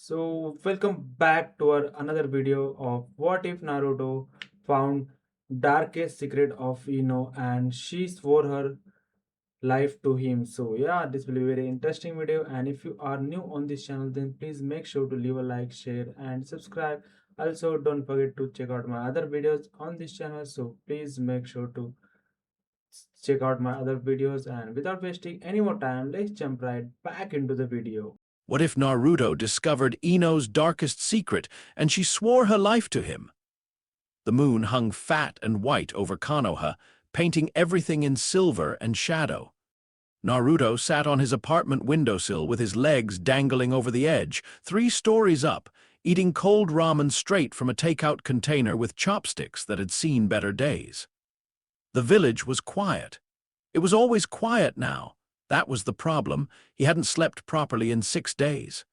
So welcome back to our another video of what if Naruto found darkest secret of Ino and she swore her life to him. So yeah, this will be a very interesting video, and if you are new on this channel then please make sure to leave a like, share and subscribe. Also don't forget to check out my other videos on this channel, so please make sure to check out my other videos, and without wasting any more time, let's jump right back into the video. What if Naruto discovered Ino's darkest secret and she swore her life to him? The moon hung fat and white over Konoha, painting everything in silver and shadow. Naruto sat on his apartment windowsill with his legs dangling over the edge, 3 stories up, eating cold ramen straight from a takeout container with chopsticks that had seen better days. The village was quiet. It was always quiet now. That was the problem. He hadn't slept properly in 6 days.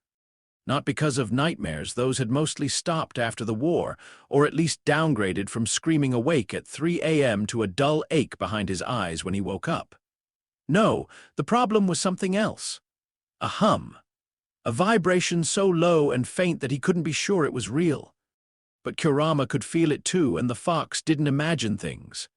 Not because of nightmares, those had mostly stopped after the war, or at least downgraded from screaming awake at 3 a.m. to a dull ache behind his eyes when he woke up. No, the problem was something else. A hum. A vibration so low and faint that he couldn't be sure it was real. But Kurama could feel it too, and the fox didn't imagine things.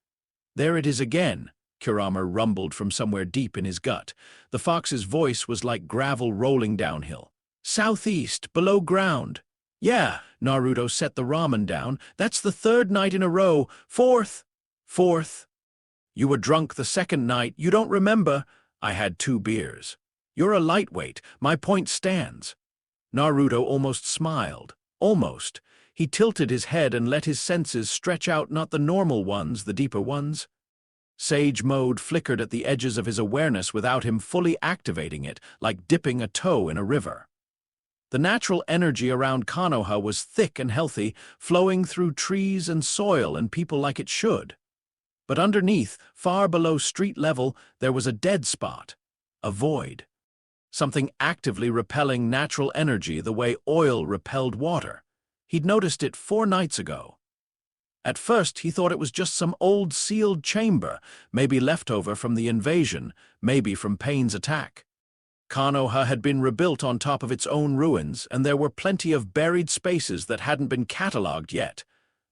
There it is again, Kurama rumbled from somewhere deep in his gut. The fox's voice was like gravel rolling downhill. Southeast, below ground. Yeah, Naruto set the ramen down. That's the 3rd night in a row. Fourth. You were drunk the 2nd night. You don't remember. I had 2 beers. You're a lightweight. My point stands. Naruto almost smiled. Almost. He tilted his head and let his senses stretch out, not the normal ones, the deeper ones. Sage mode flickered at the edges of his awareness without him fully activating it, like dipping a toe in a river. The natural energy around Konoha was thick and healthy, flowing through trees and soil and people like it should. But underneath, far below street level, there was a dead spot, a void. Something actively repelling natural energy the way oil repelled water. He'd noticed it 4 nights ago. At first, he thought it was just some old sealed chamber, maybe leftover from the invasion, maybe from Pain's attack. Konoha had been rebuilt on top of its own ruins, and there were plenty of buried spaces that hadn't been catalogued yet.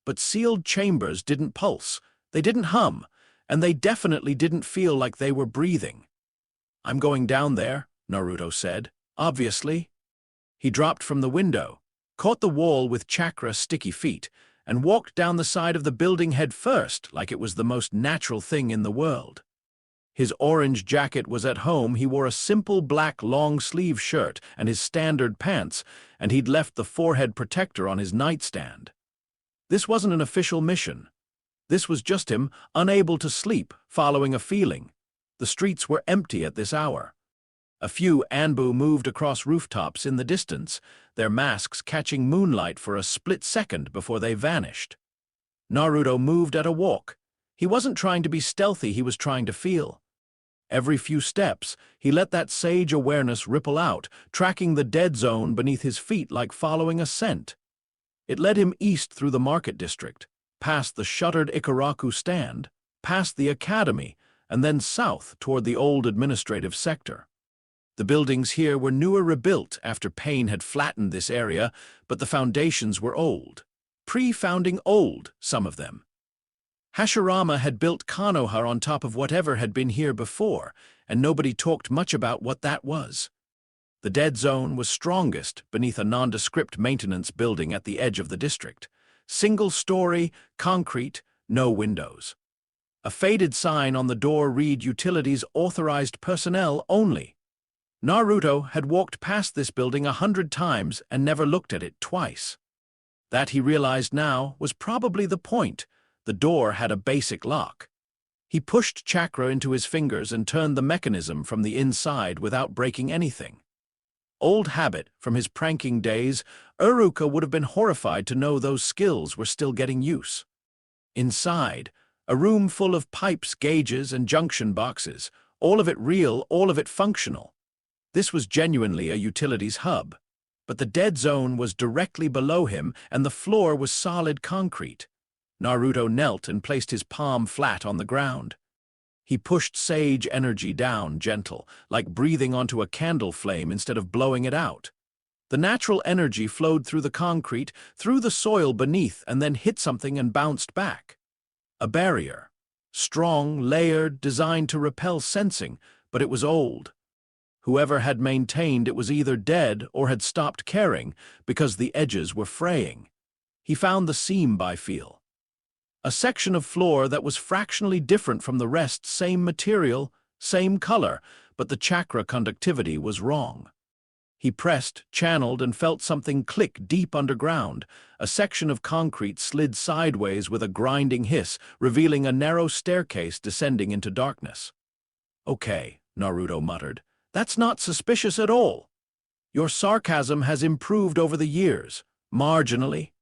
But sealed chambers didn't pulse, they didn't hum, and they definitely didn't feel like they were breathing. I'm going down there, Naruto said. Obviously. He dropped from the window, caught the wall with chakra sticky feet, and walked down the side of the building head first like it was the most natural thing in the world. His orange jacket was at home, he wore a simple black long-sleeve shirt and his standard pants, and he'd left the forehead protector on his nightstand. This wasn't an official mission. This was just him, unable to sleep, following a feeling. The streets were empty at this hour. A few Anbu moved across rooftops in the distance, their masks catching moonlight for a split second before they vanished. Naruto moved at a walk. He wasn't trying to be stealthy, he was trying to feel. Every few steps, he let that sage awareness ripple out, tracking the dead zone beneath his feet like following a scent. It led him east through the market district, past the shuttered Ikaraku stand, past the academy, and then south toward the old administrative sector. The buildings here were newer, rebuilt after Pain had flattened this area, but the foundations were old. Pre-founding old, some of them. Hashirama had built Konoha on top of whatever had been here before, and nobody talked much about what that was. The dead zone was strongest beneath a nondescript maintenance building at the edge of the district. Single story, concrete, no windows. A faded sign on the door read Utilities Authorized Personnel Only. Naruto had walked past this building 100 times and never looked at it twice. That, he realized now, was probably the point. The door had a basic lock. He pushed chakra into his fingers and turned the mechanism from the inside without breaking anything. Old habit from his pranking days, Uruka would have been horrified to know those skills were still getting use. Inside, a room full of pipes, gauges, and junction boxes, all of it real, all of it functional. This was genuinely a utilities hub, but the dead zone was directly below him and the floor was solid concrete. Naruto knelt and placed his palm flat on the ground. He pushed sage energy down, gentle, like breathing onto a candle flame instead of blowing it out. The natural energy flowed through the concrete, through the soil beneath, and then hit something and bounced back. A barrier. Strong, layered, designed to repel sensing, but it was old. Whoever had maintained it was either dead or had stopped caring because the edges were fraying. He found the seam by feel. A section of floor that was fractionally different from the rest, same material, same color, but the chakra conductivity was wrong. He pressed, channeled, and felt something click deep underground. A section of concrete slid sideways with a grinding hiss, revealing a narrow staircase descending into darkness. "Okay," Naruto muttered. "That's not suspicious at all. Your sarcasm has improved over the years, marginally."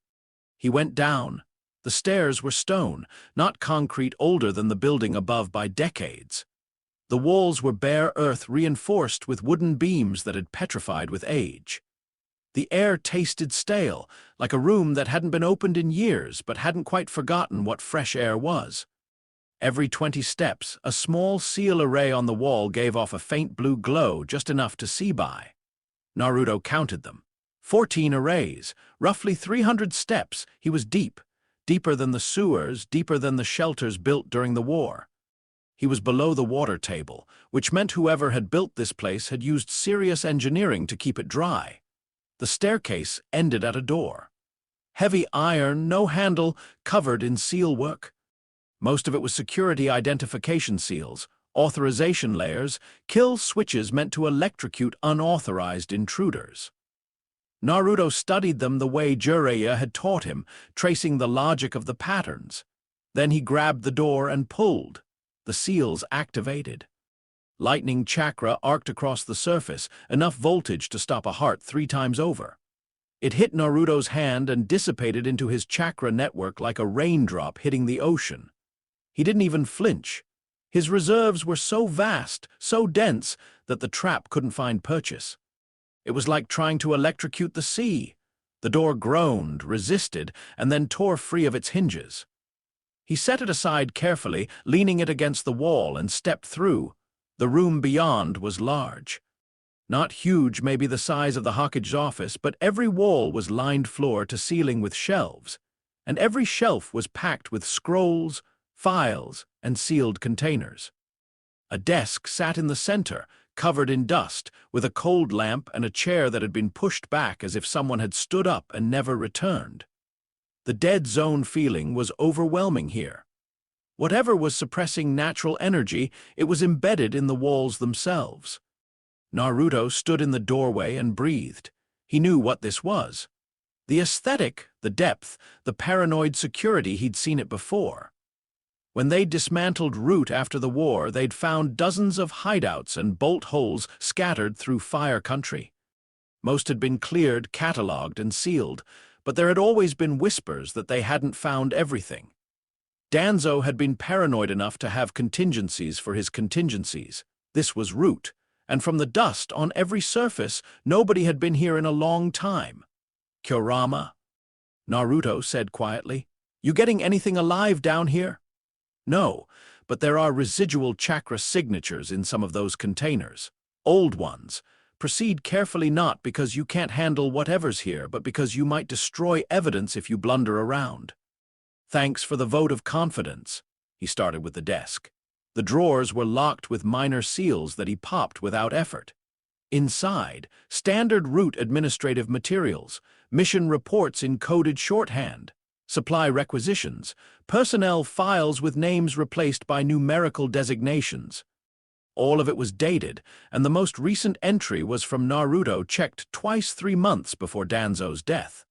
He went down. The stairs were stone, not concrete, older than the building above by decades. The walls were bare earth reinforced with wooden beams that had petrified with age. The air tasted stale, like a room that hadn't been opened in years but hadn't quite forgotten what fresh air was. Every 20 steps, a small seal array on the wall gave off a faint blue glow, just enough to see by. Naruto counted them. 14 arrays, roughly 300 steps. He was deep, deeper than the sewers, deeper than the shelters built during the war. He was below the water table, which meant whoever had built this place had used serious engineering to keep it dry. The staircase ended at a door. Heavy iron, no handle, covered in seal work. Most of it was security identification seals, authorization layers, kill switches meant to electrocute unauthorized intruders. Naruto studied them the way Jiraiya had taught him, tracing the logic of the patterns. Then he grabbed the door and pulled. The seals activated. Lightning chakra arced across the surface, enough voltage to stop a heart 3 times over. It hit Naruto's hand and dissipated into his chakra network like a raindrop hitting the ocean. He didn't even flinch. His reserves were so vast, so dense, that the trap couldn't find purchase. It was like trying to electrocute the sea. The door groaned, resisted, and then tore free of its hinges. He set it aside carefully, leaning it against the wall, and stepped through. The room beyond was large. Not huge, maybe the size of the Hokage's office, but every wall was lined floor to ceiling with shelves, and every shelf was packed with scrolls, files, and sealed containers. A desk sat in the center, covered in dust, with a cold lamp and a chair that had been pushed back as if someone had stood up and never returned. The dead zone feeling was overwhelming here. Whatever was suppressing natural energy, it was embedded in the walls themselves. Naruto stood in the doorway and breathed. He knew what this was. The aesthetic, the depth, the paranoid security he'd seen it before. When they dismantled Root after the war, they'd found dozens of hideouts and bolt holes scattered through Fire Country. Most had been cleared, catalogued, and sealed, but there had always been whispers that they hadn't found everything. Danzo had been paranoid enough to have contingencies for his contingencies. This was Root, and from the dust on every surface, nobody had been here in a long time. "Kurama?" Naruto said quietly. "You getting anything alive down here?" "No, but there are residual chakra signatures in some of those containers. Old ones. Proceed carefully, not because you can't handle whatever's here, but because you might destroy evidence if you blunder around." "Thanks for the vote of confidence." He started with the desk. The drawers were locked with minor seals that he popped without effort. Inside, standard Root administrative materials, mission reports in coded shorthand, supply requisitions, personnel files with names replaced by numerical designations. All of it was dated, and the most recent entry was from Naruto, checked twice 3 months before Danzo's death.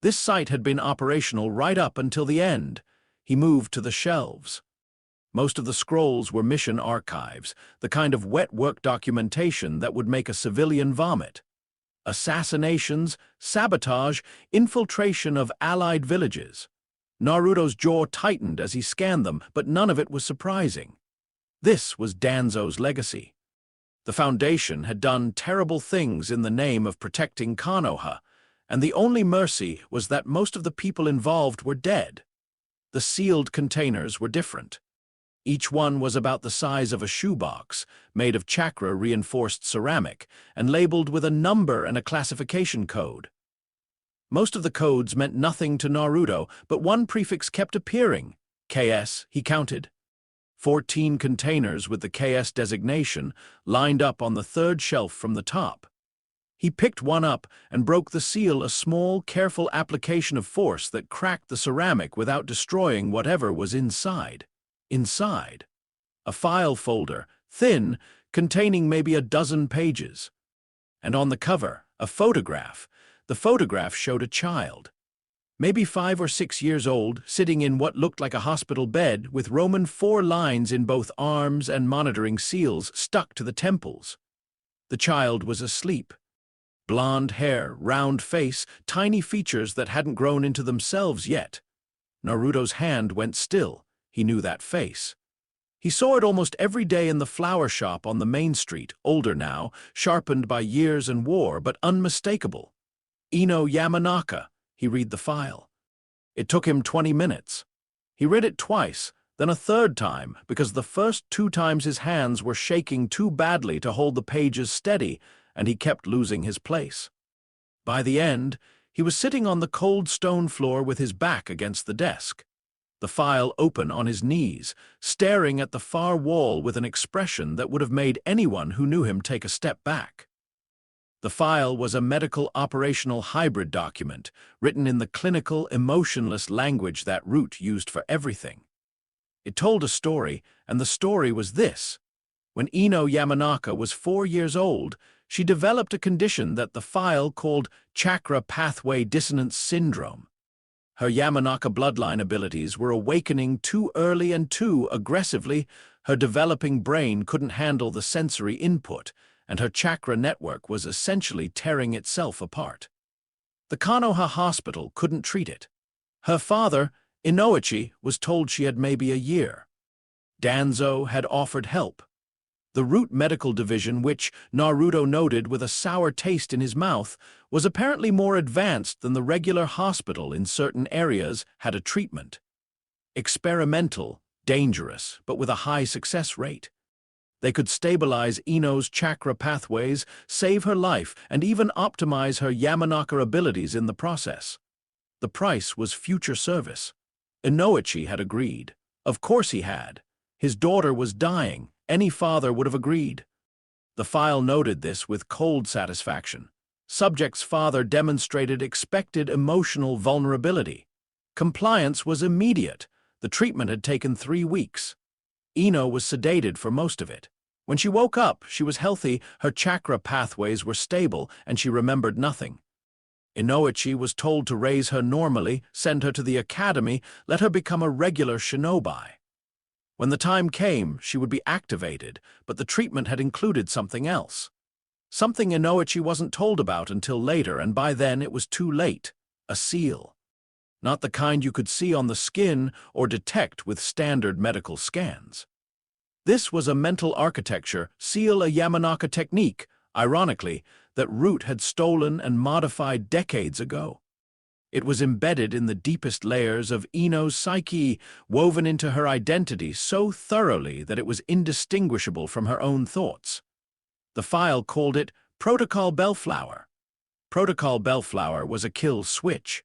This site had been operational right up until the end. He moved to the shelves. Most of the scrolls were mission archives, the kind of wet work documentation that would make a civilian vomit. Assassinations, sabotage, infiltration of allied villages. Naruto's jaw tightened as he scanned them, but none of it was surprising. This was Danzo's legacy. The Foundation had done terrible things in the name of protecting Konoha, and the only mercy was that most of the people involved were dead. The sealed containers were different. Each one was about the size of a shoebox, made of chakra-reinforced ceramic, and labeled with a number and a classification code. Most of the codes meant nothing to Naruto, but one prefix kept appearing. KS, he counted. 14 containers with the KS designation lined up on the third shelf from the top. He picked one up and broke the seal, a small, careful application of force that cracked the ceramic without destroying whatever was inside. Inside, a file folder, thin, containing maybe a dozen pages. And on the cover, a photograph. The photograph showed a child, maybe 5 or 6 years old, sitting in what looked like a hospital bed with Roman 4 lines in both arms and monitoring seals stuck to the temples. The child was asleep. Blonde hair, round face, tiny features that hadn't grown into themselves yet. Naruto's hand went still. He knew that face. He saw it almost every day in the flower shop on the main street, older now, sharpened by years and war, but unmistakable. Ino Yamanaka. He read the file. It took him 20 minutes. He read it twice, then a third time, because the first 2 times his hands were shaking too badly to hold the pages steady, and he kept losing his place. By the end, he was sitting on the cold stone floor with his back against the desk, the file open on his knees, staring at the far wall with an expression that would have made anyone who knew him take a step back. The file was a medical operational hybrid document, written in the clinical, emotionless language that Root used for everything. It told a story, and the story was this. When Ino Yamanaka was 4 years old, she developed a condition that the file called chakra pathway dissonance syndrome. Her Yamanaka bloodline abilities were awakening too early and too aggressively. Her developing brain couldn't handle the sensory input, and her chakra network was essentially tearing itself apart. The Konoha hospital couldn't treat it. Her father, Inoichi, was told she had maybe a year. Danzo had offered help. The Root Medical Division, which Naruto noted with a sour taste in his mouth, was apparently more advanced than the regular hospital in certain areas, had a treatment. Experimental, dangerous, but with a high success rate. They could stabilize Ino's chakra pathways, save her life, and even optimize her Yamanaka abilities in the process. The price was future service. Inoichi had agreed. Of course he had. His daughter was dying. Any father would have agreed. The file noted this with cold satisfaction. Subject's father demonstrated expected emotional vulnerability. Compliance was immediate. The treatment had taken 3 weeks. Ino was sedated for most of it. When she woke up, she was healthy, her chakra pathways were stable, and she remembered nothing. Inoichi was told to raise her normally, send her to the academy, let her become a regular shinobi. When the time came, she would be activated, but the treatment had included something else. Something Inoichi wasn't told about until later, and by then it was too late. A seal. Not the kind you could see on the skin or detect with standard medical scans. This was a mental architecture, seal, a Yamanaka technique, ironically, that Root had stolen and modified decades ago. It was embedded in the deepest layers of Ino's psyche, woven into her identity so thoroughly that it was indistinguishable from her own thoughts. The file called it Protocol Bellflower. Protocol Bellflower was a kill switch.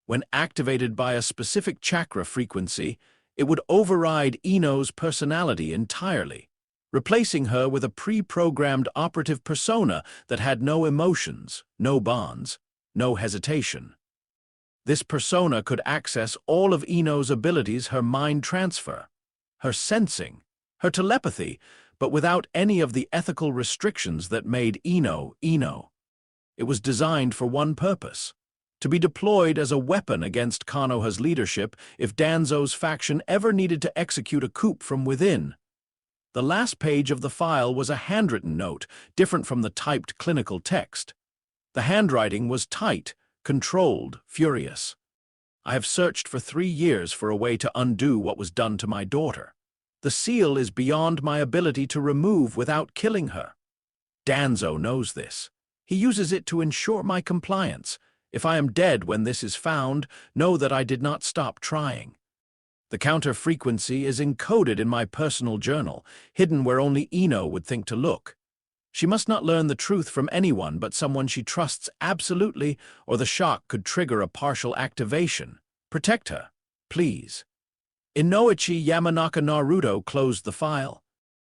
When activated by a specific chakra frequency, it would override Ino's personality entirely, replacing her with a pre-programmed operative persona that had no emotions, no bonds, no hesitation. This persona could access all of Ino's abilities, her mind transfer, her sensing, her telepathy, but without any of the ethical restrictions that made Ino, Ino. It was designed for one purpose: to be deployed as a weapon against Konoha's leadership if Danzo's faction ever needed to execute a coup from within. The last page of the file was a handwritten note, different from the typed clinical text. The handwriting was tight, controlled, furious. I have searched for 3 years for a way to undo what was done to my daughter. The seal is beyond my ability to remove without killing her. Danzo knows this. He uses it to ensure my compliance. If I am dead when this is found, know that I did not stop trying. The counter frequency is encoded in my personal journal, hidden where only Ino would think to look. She must not learn the truth from anyone but someone she trusts absolutely, or the shock could trigger a partial activation. Protect her, please. Inoichi Yamanaka Naruto closed the file.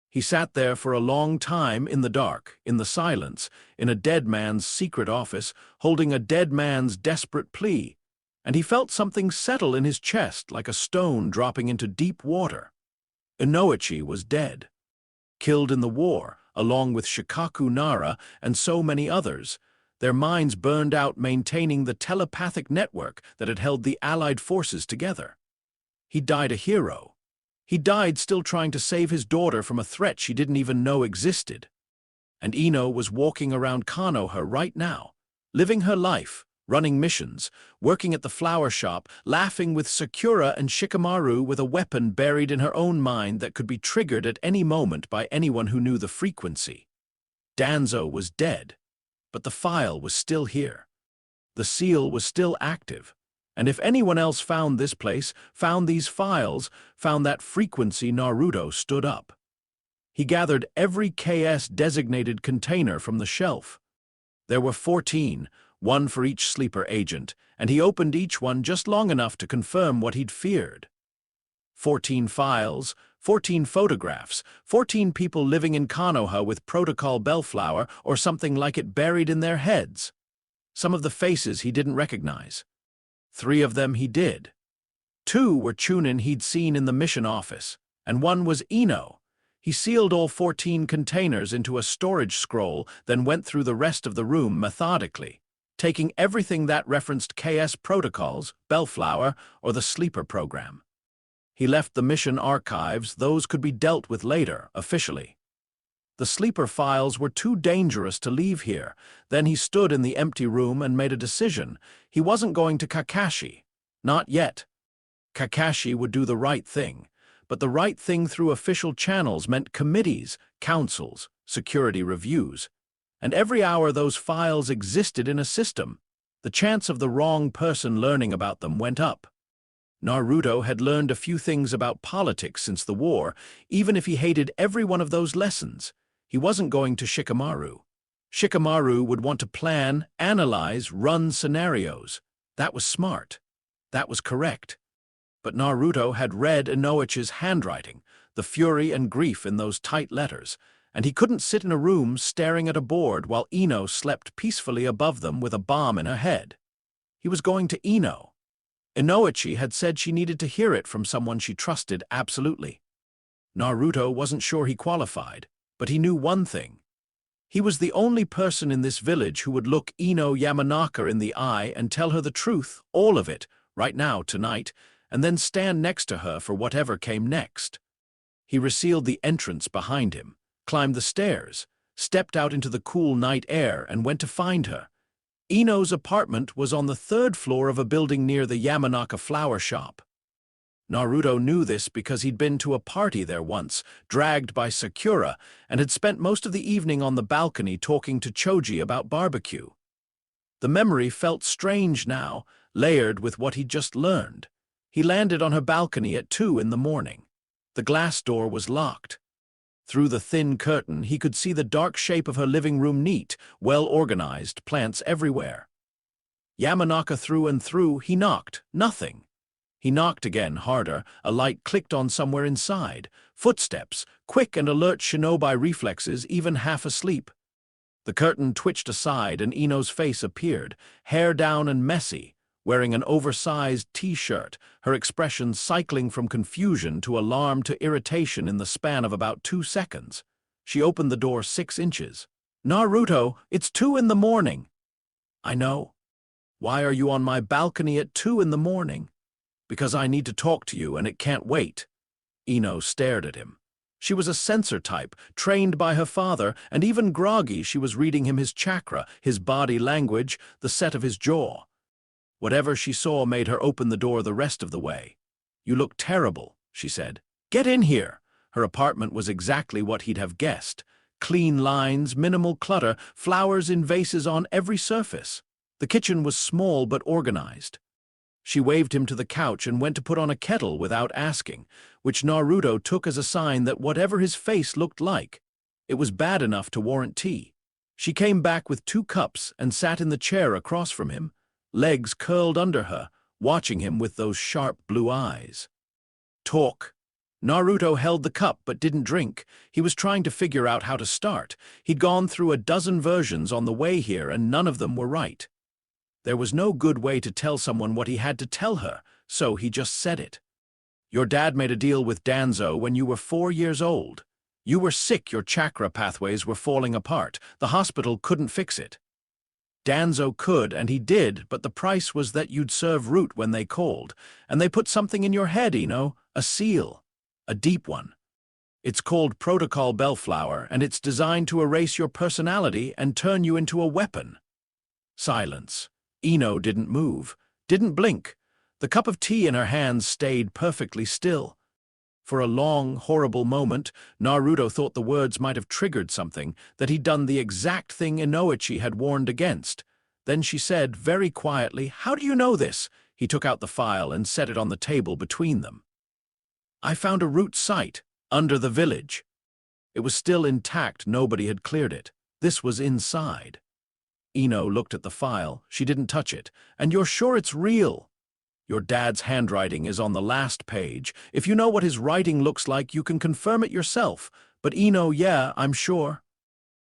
He sat there for a long time in the dark, in the silence, in a dead man's secret office, holding a dead man's desperate plea, and he felt something settle in his chest like a stone dropping into deep water. Inoichi was dead. Killed in the war, along with Shikaku Nara and so many others, their minds burned out maintaining the telepathic network that had held the Allied forces together. He died a hero. He died still trying to save his daughter from a threat she didn't even know existed. And Ino was walking around Konoha right now, living her life, running missions, working at the flower shop, laughing with Sakura and Shikamaru with a weapon buried in her own mind that could be triggered at any moment by anyone who knew the frequency. Danzo was dead, but the file was still here. The seal was still active. And if anyone else found this place, found these files, found that frequency, Naruto stood up. He gathered every KS-designated container from the shelf. There were 14, one for each sleeper agent, and he opened each one just long enough to confirm what he'd feared. 14 files, 14 photographs, 14 people living in Konoha with Protocol Bellflower or something like it buried in their heads. Some of the faces he didn't recognize. 3 of them he did. 2 were Chunin he'd seen in the mission office, and 1 was Ino. He sealed all 14 containers into a storage scroll, then went through the rest of the room methodically, taking everything that referenced KS protocols, Bellflower, or the sleeper program. He left the mission archives; those could be dealt with later, officially. The sleeper files were too dangerous to leave here. Then he stood in the empty room and made a decision. He wasn't going to Kakashi. Not yet. Kakashi would do the right thing, but the right thing through official channels meant committees, councils, security reviews. And every hour those files existed in a system, the chance of the wrong person learning about them went up. Naruto had learned a few things about politics since the war, even if he hated every one of those lessons. He wasn't going to Shikamaru. Shikamaru would want to plan, analyze, run scenarios. That was smart. That was correct. But Naruto had read Inoichi's handwriting, the fury and grief in those tight letters, and he couldn't sit in a room staring at a board while Ino slept peacefully above them with a bomb in her head. He was going to Ino. Inoichi had said she needed to hear it from someone she trusted absolutely. Naruto wasn't sure he qualified, but he knew one thing. He was the only person in this village who would look Ino Yamanaka in the eye and tell her the truth, all of it, right now, tonight, and then stand next to her for whatever came next. He resealed the entrance behind him, climbed the stairs, stepped out into the cool night air, and went to find her. Ino's apartment was on the 3rd floor of a building near the Yamanaka flower shop. Naruto knew this because he'd been to a party there once, dragged by Sakura, and had spent most of the evening on the balcony talking to Choji about barbecue. The memory felt strange now, layered with what he'd just learned. He landed on her balcony at 2 in the morning. The glass door was locked. Through the thin curtain, he could see the dark shape of her living room, neat, well-organized, plants everywhere. Yamanaka through and through. He knocked. Nothing. He knocked again, harder. A light clicked on somewhere inside. Footsteps, quick and alert shinobi reflexes, even half asleep. The curtain twitched aside and Ino's face appeared, hair down and messy, wearing an oversized T-shirt, her expression cycling from confusion to alarm to irritation in the span of about 2 seconds. She opened the door 6 inches. "Naruto, it's 2 in the morning." "I know. Why are you on my balcony at 2 in the morning?" "Because I need to talk to you and it can't wait." Ino stared at him. She was a sensor type, trained by her father, and even groggy she was reading him his chakra, his body language, the set of his jaw. Whatever she saw made her open the door the rest of the way. "You look terrible," she said. "Get in here." Her apartment was exactly what he'd have guessed. Clean lines, minimal clutter, flowers in vases on every surface. The kitchen was small but organized. She waved him to the couch and went to put on a kettle without asking, which Naruto took as a sign that whatever his face looked like, it was bad enough to warrant tea. She came back with 2 cups and sat in the chair across from him, legs curled under her, watching him with those sharp blue eyes. Talk. Naruto held the cup but didn't drink. He was trying to figure out how to start. He'd gone through a dozen versions on the way here and none of them were right. There was no good way to tell someone what he had to tell her, so he just said it. Your dad made a deal with Danzo when you were 4 years old. You were sick, your chakra pathways were falling apart. The hospital couldn't fix it. Danzo could, and he did, but the price was that you'd serve root when they called, and they put something in your head, a seal, a deep one. It's called Protocol Bellflower, and it's designed to erase your personality and turn you into a weapon. Silence. Ino didn't move, didn't blink. The cup of tea in her hands stayed perfectly still. For a long, horrible moment, Naruto thought the words might have triggered something, that he'd done the exact thing Inoichi had warned against. Then she said, very quietly, "How do you know this?" He took out the file and set it on the table between them. "I found a root site, under the village." It was still intact, nobody had cleared it. This was inside. Ino looked at the file. She didn't touch it. "And you're sure it's real?" "Your dad's handwriting is on the last page. If you know what his writing looks like, you can confirm it yourself. But Ino, yeah, I'm sure."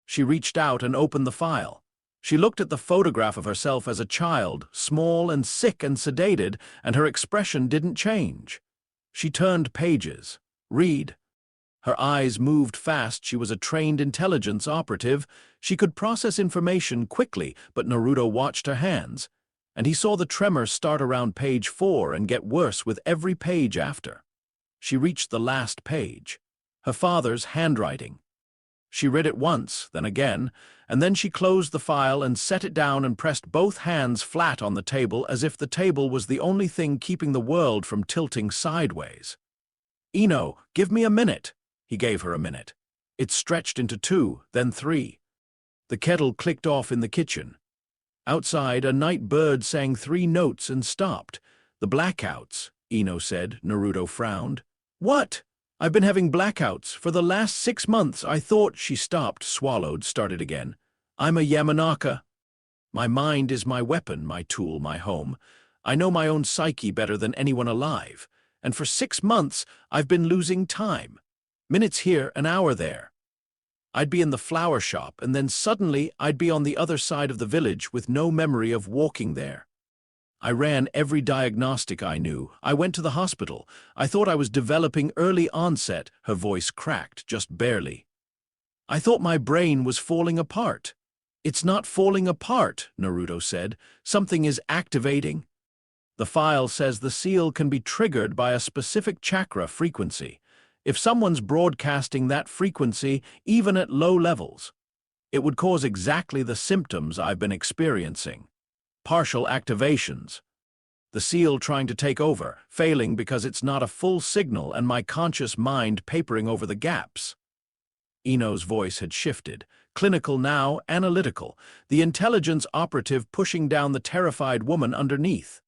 She reached out and opened the file. She looked at the photograph of herself as a child, small and sick and sedated, and her expression didn't change. She turned pages. Read. Her eyes moved fast. She was a trained intelligence operative. She could process information quickly, but Naruto watched her hands, and he saw the tremor start around page 4 and get worse with every page after. She reached the last page. Her father's handwriting. She read it once, then again, and then she closed the file and set it down and pressed both hands flat on the table as if the table was the only thing keeping the world from tilting sideways. "Ino, give me a minute." He gave her a minute. It stretched into 2, then 3. The kettle clicked off in the kitchen. Outside, a night bird sang 3 notes and stopped. "The blackouts," Ino said. Naruto frowned. "What?" "I've been having blackouts. For the last 6 months, I thought—" She stopped, swallowed, started again. "I'm a Yamanaka. My mind is my weapon, my tool, my home. I know my own psyche better than anyone alive. And for 6 months, I've been losing time. Minutes here, an hour there. I'd be in the flower shop, and then suddenly I'd be on the other side of the village with no memory of walking there. I ran every diagnostic I knew. I went to the hospital. I thought I was developing early onset." Her voice cracked, just barely. "I thought my brain was falling apart." "It's not falling apart," Naruto said. "Something is activating. The file says the seal can be triggered by a specific chakra frequency. If someone's broadcasting that frequency, even at low levels, it would cause exactly the symptoms I've been experiencing. Partial activations. The seal trying to take over, failing because it's not a full signal, and my conscious mind papering over the gaps." Ino's voice had shifted. Clinical now, analytical. The intelligence operative pushing down the terrified woman underneath.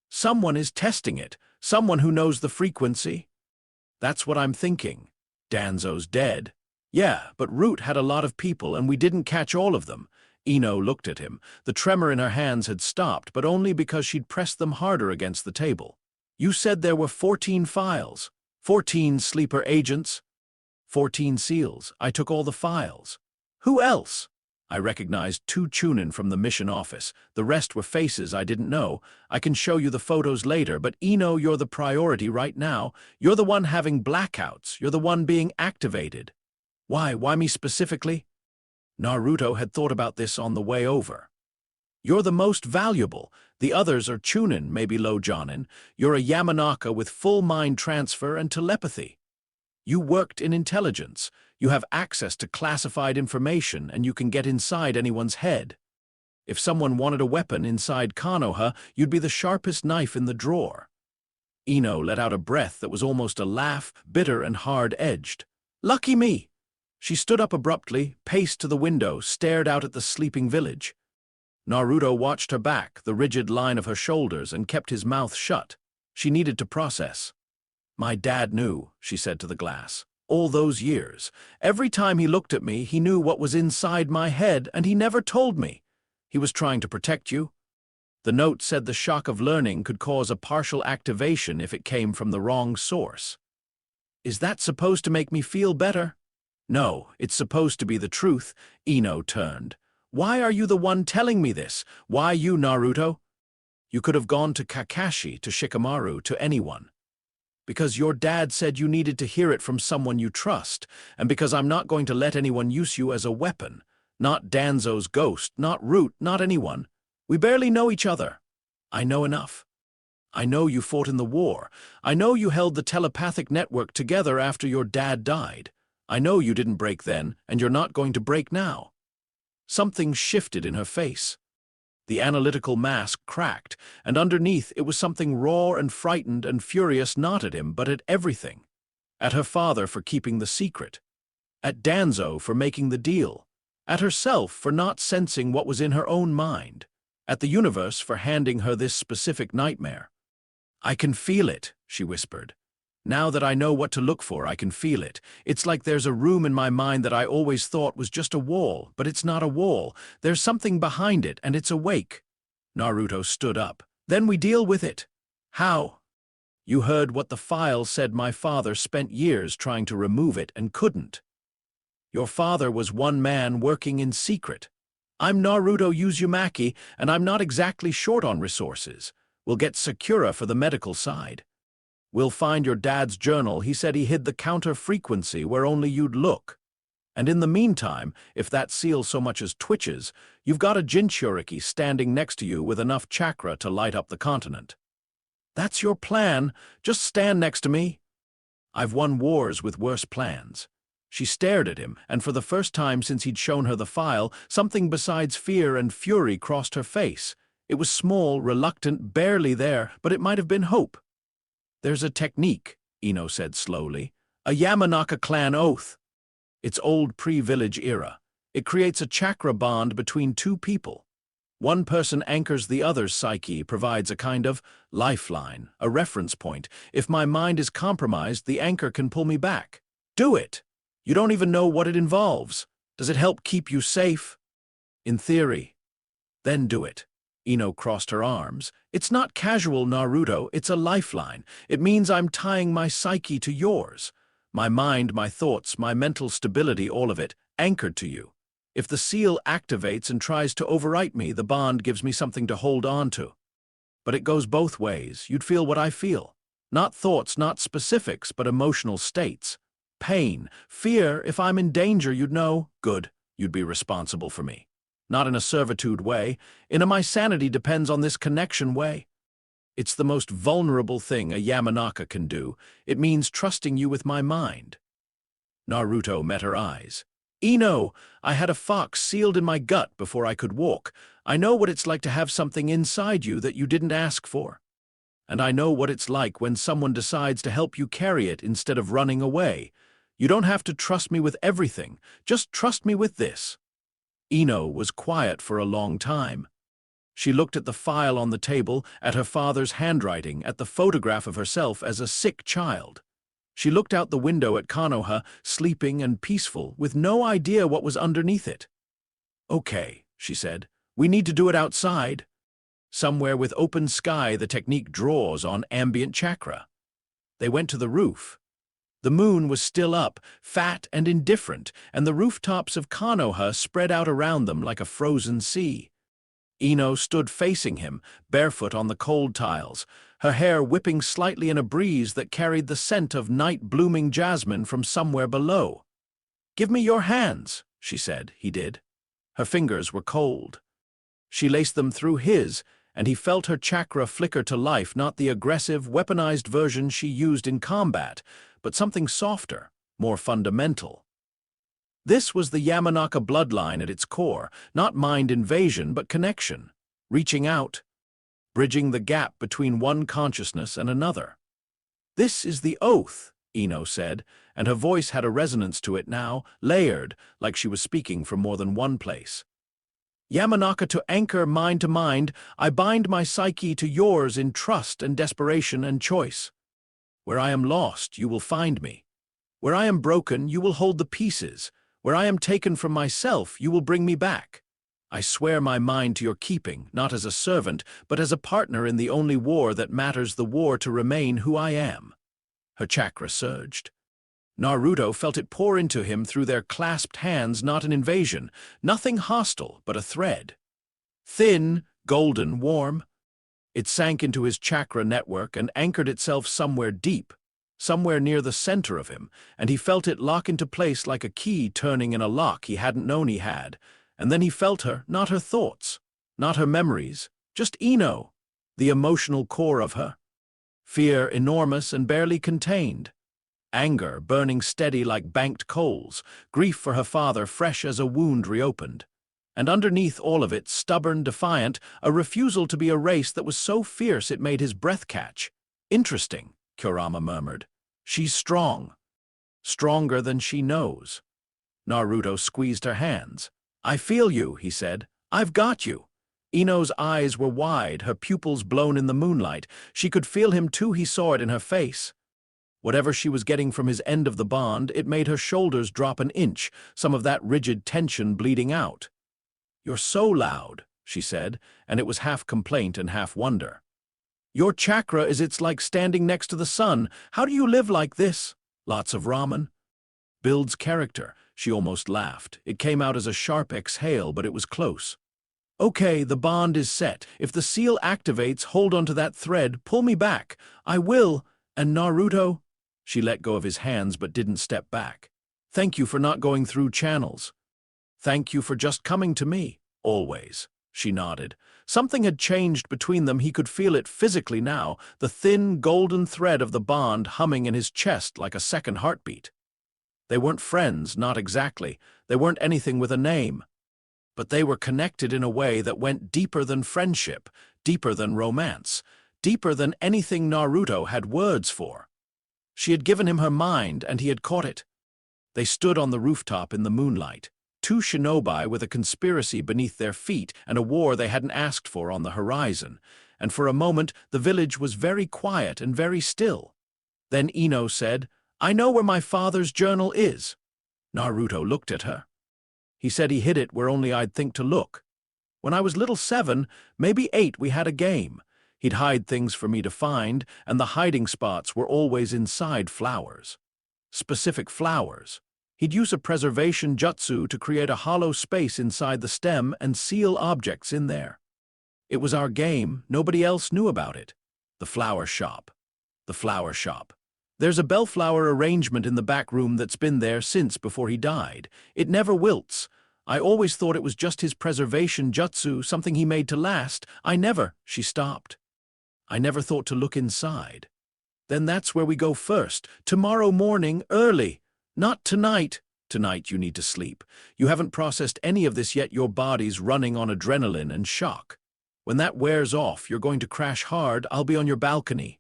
"Someone is testing it. Someone who knows the frequency." "That's what I'm thinking. Danzo's dead." "Yeah, but Root had a lot of people and we didn't catch all of them." Ino looked at him. The tremor in her hands had stopped, but only because she'd pressed them harder against the table. "You said there were 14 files. 14 sleeper agents. 14 seals. I took all the files." "Who else?" "I recognized 2 Chunin from the mission office. The rest were faces I didn't know. I can show you the photos later, but Ino, you're the priority right now. You're the one having blackouts. You're the one being activated." "Why? Why me specifically?" Naruto had thought about this on the way over. "You're the most valuable. The others are Chunin, maybe low Jonin. You're a Yamanaka with full mind transfer and telepathy. You worked in intelligence. You have access to classified information, and you can get inside anyone's head. If someone wanted a weapon inside Konoha, you'd be the sharpest knife in the drawer." Ino let out a breath that was almost a laugh, bitter and hard-edged. "Lucky me." She stood up abruptly, paced to the window, stared out at the sleeping village. Naruto watched her back, the rigid line of her shoulders, and kept his mouth shut. She needed to process. My dad knew, she said to the glass. All those years. Every time he looked at me, he knew what was inside my head, and he never told me. He was trying to protect you. The note said the shock of learning could cause a partial activation if it came from the wrong source. Is that supposed to make me feel better? No, it's supposed to be the truth. Ino turned. Why are you the one telling me this? Why you, Naruto? You could have gone to Kakashi, to Shikamaru, to anyone. Because your dad said you needed to hear it from someone you trust, and because I'm not going to let anyone use you as a weapon. Not Danzo's ghost, not Root, not anyone. We barely know each other. I know enough. I know you fought in the war. I know you held the telepathic network together after your dad died. I know you didn't break then, and you're not going to break now. Something shifted in her face. The analytical mask cracked, and underneath it was something raw and frightened and furious, not at him, but at everything. At her father for keeping the secret. At Danzo for making the deal. At herself for not sensing what was in her own mind. At the universe for handing her this specific nightmare. I can feel it, she whispered. Now that I know what to look for, I can feel it. It's like there's a room in my mind that I always thought was just a wall, but it's not a wall. There's something behind it, and it's awake. Naruto stood up. Then we deal with it. How? You heard what the file said. My father spent years trying to remove it and couldn't. Your father was one man working in secret. I'm Naruto Uzumaki, and I'm not exactly short on resources. We'll get Sakura for the medical side. We'll find your dad's journal. He said he hid the counter frequency where only you'd look. And in the meantime, if that seal so much as twitches, you've got a Jinchuriki standing next to you with enough chakra to light up the continent. That's your plan. Just stand next to me. I've won wars with worse plans. She stared at him, and for the first time since he'd shown her the file, something besides fear and fury crossed her face. It was small, reluctant, barely there, but it might have been hope. There's a technique, Ino said slowly. A Yamanaka clan oath. It's old pre-village era. It creates a chakra bond between two people. One person anchors the other's psyche, provides a kind of lifeline, a reference point. If my mind is compromised, the anchor can pull me back. Do it. You don't even know what it involves. Does it help keep you safe? In theory. Then do it. Ino crossed her arms. It's not casual, Naruto. It's a lifeline. It means I'm tying my psyche to yours. My mind, my thoughts, my mental stability, all of it, anchored to you. If the seal activates and tries to overwrite me, the bond gives me something to hold on to. But it goes both ways. You'd feel what I feel. Not thoughts, not specifics, but emotional states. Pain, fear. If I'm in danger, you'd know. Good. You'd be responsible for me. Not in a servitude way, in a my sanity depends on this connection way. It's the most vulnerable thing a Yamanaka can do. It means trusting you with my mind. Naruto met her eyes. Ino, I had a fox sealed in my gut before I could walk. I know what it's like to have something inside you that you didn't ask for. And I know what it's like when someone decides to help you carry it instead of running away. You don't have to trust me with everything. Just trust me with this. Ino was quiet for a long time. She looked at the file on the table, at her father's handwriting, at the photograph of herself as a sick child. She looked out the window at Konoha, sleeping and peaceful, with no idea what was underneath it. Okay, she said, we need to do it outside. Somewhere with open sky the technique draws on ambient chakra. They went to the roof. The moon was still up, fat and indifferent, and the rooftops of Konoha spread out around them like a frozen sea. Ino stood facing him, barefoot on the cold tiles, her hair whipping slightly in a breeze that carried the scent of night-blooming jasmine from somewhere below. "Give me your hands," she said. He did. Her fingers were cold. She laced them through his, and he felt her chakra flicker to life, not the aggressive, weaponized version she used in combat, but something softer, more fundamental. This was the Yamanaka bloodline at its core, not mind invasion, but connection, reaching out, bridging the gap between one consciousness and another. "This is the oath," Ino said, and her voice had a resonance to it now, layered, like she was speaking from more than one place. Yamanaka to anchor mind to mind, I bind my psyche to yours in trust and desperation and choice. Where I am lost, you will find me. Where I am broken, you will hold the pieces. Where I am taken from myself, you will bring me back. I swear my mind to your keeping, not as a servant, but as a partner in the only war that matters, the war to remain who I am. Her chakra surged. Naruto felt it pour into him through their clasped hands, not an invasion, nothing hostile, but a thread. Thin, golden, warm. It sank into his chakra network and anchored itself somewhere deep, somewhere near the center of him, and he felt it lock into place like a key turning in a lock he hadn't known he had. And then he felt her, not her thoughts, not her memories, just Ino, the emotional core of her. Fear enormous and barely contained. Anger burning steady like banked coals, grief for her father fresh as a wound reopened. And underneath all of it, stubborn, defiant, a refusal to be erased that was so fierce it made his breath catch. Interesting, Kurama murmured. She's strong. Stronger than she knows. Naruto squeezed her hands. I feel you, he said. I've got you. Ino's eyes were wide, her pupils blown in the moonlight. She could feel him too, he saw it in her face. Whatever she was getting from his end of the bond, it made her shoulders drop an inch, some of that rigid tension bleeding out. You're so loud, she said, and it was half complaint and half wonder. Your chakra is it's like standing next to the sun. How do you live like this? Lots of ramen? Builds character, she almost laughed. It came out as a sharp exhale, but it was close. Okay, the bond is set. If the seal activates, hold onto that thread, pull me back. I will. And Naruto? She let go of his hands but didn't step back. Thank you for not going through channels. Thank you for just coming to me. Always. She nodded. Something had changed between them. He could feel it physically now, the thin, golden thread of the bond humming in his chest like a second heartbeat. They weren't friends, not exactly. They weren't anything with a name. But they were connected in a way that went deeper than friendship, deeper than romance, deeper than anything Naruto had words for. She had given him her mind, and he had caught it. They stood on the rooftop in the moonlight, two shinobi with a conspiracy beneath their feet and a war they hadn't asked for on the horizon, and for a moment the village was very quiet and very still. Then Ino said, I know where my father's journal is. Naruto looked at her. He said he hid it where only I'd think to look. When I was little 7, maybe 8, we had a game. He'd hide things for me to find, and the hiding spots were always inside flowers. Specific flowers. He'd use a preservation jutsu to create a hollow space inside the stem and seal objects in there. It was our game, nobody else knew about it. The flower shop. The flower shop. There's a bellflower arrangement in the back room that's been there since before he died. It never wilts. I always thought it was just his preservation jutsu, something he made to last. She stopped. I never thought to look inside. Then that's where we go first. Tomorrow morning, early. Not tonight. Tonight you need to sleep. You haven't processed any of this yet. Your body's running on adrenaline and shock. When that wears off, you're going to crash hard. I'll be on your balcony.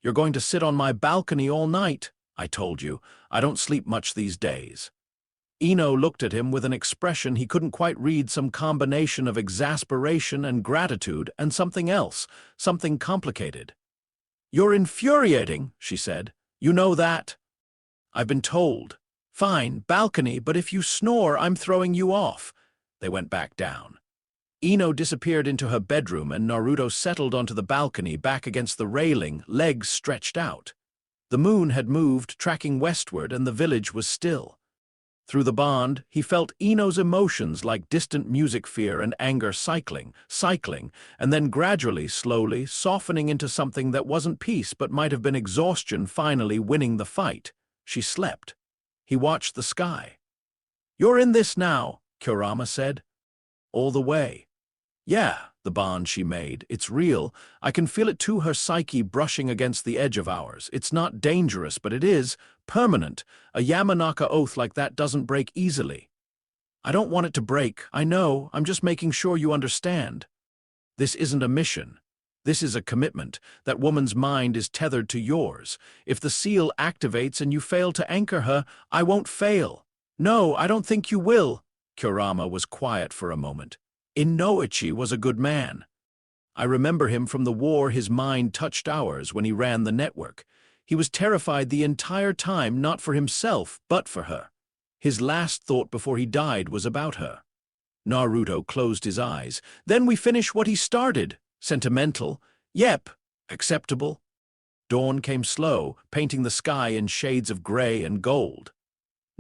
You're going to sit on my balcony all night. I told you, I don't sleep much these days. Ino looked at him with an expression he couldn't quite read, some combination of exasperation and gratitude and something else, something complicated. You're infuriating, she said. You know that? I've been told. Fine, balcony, but if you snore, I'm throwing you off. They went back down. Ino disappeared into her bedroom and Naruto settled onto the balcony back against the railing, legs stretched out. The moon had moved, tracking westward, and the village was still. Through the bond, he felt Ino's emotions like distant music, fear and anger cycling, and then gradually, slowly, softening into something that wasn't peace but might have been exhaustion finally winning the fight. She slept. He watched the sky. You're in this now, Kurama said. All the way. Yeah, the bond she made. It's real. I can feel it too, her psyche brushing against the edge of ours. It's not dangerous, but it is permanent. A Yamanaka oath like that doesn't break easily. I don't want it to break. I know. I'm just making sure you understand. This isn't a mission. This is a commitment. That woman's mind is tethered to yours. If the seal activates and you fail to anchor her, I won't fail. No, I don't think you will. Kurama was quiet for a moment. Inoichi was a good man. I remember him from the war. His mind touched ours when he ran the network. He was terrified the entire time, not for himself, but for her. His last thought before he died was about her. Naruto closed his eyes. Then we finish what he started. Sentimental. Yep. Acceptable. Dawn came slow, painting the sky in shades of gray and gold.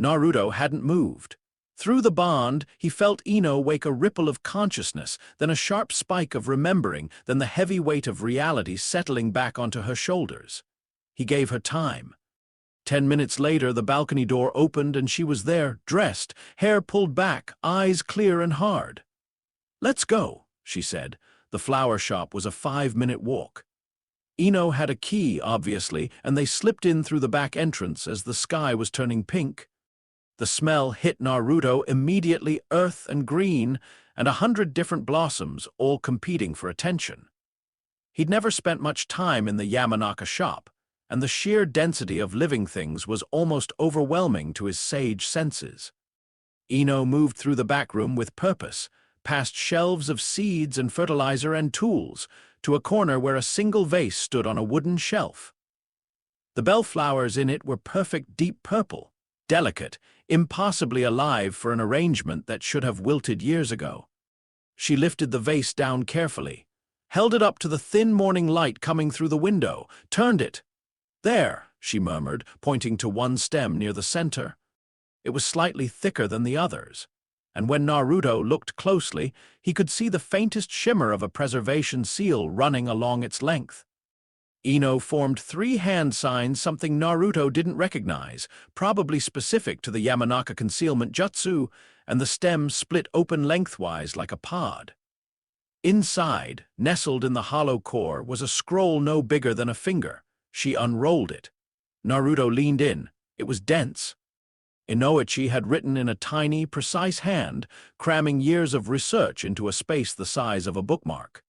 Naruto hadn't moved. Through the bond, he felt Ino wake a ripple of consciousness, then a sharp spike of remembering, then the heavy weight of reality settling back onto her shoulders. He gave her time. 10 minutes later, the balcony door opened and she was there, dressed, hair pulled back, eyes clear and hard. "Let's go," she said. The flower shop was a 5-minute walk. Ino had a key, obviously, and they slipped in through the back entrance as the sky was turning pink. The smell hit Naruto immediately, earth and green, and 100 different blossoms, all competing for attention. He'd never spent much time in the Yamanaka shop, and the sheer density of living things was almost overwhelming to his sage senses. Ino moved through the back room with purpose, past shelves of seeds and fertilizer and tools, to a corner where a single vase stood on a wooden shelf. The bellflowers in it were perfect deep purple, delicate, impossibly alive for an arrangement that should have wilted years ago. She lifted the vase down carefully, held it up to the thin morning light coming through the window, turned it. "There," she murmured, pointing to one stem near the center. It was slightly thicker than the others, and when Naruto looked closely, he could see the faintest shimmer of a preservation seal running along its length. Ino formed 3 hand signs, something Naruto didn't recognize, probably specific to the Yamanaka concealment jutsu, and the stem split open lengthwise like a pod. Inside, nestled in the hollow core, was a scroll no bigger than a finger. She unrolled it. Naruto leaned in. It was dense. Inoichi had written in a tiny, precise hand, cramming years of research into a space the size of a bookmark.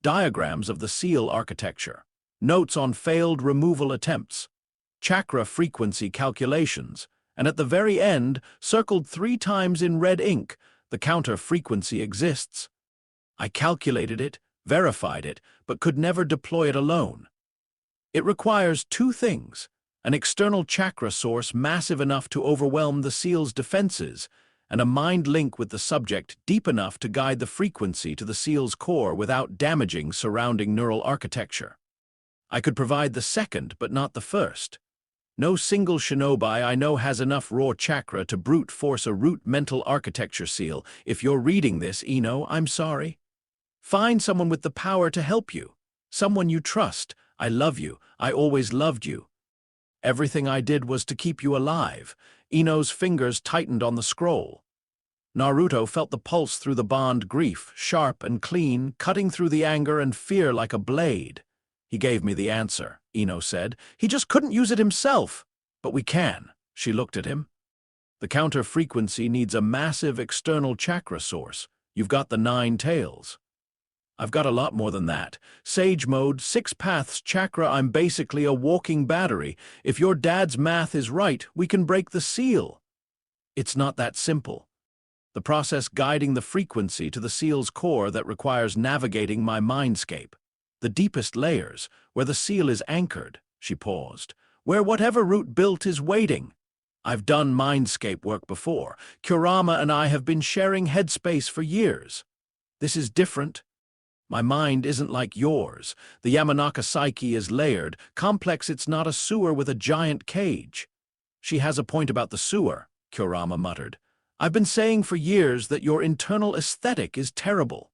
Diagrams of the seal architecture, notes on failed removal attempts, chakra frequency calculations, and at the very end, circled 3 times in red ink, the counter frequency exists. I calculated it, verified it, but could never deploy it alone. It requires 2 things: an external chakra source massive enough to overwhelm the seal's defenses, and a mind link with the subject deep enough to guide the frequency to the seal's core without damaging surrounding neural architecture. I could provide the second, but not the first. No single shinobi I know has enough raw chakra to brute force a root mental architecture seal. If you're reading this, Ino, I'm sorry. Find someone with the power to help you. Someone you trust. I love you. I always loved you. Everything I did was to keep you alive. Ino's fingers tightened on the scroll. Naruto felt the pulse through the bond, grief, sharp and clean, cutting through the anger and fear like a blade. "He gave me the answer," Ino said. "He just couldn't use it himself. But we can." She looked at him. "The counter frequency needs a massive external chakra source. You've got the 9 tails. I've got a lot more than that. Sage mode, 6 paths chakra. I'm basically a walking battery. If your dad's math is right, we can break the seal." It's not that simple. The process guiding the frequency to the seal's core that requires navigating my mindscape. The deepest layers, where the seal is anchored. She paused. Where whatever root built is waiting. I've done mindscape work before. Kurama and I have been sharing headspace for years. This is different. My mind isn't like yours. The Yamanaka psyche is layered, complex. It's not a sewer with a giant cage. She has a point about the sewer, Kurama muttered. I've been saying for years that your internal aesthetic is terrible.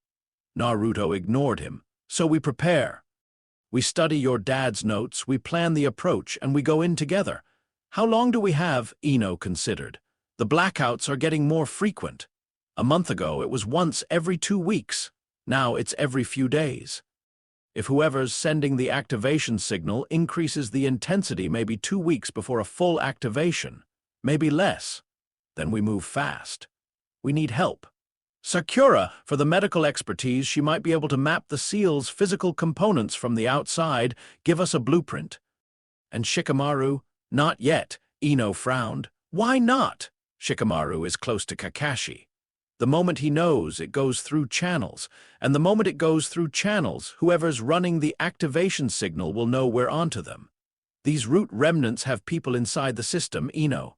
Naruto ignored him. So we prepare. We study your dad's notes, we plan the approach, and we go in together. How long do we have? Ino considered. The blackouts are getting more frequent. A month ago, it was once every 2 weeks. Now it's every few days. If whoever's sending the activation signal increases the intensity maybe 2 weeks before a full activation, maybe less, then we move fast. We need help. Sakura, for the medical expertise, she might be able to map the seal's physical components from the outside, give us a blueprint. And Shikamaru? Not yet, Ino frowned. Why not? Shikamaru is close to Kakashi. The moment he knows, it goes through channels, and the moment it goes through channels, whoever's running the activation signal will know we're onto them. These root remnants have people inside the system, Eno.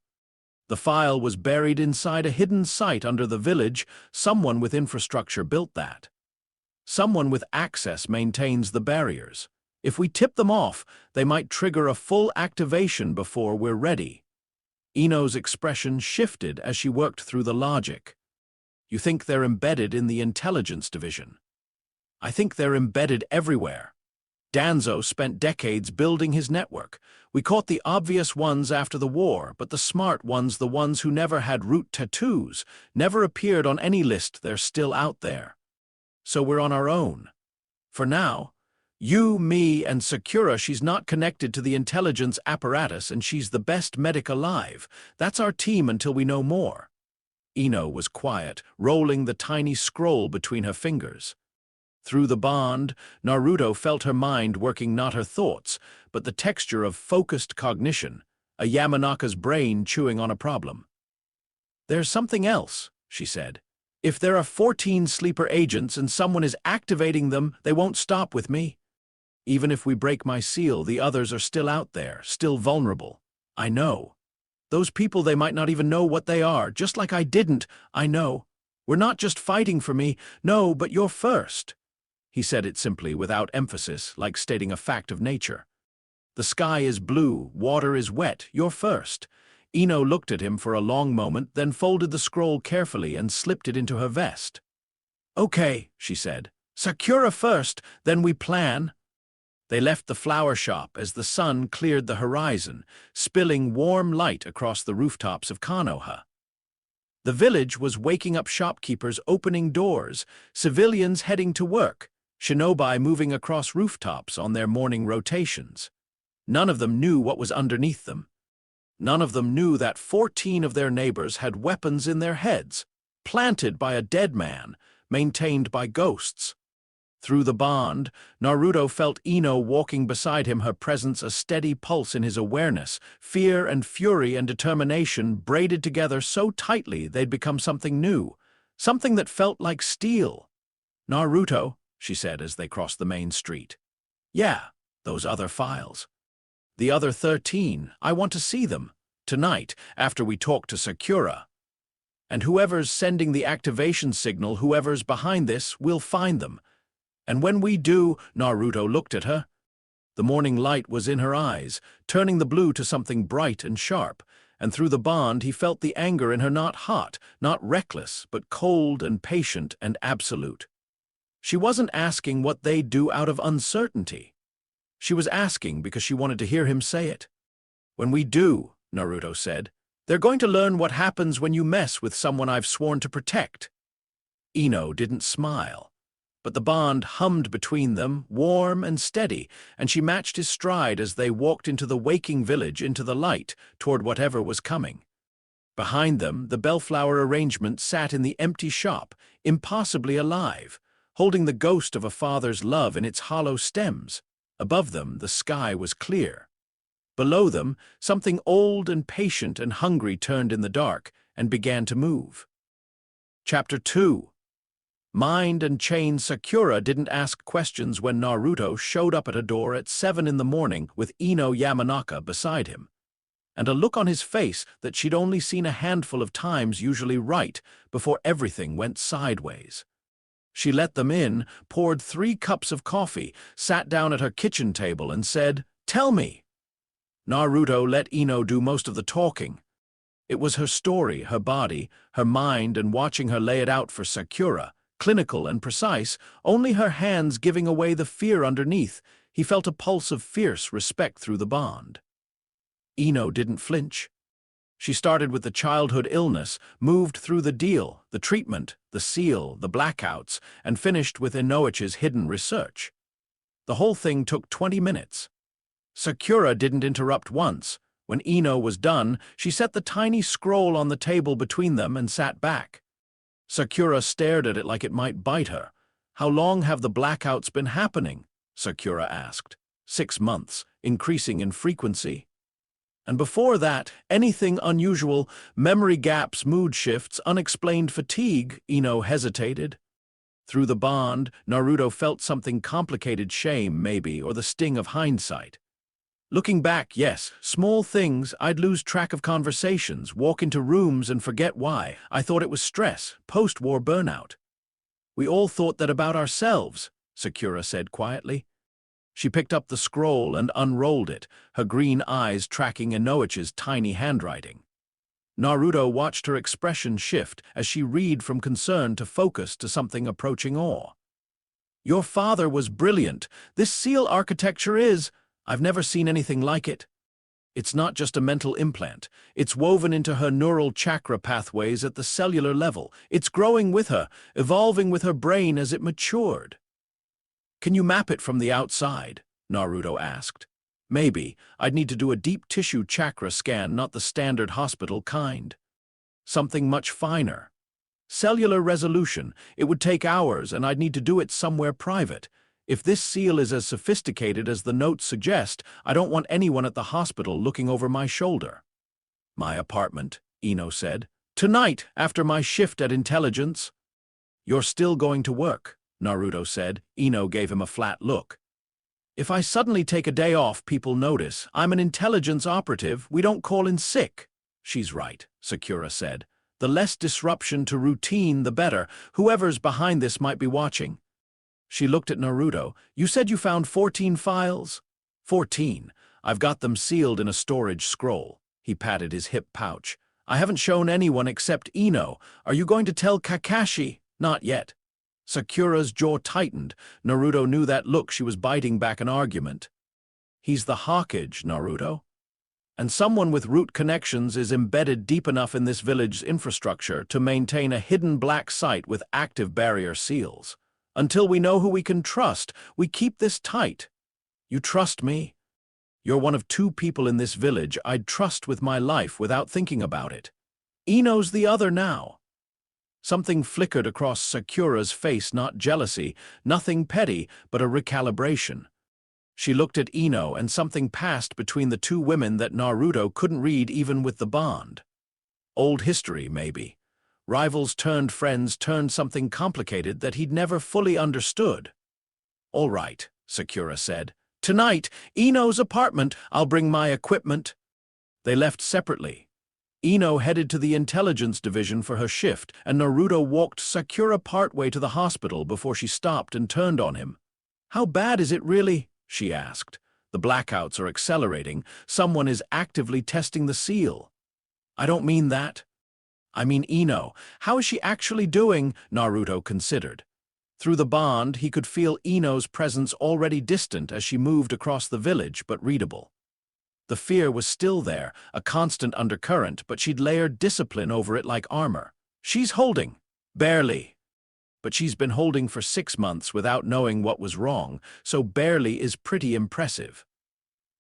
The file was buried inside a hidden site under the village. Someone with infrastructure built that. Someone with access maintains the barriers. If we tip them off, they might trigger a full activation before we're ready. Eno's expression shifted as she worked through the logic. You think they're embedded in the intelligence division? I think they're embedded everywhere. Danzo spent decades building his network. We caught the obvious ones after the war, but the smart ones, the ones who never had root tattoos, never appeared on any list, they're still out there. So we're on our own. For now, you, me, and Sakura, she's not connected to the intelligence apparatus and she's the best medic alive. That's our team until we know more. Eno was quiet, rolling the tiny scroll between her fingers. Through the bond, Naruto felt her mind working, not her thoughts, but the texture of focused cognition, a Yamanaka's brain chewing on a problem. There's something else, she said. If there are 14 sleeper agents and someone is activating them, they won't stop with me. Even if we break my seal, the others are still out there, still vulnerable. I know. Those people, they might not even know what they are, just like I didn't. I know. We're not just fighting for me. No, but you're first. He said it simply, without emphasis, like stating a fact of nature. The sky is blue, water is wet, you're first. Eno looked at him for a long moment, then folded the scroll carefully and slipped it into her vest. Okay, she said. Sakura first, then we plan. They left the flower shop as the sun cleared the horizon, spilling warm light across the rooftops of Konoha. The village was waking up, shopkeepers opening doors, civilians heading to work, shinobi moving across rooftops on their morning rotations. None of them knew what was underneath them. None of them knew that 14 of their neighbors had weapons in their heads, planted by a dead man, maintained by ghosts. Through the bond, Naruto felt Eno walking beside him, her presence a steady pulse in his awareness, fear and fury and determination braided together so tightly they'd become something new, something that felt like steel. Naruto, she said as they crossed the main street. Yeah, those other files. The other 13, I want to see them, tonight, after we talk to Sakura. And whoever's sending the activation signal, whoever's behind this, we'll find them. And when we do, Naruto looked at her. The morning light was in her eyes, turning the blue to something bright and sharp, and through the bond he felt the anger in her, not hot, not reckless, but cold and patient and absolute. She wasn't asking what they'd do out of uncertainty. She was asking because she wanted to hear him say it. When we do, Naruto said, they're going to learn what happens when you mess with someone I've sworn to protect. Eno didn't smile, but the bond hummed between them, warm and steady, and she matched his stride as they walked into the waking village, into the light, toward whatever was coming. Behind them, the bellflower arrangement sat in the empty shop, impossibly alive, holding the ghost of a father's love in its hollow stems. Above them, the sky was clear. Below them, something old and patient and hungry turned in the dark and began to move. Chapter 2. Mind and chain. Sakura didn't ask questions when Naruto showed up at a door at 7 in the morning with Ino Yamanaka beside him, and a look on his face that she'd only seen a handful of times, usually right before everything went sideways. She let them in, poured 3 cups of coffee, sat down at her kitchen table and said, "Tell me." Naruto let Ino do most of the talking. It was her story, her body, her mind, and watching her lay it out for Sakura, clinical and precise, only her hands giving away the fear underneath. He felt a pulse of fierce respect through the bond. Ino didn't flinch. She started with the childhood illness, moved through the deal, the treatment, the seal, the blackouts, and finished with Inoichi's hidden research. The whole thing took 20 minutes. Sakura didn't interrupt once. When Ino was done, she set the tiny scroll on the table between them and sat back. Sakura stared at it like it might bite her. "How long have the blackouts been happening?" Sakura asked. 6 months, increasing in frequency. And before that, anything unusual, memory gaps, mood shifts, unexplained fatigue, Ino hesitated. Through the bond, Naruto felt something complicated, shame, maybe, or the sting of hindsight. Looking back, yes, small things, I'd lose track of conversations, walk into rooms and forget why. I thought it was stress, post-war burnout. We all thought that about ourselves, Sakura said quietly. She picked up the scroll and unrolled it, her green eyes tracking Inoichi's tiny handwriting. Naruto watched her expression shift as she read from concern to focus to something approaching awe. Your father was brilliant. This seal architecture is, I've never seen anything like it. It's not just a mental implant. It's woven into her neural chakra pathways at the cellular level. It's growing with her, evolving with her brain as it matured. Can you map it from the outside? Naruto asked. Maybe. I'd need to do a deep tissue chakra scan, not the standard hospital kind. Something much finer. Cellular resolution. It would take hours, and I'd need to do it somewhere private. If this seal is as sophisticated as the notes suggest, I don't want anyone at the hospital looking over my shoulder. My apartment, Ino said. Tonight, after my shift at intelligence. You're still going to work, Naruto said. Ino gave him a flat look. If I suddenly take a day off, people notice. I'm an intelligence operative. We don't call in sick. She's right, Sakura said. The less disruption to routine, the better. Whoever's behind this might be watching. She looked at Naruto. You said you found 14 files? 14. I've got them sealed in a storage scroll. He patted his hip pouch. I haven't shown anyone except Ino. Are you going to tell Kakashi? Not yet. Sakura's jaw tightened. Naruto knew that look. She was biting back an argument. He's the Hawkage, Naruto. And someone with root connections is embedded deep enough in this village's infrastructure to maintain a hidden black site with active barrier seals. Until we know who we can trust, we keep this tight. You trust me? You're one of 2 people in this village I'd trust with my life without thinking about it. Ino's the other now. Something flickered across Sakura's face, not jealousy, nothing petty, but a recalibration. She looked at Ino, and something passed between the 2 women that Naruto couldn't read even with the bond. Old history, maybe. Rivals turned friends turned something complicated that he'd never fully understood. All right, Sakura said. Tonight, Ino's apartment. I'll bring my equipment. They left separately. Ino headed to the intelligence division for her shift, and Naruto walked Sakura partway to the hospital before she stopped and turned on him. How bad is it really? She asked. The blackouts are accelerating. Someone is actively testing the seal. I don't mean that. I mean Ino. How is she actually doing? Naruto considered. Through the bond, he could feel Ino's presence already distant as she moved across the village, but readable. The fear was still there, a constant undercurrent, but she'd layered discipline over it like armor. She's holding. Barely. But she's been holding for 6 months without knowing what was wrong, so barely is pretty impressive.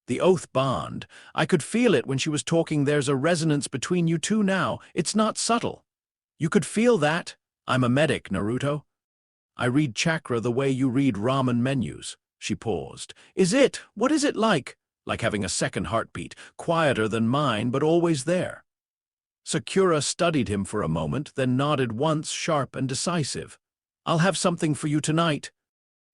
The oath bond, I could feel it when she was talking. There's a resonance between you 2 now. It's not subtle. You could feel that? I'm a medic, Naruto. I read chakra the way you read ramen menus. She paused. Is it? What is it like? Like having a second heartbeat, quieter than mine, but always there. Sakura studied him for a moment, then nodded once, sharp and decisive. I'll have something for you tonight.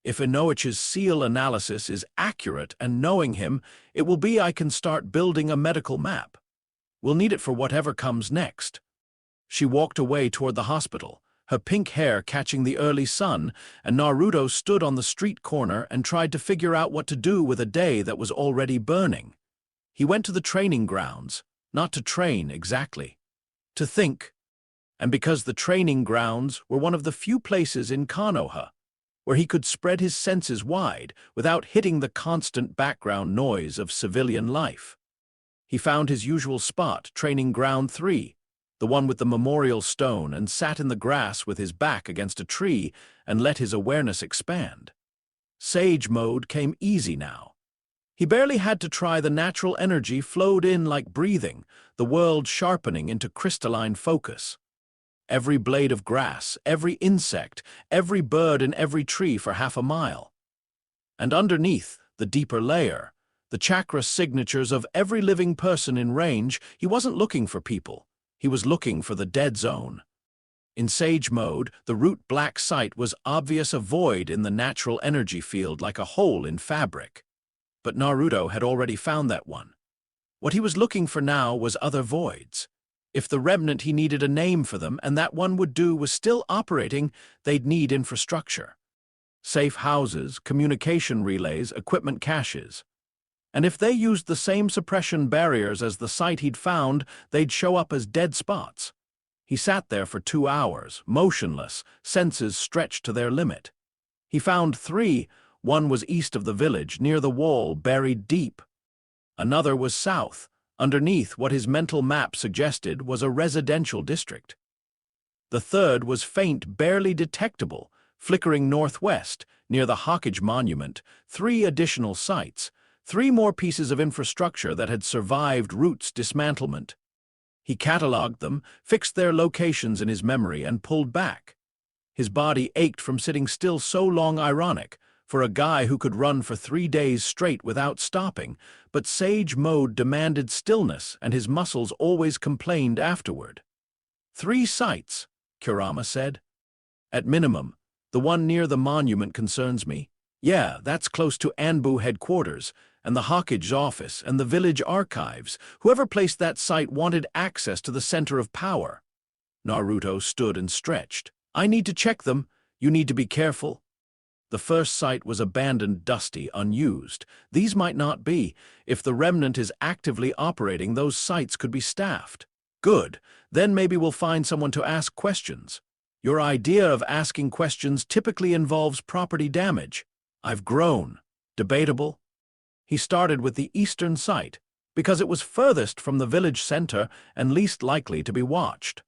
If Inoichi's seal analysis is accurate and knowing him, it will be I can start building a medical map. We'll need it for whatever comes next. She walked away toward the hospital, her pink hair catching the early sun, and Naruto stood on the street corner and tried to figure out what to do with a day that was already burning. He went to the training grounds, not to train exactly, to think. And because the training grounds were one of the few places in Konoha where he could spread his senses wide without hitting the constant background noise of civilian life. He found his usual spot, training ground 3, the one with the memorial stone, and sat in the grass with his back against a tree and let his awareness expand. Sage mode came easy now. He barely had to try. The natural energy flowed in like breathing, the world sharpening into crystalline focus. Every blade of grass, every insect, every bird in every tree for half a mile. And underneath, the deeper layer, The chakra signatures of every living person in range. He wasn't looking for people. He was looking for the dead zone. In Sage mode, the root black site was obvious, a void in the natural energy field like a hole in fabric. But Naruto had already found that one. What he was looking for now was other voids. If the remnant, he needed a name for them, and that one would do, was still operating, they'd need infrastructure. Safe houses, communication relays, equipment caches. And if they used the same suppression barriers as the site he'd found, they'd show up as dead spots. He sat there for 2 hours, motionless, senses stretched to their limit. He found 3. One was east of the village, near the wall, buried deep. Another was south. Underneath, what his mental map suggested was a residential district. The third was faint, barely detectable, flickering northwest, near the Hawkage Monument. 3 additional sites, 3 more pieces of infrastructure that had survived Root's dismantlement. He catalogued them, fixed their locations in his memory, and pulled back. His body ached from sitting still so long, ironic, for a guy who could run for 3 days straight without stopping, but Sage mode demanded stillness, and his muscles always complained afterward. 3 sites, Kurama said. At minimum, the one near the monument concerns me. Yeah, that's close to Anbu headquarters, and the Hawkage office, and the village archives. Whoever placed that site wanted access to the center of power. Naruto stood and stretched. I need to check them. You need to be careful. The first site was abandoned, dusty, unused. These might not be. If the remnant is actively operating, those sites could be staffed. Good. Then maybe we'll find someone to ask questions. Your idea of asking questions typically involves property damage. I've grown. Debatable. He started with the eastern site, because it was furthest from the village center and least likely to be watched.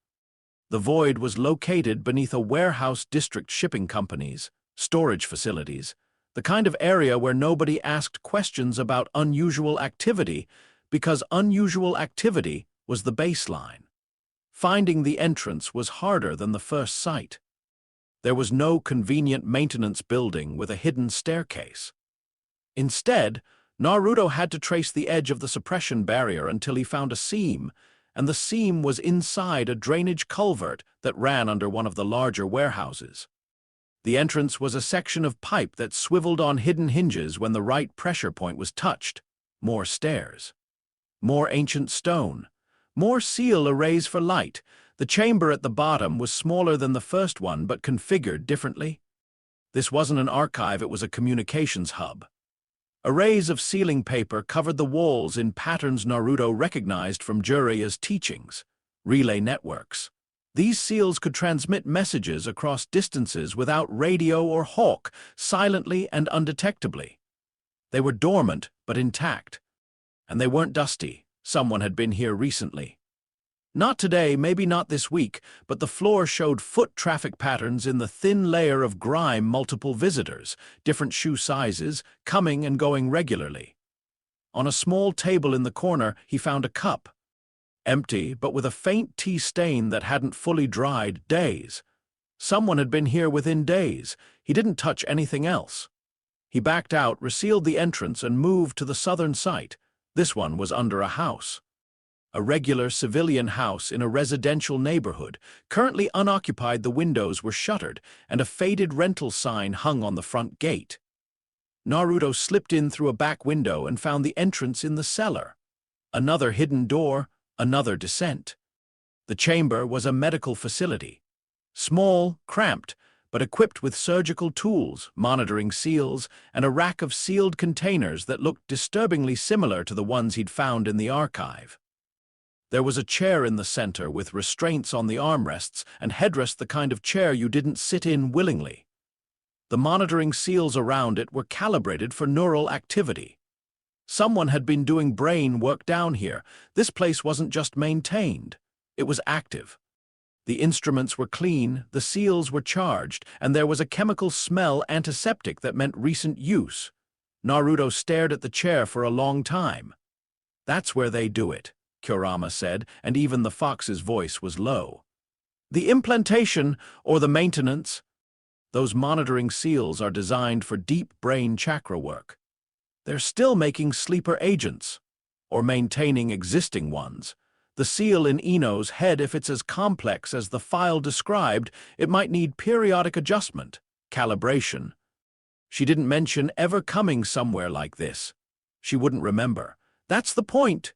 The void was located beneath a warehouse district, shipping companies, storage facilities, the kind of area where nobody asked questions about unusual activity, because unusual activity was the baseline. Finding the entrance was harder than the first site. There was no convenient maintenance building with a hidden staircase. Instead, Naruto had to trace the edge of the suppression barrier until he found a seam, and the seam was inside a drainage culvert that ran under one of the larger warehouses. The entrance was a section of pipe that swiveled on hidden hinges when the right pressure point was touched. More stairs. More ancient stone. More seal arrays for light. The chamber at the bottom was smaller than the first one, but configured differently. This wasn't an archive, it was a communications hub. Arrays of sealing paper covered the walls in patterns Naruto recognized from Jiraiya's teachings. Relay networks. These seals could transmit messages across distances without radio or hawk, silently and undetectably. They were dormant but intact. And they weren't dusty. Someone had been here recently. Not today, maybe not this week, but the floor showed foot traffic patterns in the thin layer of grime, multiple visitors, different shoe sizes, coming and going regularly. On a small table in the corner, he found a cup. Empty, but with a faint tea stain that hadn't fully dried. Days. Someone had been here within days. He didn't touch anything else. He backed out, resealed the entrance, and moved to the southern site. This one was under a house. A regular civilian house in a residential neighborhood. Currently unoccupied, the windows were shuttered, and a faded rental sign hung on the front gate. Naruto slipped in through a back window and found the entrance in the cellar. Another hidden door, another descent. The chamber was a medical facility. Small, cramped, but equipped with surgical tools, monitoring seals, and a rack of sealed containers that looked disturbingly similar to the ones he'd found in the archive. There was a chair in the center with restraints on the armrests and headrest, the kind of chair you didn't sit in willingly. The monitoring seals around it were calibrated for neural activity. Someone had been doing brain work down here. This place wasn't just maintained. It was active. The instruments were clean, the seals were charged, and there was a chemical smell, antiseptic, that meant recent use. Naruto stared at the chair for a long time. That's where they do it, Kurama said, and even the fox's voice was low. The implantation, or the maintenance. Those monitoring seals are designed for deep brain chakra work. They're still making sleeper agents, or maintaining existing ones. The seal in Ino's head, if it's as complex as the file described, it might need periodic adjustment, calibration. She didn't mention ever coming somewhere like this. She wouldn't remember. That's the point.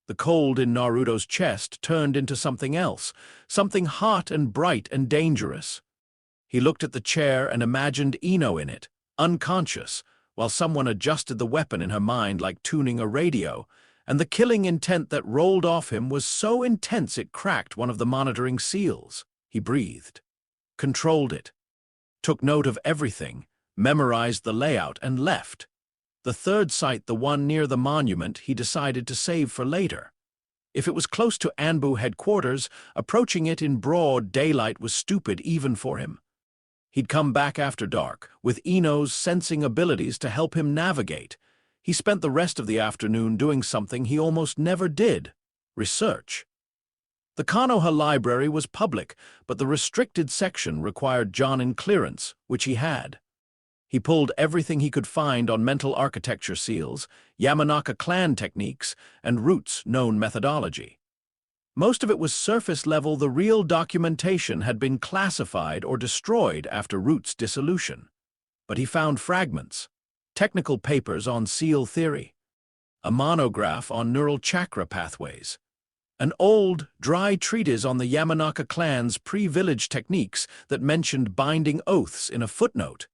The cold in Naruto's chest turned into something else, something hot and bright and dangerous. He looked at the chair and imagined Ino in it, unconscious, while someone adjusted the weapon in her mind like tuning a radio, and the killing intent that rolled off him was so intense it cracked one of the monitoring seals. He breathed, controlled it, took note of everything, memorized the layout, and left. The third site, the one near the monument, he decided to save for later. If it was close to Anbu headquarters, approaching it in broad daylight was stupid even for him. He'd come back after dark, with Ino's sensing abilities to help him navigate. He spent the rest of the afternoon doing something he almost never did: research. The Konoha library was public, but the restricted section required Jonin clearance, which he had. He pulled everything he could find on mental architecture seals, Yamanaka clan techniques, and Root's known methodology. Most of it was surface level. The real documentation had been classified or destroyed after Root's dissolution. But he found fragments, technical papers on seal theory, a monograph on neural chakra pathways, an old, dry treatise on the Yamanaka clan's pre-village techniques that mentioned binding oaths in a footnote.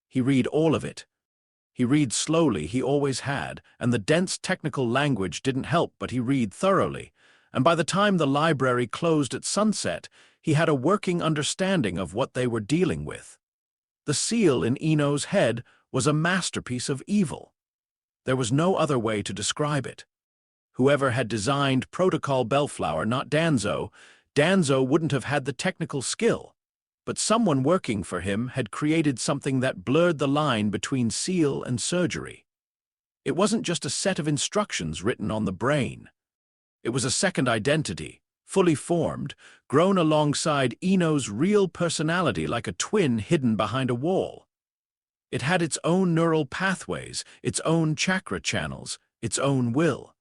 He read all of it. He read slowly, he always had, and the dense technical language didn't help, but he read thoroughly, and by the time the library closed at sunset, he had a working understanding of what they were dealing with. The seal in Ino's head was a masterpiece of evil. There was no other way to describe it. Whoever had designed Protocol Bellflower, not Danzo, wouldn't have had the technical skill. But someone working for him had created something that blurred the line between seal and surgery. It wasn't just a set of instructions written on the brain. It was a second identity, fully formed, grown alongside Ino's real personality like a twin hidden behind a wall. It had its own neural pathways, its own chakra channels, its own will.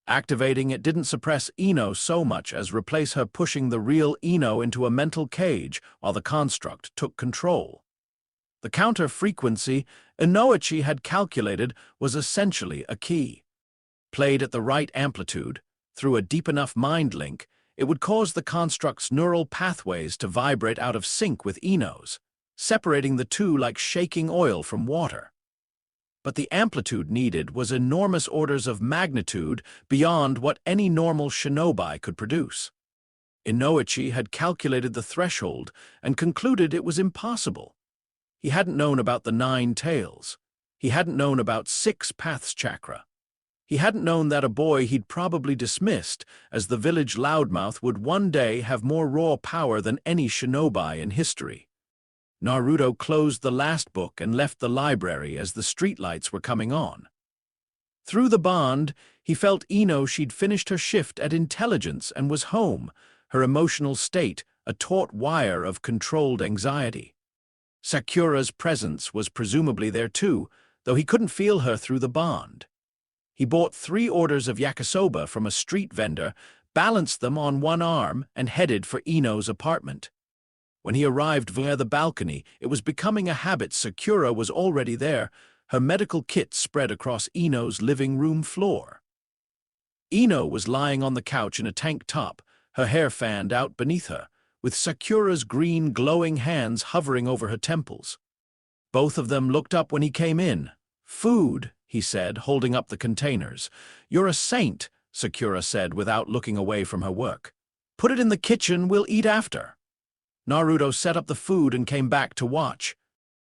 Activating it didn't suppress Ino so much as replace her, pushing the real Ino into a mental cage while the construct took control. The counter-frequency Inoichi had calculated was essentially a key. Played at the right amplitude, through a deep enough mind link, it would cause the construct's neural pathways to vibrate out of sync with Ino's, separating the two like shaking oil from water. But the amplitude needed was enormous orders of magnitude beyond what any normal shinobi could produce. Inoichi had calculated the threshold and concluded it was impossible. He hadn't known about the 9 tails. He hadn't known about 6 paths chakra. He hadn't known that a boy he'd probably dismissed as the village loudmouth would one day have more raw power than any shinobi in history. Naruto closed the last book and left the library as the streetlights were coming on. Through the bond, he felt Ino she'd finished her shift at intelligence and was home, her emotional state a taut wire of controlled anxiety. Sakura's presence was presumably there too, though he couldn't feel her through the bond. He bought 3 orders of yakisoba from a street vendor, balanced them on one arm, and headed for Ino's apartment. When he arrived via the balcony, it was becoming a habit. Sakura was already there, her medical kit spread across Ino's living room floor. Ino was lying on the couch in a tank top, her hair fanned out beneath her, with Sakura's green glowing hands hovering over her temples. Both of them looked up when he came in. "Food," he said, holding up the containers. "You're a saint," Sakura said without looking away from her work. "Put it in the kitchen, we'll eat after." Naruto set up the food and came back to watch.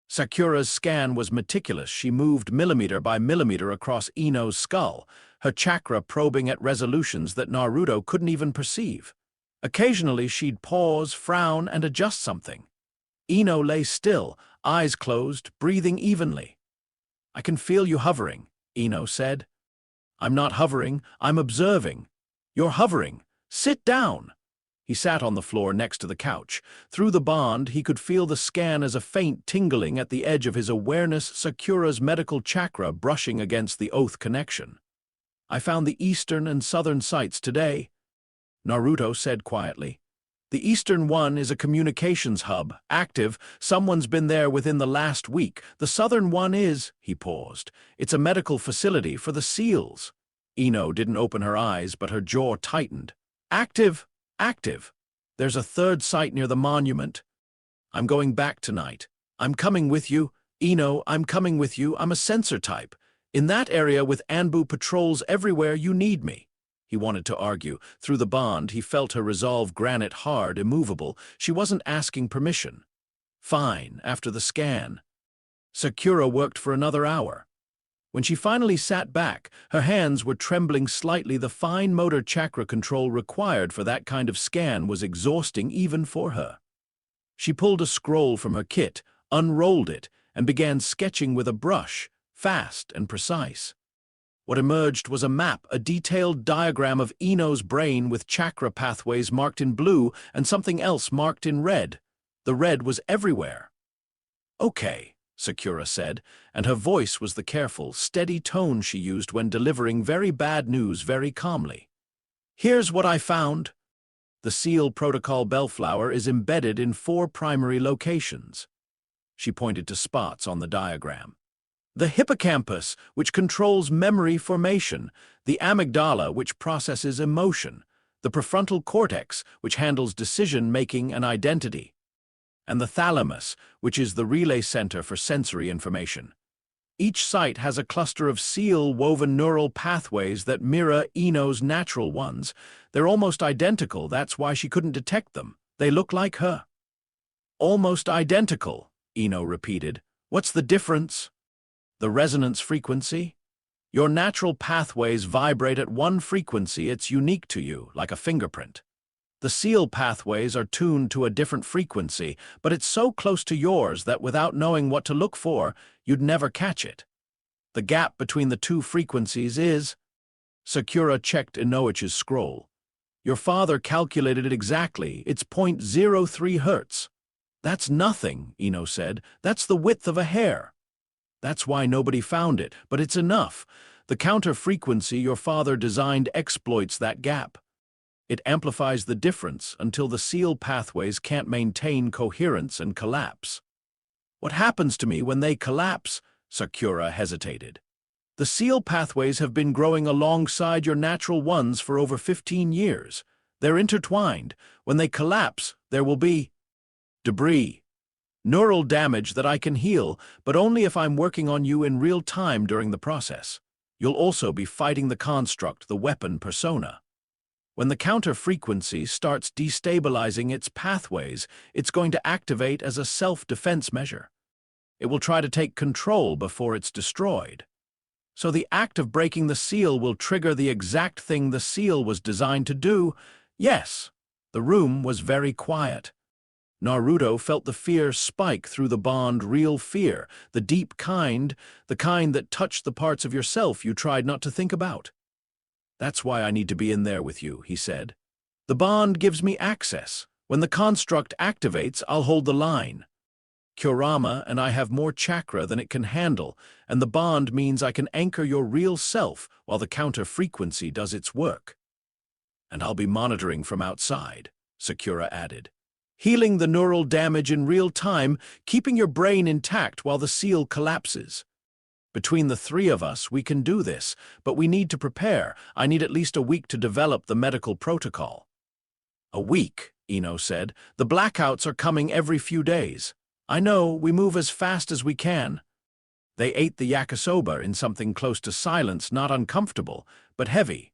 Sakura's scan was meticulous. She moved millimeter by millimeter across Ino's skull, her chakra probing at resolutions that Naruto couldn't even perceive. Occasionally she'd pause, frown, and adjust something. Ino lay still, eyes closed, breathing evenly. "I can feel you hovering," Ino said. "I'm not hovering, I'm observing." "You're hovering. Sit down." He sat on the floor next to the couch. Through the bond, he could feel the scan as a faint tingling at the edge of his awareness, Sakura's medical chakra brushing against the oath connection. I found the eastern and southern sites today, Naruto said quietly. The eastern one is a communications hub, active. Someone's been there within the last week. The southern one is, he paused. It's a medical facility for the SEALs. Ino didn't open her eyes, but her jaw tightened. Active, active. There's a third site near the monument. I'm going back tonight. I'm coming with you. Ino, I'm coming with you. I'm a sensor type. In that area with Anbu patrols everywhere, you need me. He wanted to argue. Through the bond, he felt her resolve granite hard, immovable. She wasn't asking permission. Fine, after the scan. Sakura worked for another hour. When she finally sat back, her hands were trembling slightly. The fine motor chakra control required for that kind of scan was exhausting even for her. She pulled a scroll from her kit, unrolled it, and began sketching with a brush, fast and precise. What emerged was a map, a detailed diagram of Ino's brain with chakra pathways marked in blue and something else marked in red. The red was everywhere. Okay, Sakura said, and her voice was the careful, steady tone she used when delivering very bad news very calmly. Here's what I found. The SEAL protocol bellflower is embedded in 4 primary locations. She pointed to spots on the diagram. The hippocampus, which controls memory formation, the amygdala, which processes emotion, the prefrontal cortex, which handles decision-making and identity, and the thalamus, which is the relay center for sensory information. Each site has a cluster of SEAL-woven neural pathways that mirror Ino's natural ones. They're almost identical, that's why she couldn't detect them. They look like her. Almost identical, Ino repeated. What's the difference? The resonance frequency? Your natural pathways vibrate at one frequency. It's unique to you, like a fingerprint. The SEAL pathways are tuned to a different frequency, but it's so close to yours that without knowing what to look for, you'd never catch it. The gap between the 2 frequencies is… Sakura checked Inoichi's scroll. Your father calculated it exactly. It's 0.03 hertz. That's nothing, Ino said. That's the width of a hair. That's why nobody found it, but it's enough. The counter frequency your father designed exploits that gap. It amplifies the difference until the SEAL pathways can't maintain coherence and collapse. What happens to me when they collapse? Sakura hesitated. The SEAL pathways have been growing alongside your natural ones for over 15 years. They're intertwined. When they collapse, there will be debris. Neural damage that I can heal, but only if I'm working on you in real time during the process. You'll also be fighting the construct, the weapon persona. When the counter frequency starts destabilizing its pathways, it's going to activate as a self-defense measure. It will try to take control before it's destroyed. So the act of breaking the seal will trigger the exact thing the seal was designed to do. Yes, the room was very quiet. Naruto felt the fear spike through the bond, real fear, the deep kind, the kind that touched the parts of yourself you tried not to think about. That's why I need to be in there with you, he said. The bond gives me access. When the construct activates, I'll hold the line. Kurama and I have more chakra than it can handle, and the bond means I can anchor your real self while the counter frequency does its work. And I'll be monitoring from outside, Sakura added. Healing the neural damage in real time, keeping your brain intact while the seal collapses. Between the 3 of us, we can do this, but we need to prepare. I need at least a week to develop the medical protocol. A week, Ino said. The blackouts are coming every few days. I know, we move as fast as we can. They ate the yakisoba in something close to silence, not uncomfortable, but heavy.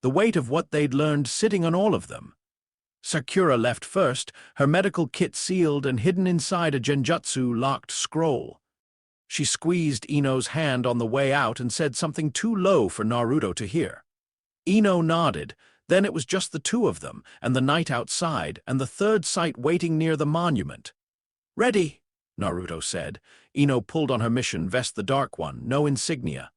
The weight of what they'd learned sitting on all of them. Sakura left first, her medical kit sealed and hidden inside a genjutsu-locked scroll. She squeezed Ino's hand on the way out and said something too low for Naruto to hear. Ino nodded. Then it was just the 2 of them, and the night outside, and the third site waiting near the monument. Ready, Naruto said. Ino pulled on her mission vest, the dark one, no insignia.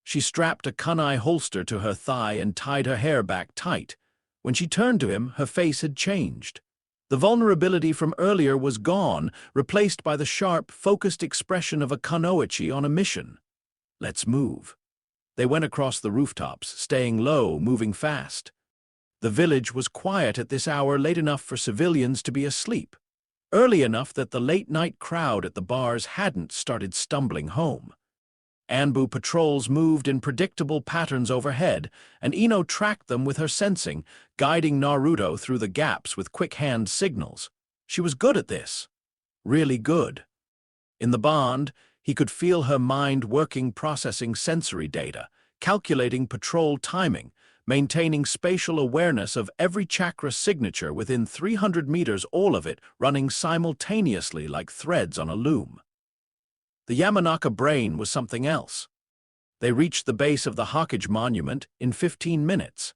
She strapped a kunai holster to her thigh and tied her hair back tight. When she turned to him, her face had changed. The vulnerability from earlier was gone, replaced by the sharp, focused expression of a kunoichi on a mission. Let's move. They went across the rooftops, staying low, moving fast. The village was quiet at this hour, late enough for civilians to be asleep, early enough that the late-night crowd at the bars hadn't started stumbling home. Anbu patrols moved in predictable patterns overhead, and Ino tracked them with her sensing, guiding Naruto through the gaps with quick hand signals. She was good at this. Really good. In the bond, he could feel her mind working, processing sensory data, calculating patrol timing, maintaining spatial awareness of every chakra signature within 300 meters, all of it running simultaneously like threads on a loom. The Yamanaka brain was something else. They reached the base of the Hokage monument in 15 minutes.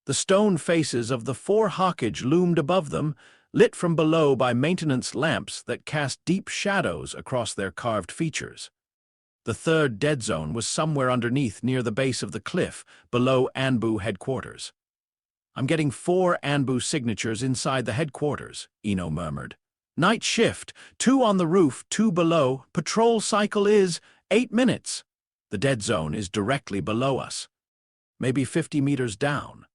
The stone faces of the 4 Hokage loomed above them, lit from below by maintenance lamps that cast deep shadows across their carved features. The third dead zone was somewhere underneath near the base of the cliff, below Anbu headquarters. I'm getting 4 Anbu signatures inside the headquarters, Ino murmured. Night shift, 2 on the roof, 2 below. Patrol cycle is 8 minutes. The dead zone is directly below us. Maybe 50 meters down.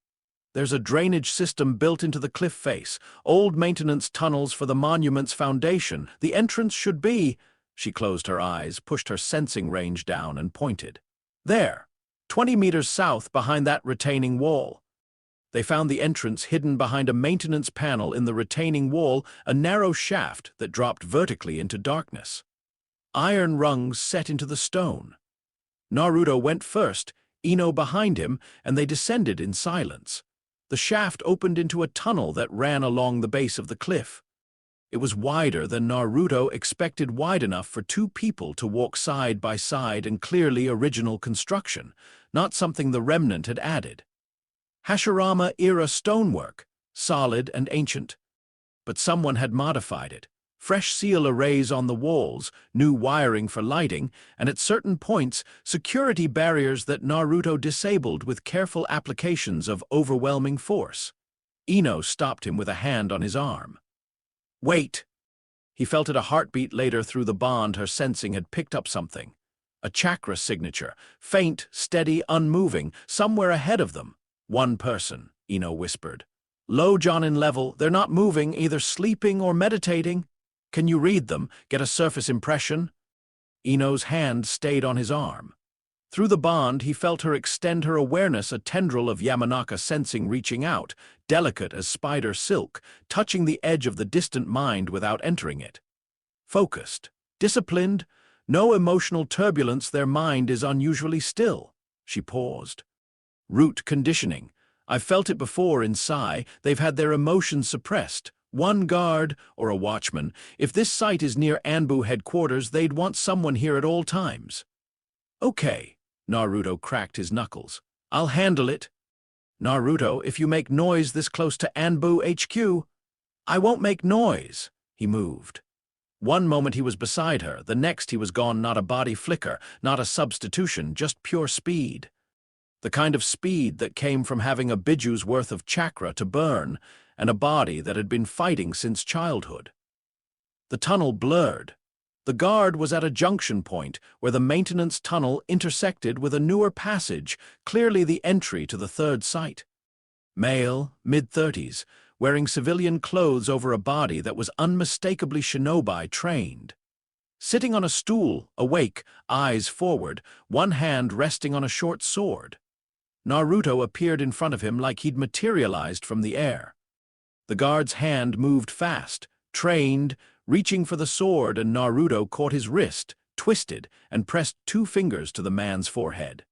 There's a drainage system built into the cliff face, old maintenance tunnels for the monument's foundation. The entrance should be... She closed her eyes, pushed her sensing range down, and pointed. There, 20 meters south behind that retaining wall. They found the entrance hidden behind a maintenance panel in the retaining wall, a narrow shaft that dropped vertically into darkness. Iron rungs set into the stone. Naruto went first, Ino behind him, and they descended in silence. The shaft opened into a tunnel that ran along the base of the cliff. It was wider than Naruto expected, wide enough for 2 people to walk side by side, and clearly original construction, not something the remnant had added. Hashirama-era stonework, solid and ancient. But someone had modified it. Fresh seal arrays on the walls, new wiring for lighting, and at certain points, security barriers that Naruto disabled with careful applications of overwhelming force. Ino stopped him with a hand on his arm. Wait! He felt it a heartbeat later through the bond. Her sensing had picked up something. A chakra signature, faint, steady, unmoving, somewhere ahead of them. 1 person, Ino whispered. Low Jonin level, they're not moving, either sleeping or meditating. Can you read them, get a surface impression? Ino's hand stayed on his arm. Through the bond, he felt her extend her awareness, a tendril of Yamanaka sensing reaching out, delicate as spider silk, touching the edge of the distant mind without entering it. Focused, disciplined, no emotional turbulence, their mind is unusually still. She paused. Root conditioning. I've felt it before in Sai. They've had their emotions suppressed. 1 guard, or a watchman. If this site is near Anbu headquarters, they'd want someone here at all times. Okay, Naruto cracked his knuckles. I'll handle it. Naruto, if you make noise this close to Anbu HQ... I won't make noise. He moved. One moment he was beside her, the next he was gone, not a body flicker, not a substitution, just pure speed. The kind of speed that came from having a biju's worth of chakra to burn, and a body that had been fighting since childhood. The tunnel blurred. The guard was at a junction point where the maintenance tunnel intersected with a newer passage, clearly the entry to the 3rd site. Male, mid-30s, wearing civilian clothes over a body that was unmistakably shinobi trained. Sitting on a stool, awake, eyes forward, one hand resting on a short sword. Naruto appeared in front of him like he'd materialized from the air. The guard's hand moved fast, trained, reaching for the sword, and Naruto caught his wrist, twisted, and pressed 2 fingers to the man's forehead.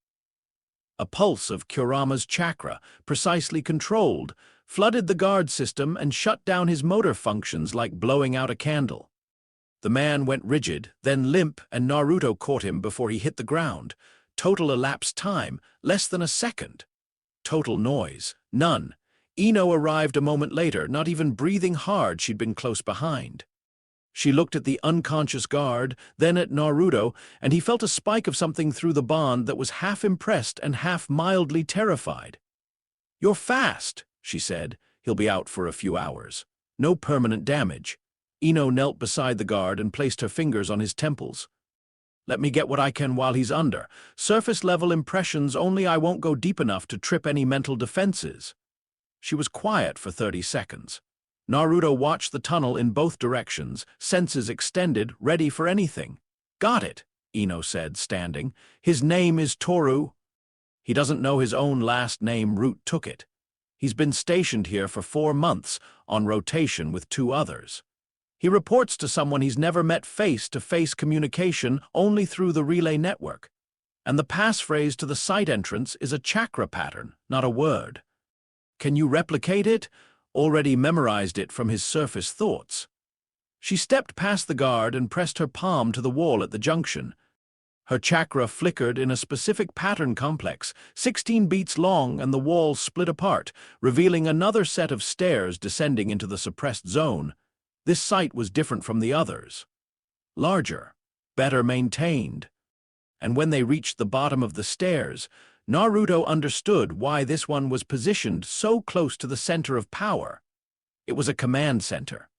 A pulse of Kurama's chakra, precisely controlled, flooded the guard system and shut down his motor functions like blowing out a candle. The man went rigid, then limp, and Naruto caught him before he hit the ground. Total elapsed time, less than a second. Total noise, none. Ino arrived a moment later, not even breathing hard. She'd been close behind. She looked at the unconscious guard, then at Naruto, and he felt a spike of something through the bond that was half impressed and half mildly terrified. "You're fast," she said. He'll be out for a few hours. No permanent damage. Ino knelt beside the guard and placed her fingers on his temples. Let me get what I can while he's under. Surface-level impressions only. I won't go deep enough to trip any mental defenses. She was quiet for 30 seconds. Naruto watched the tunnel in both directions, senses extended, ready for anything. Got it, Ino said, standing. His name is Toru. He doesn't know his own last name. Root took it. He's been stationed here for 4 months, on rotation with 2 others. He reports to someone he's never met. Face-to-face communication only through the relay network. And the passphrase to the site entrance is a chakra pattern, not a word. Can you replicate it? Already memorized it from his surface thoughts. She stepped past the guard and pressed her palm to the wall at the junction. Her chakra flickered in a specific pattern complex, 16 beats long, and the wall split apart, revealing another set of stairs descending into the suppressed zone. This site was different from the others. Larger, better maintained. And when they reached the bottom of the stairs, Naruto understood why this one was positioned so close to the center of power. It was a command center.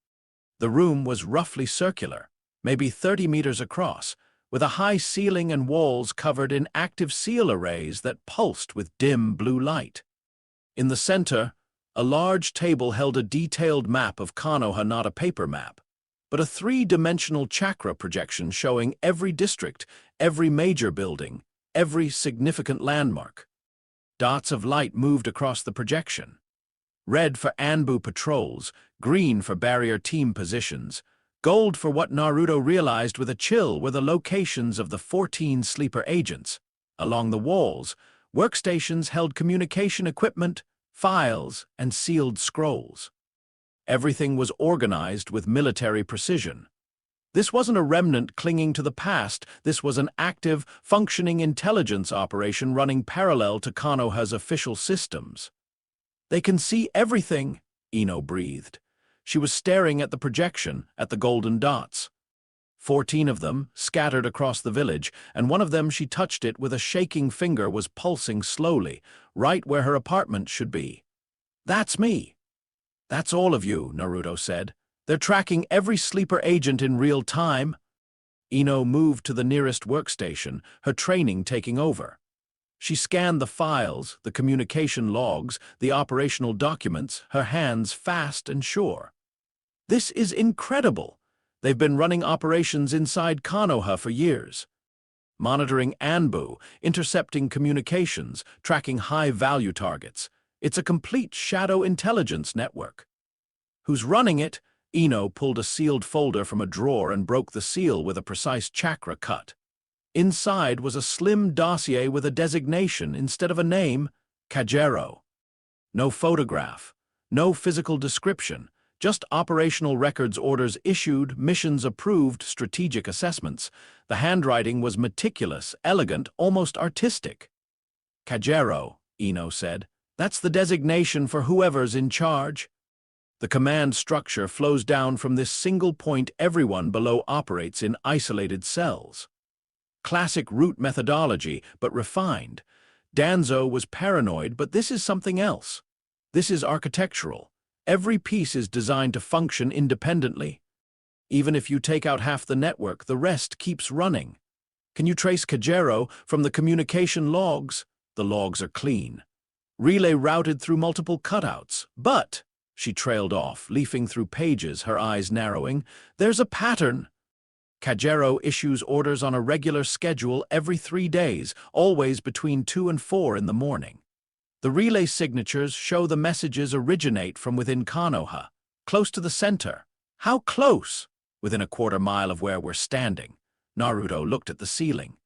The room was roughly circular, maybe 30 meters across, with a high ceiling and walls covered in active seal arrays that pulsed with dim blue light. In the center, a large table held a detailed map of Konoha, not a paper map, but a 3-dimensional chakra projection showing every district, every major building, every significant landmark. Dots of light moved across the projection. Red for Anbu patrols, green for barrier team positions, gold for what Naruto realized with a chill were the locations of the 14 sleeper agents. Along the walls, workstations held communication equipment, files, and sealed scrolls. Everything was organized with military precision. This wasn't a remnant clinging to the past. This was an active, functioning intelligence operation running parallel to Konoha's official systems. They can see everything, Ino breathed. She was staring at the projection, at the golden dots. 14 of them, scattered across the village, and one of them, she touched it with a shaking finger, was pulsing slowly, right where her apartment should be. That's me. That's all of you, Naruto said. They're tracking every sleeper agent in real time. Ino moved to the nearest workstation, her training taking over. She scanned the files, the communication logs, the operational documents, her hands fast and sure. This is incredible. They've been running operations inside Konoha for years. Monitoring Anbu, intercepting communications, tracking high-value targets. It's a complete shadow intelligence network. Who's running it? Ino pulled a sealed folder from a drawer and broke the seal with a precise chakra cut. Inside was a slim dossier with a designation instead of a name, Kajero. No photograph, no physical description, just operational records, orders issued, missions approved, strategic assessments. The handwriting was meticulous, elegant, almost artistic. Kajero, Ino said. That's the designation for whoever's in charge. The command structure flows down from this single point. Everyone below operates in isolated cells. Classic root methodology, but refined. Danzo was paranoid, but this is something else. This is architectural. Every piece is designed to function independently. Even if you take out half the network, the rest keeps running. Can you trace Kajero from the communication logs? The logs are clean. Relay routed through multiple cutouts, but, she trailed off, leafing through pages, her eyes narrowing, there's a pattern. Kajero issues orders on a regular schedule every 3 days, always between 2 and 4 in the morning. The relay signatures show the messages originate from within Konoha, close to the center. How close? Within a quarter mile of where we're standing. Naruto looked at the ceiling.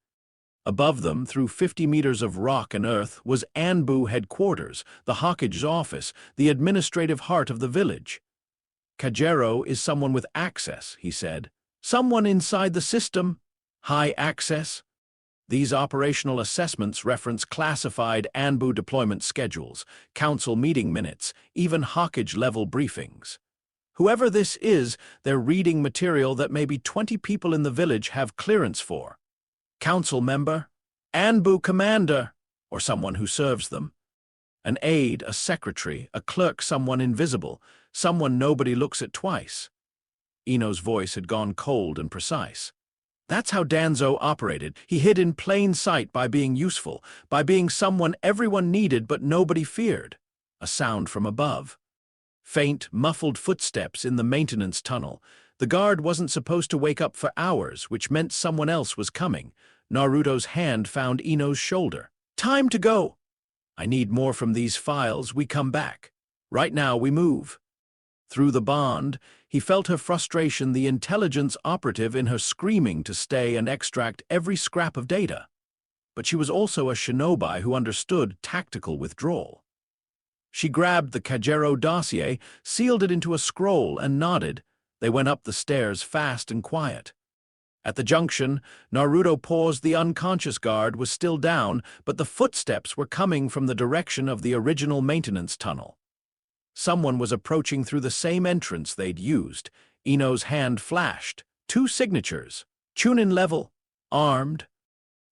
Above them, through 50 meters of rock and earth, was Anbu headquarters, the Hokage's office, the administrative heart of the village. Kajero is someone with access, he said. Someone inside the system. High access. These operational assessments reference classified Anbu deployment schedules, council meeting minutes, even Hokage-level briefings. Whoever this is, they're reading material that maybe 20 people in the village have clearance for. Council member, Anbu commander, or someone who serves them. An aide, a secretary, a clerk, someone invisible, someone nobody looks at twice. Ino's voice had gone cold and precise. That's how Danzo operated. He hid in plain sight by being useful, by being someone everyone needed but nobody feared. A sound from above. Faint, muffled footsteps in the maintenance tunnel. The guard wasn't supposed to wake up for hours, which meant someone else was coming. Naruto's hand found Ino's shoulder. Time to go! I need more from these files. We come back. Right now we move. Through the bond, he felt her frustration, the intelligence operative in her screaming to stay and extract every scrap of data. But she was also a shinobi who understood tactical withdrawal. She grabbed the Kajero dossier, sealed it into a scroll, and nodded. They went up the stairs fast and quiet. At the junction, Naruto paused. The unconscious guard was still down, but the footsteps were coming from the direction of the original maintenance tunnel. Someone was approaching through the same entrance they'd used. Ino's hand flashed. 2 signatures. Chunin level. Armed.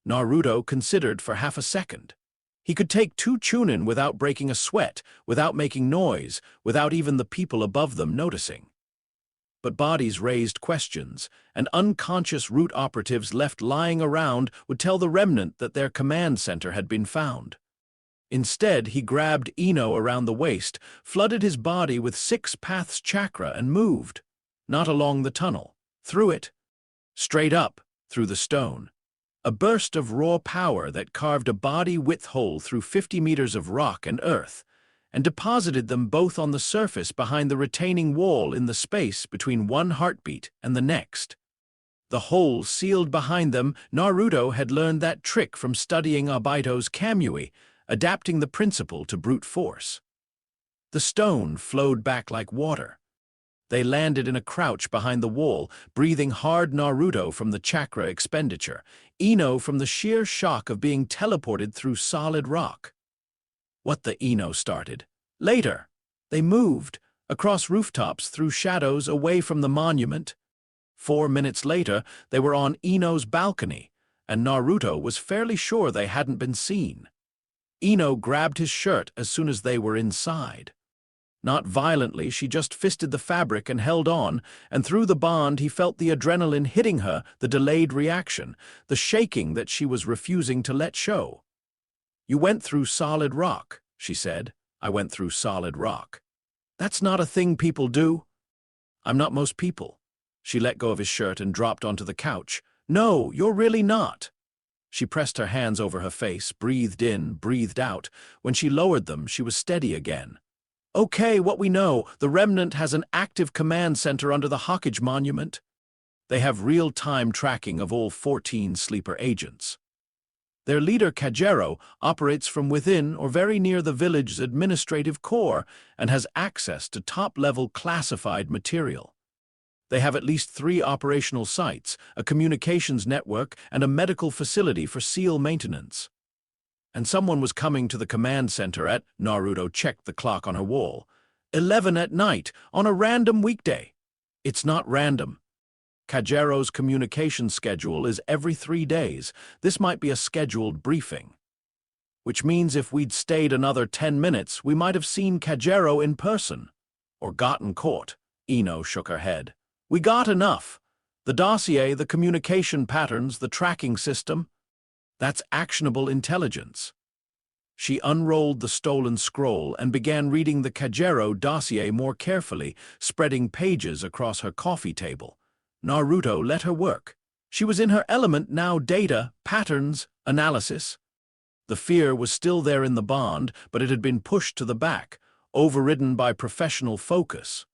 Naruto considered for half a second. He could take 2 Chunin without breaking a sweat, without making noise, without even the people above them noticing. But bodies raised questions, and unconscious root operatives left lying around would tell the remnant that their command center had been found. Instead, he grabbed Ino around the waist, flooded his body with 6 paths chakra, and moved. Not along the tunnel. Through it. Straight up, through the stone. A burst of raw power that carved a body-width hole through 50 meters of rock and earth, and deposited them both on the surface behind the retaining wall in the space between one heartbeat and the next. The hole sealed behind them. Naruto had learned that trick from studying Obito's Kamui, adapting the principle to brute force. The stone flowed back like water. They landed in a crouch behind the wall, breathing hard. Naruto from the chakra expenditure, Ino from the sheer shock of being teleported through solid rock. What the Ino started. Later, they moved, across rooftops, through shadows, away from the monument. 4 minutes later, they were on Ino's balcony, and Naruto was fairly sure they hadn't been seen. Ino grabbed his shirt as soon as they were inside. Not violently, she just fisted the fabric and held on, and through the bond he felt the adrenaline hitting her, the delayed reaction, the shaking that she was refusing to let show. You went through solid rock, she said. I went through solid rock. That's not a thing people do. I'm not most people. She let go of his shirt and dropped onto the couch. No, you're really not. She pressed her hands over her face, breathed in, breathed out. When she lowered them, she was steady again. Okay, what we know, the Remnant has an active command center under the Hokage Monument. They have real-time tracking of all 14 sleeper agents. Their leader, Kajero, operates from within or very near the village's administrative core and has access to top-level classified material. They have at least 3 operational sites, a communications network, and a medical facility for SEAL maintenance. And someone was coming to the command center at, Naruto checked the clock on her wall, 11 at night, on a random weekday. It's not random. Kajero's communication schedule is every 3 days. This might be a scheduled briefing. Which means if we'd stayed another 10 minutes, we might have seen Kajero in person. Or gotten caught. Ino shook her head. We got enough. The dossier, the communication patterns, the tracking system. That's actionable intelligence. She unrolled the stolen scroll and began reading the Kajero dossier more carefully, spreading pages across her coffee table. Naruto let her work. She was in her element now. Data, patterns, analysis. The fear was still there in the bond, but it had been pushed to the back, overridden by professional focus.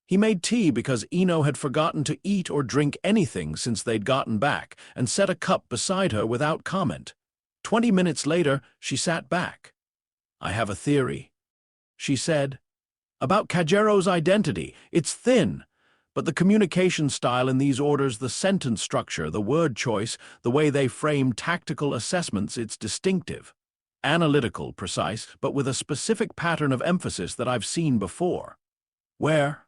He made tea because Ino had forgotten to eat or drink anything since they'd gotten back, and set a cup beside her without comment. 20 minutes later, she sat back. I have a theory, she said. About Kajero's identity. It's thin, but the communication style in these orders, the sentence structure, the word choice, the way they frame tactical assessments, it's distinctive. Analytical, precise, but with a specific pattern of emphasis that I've seen before. Where?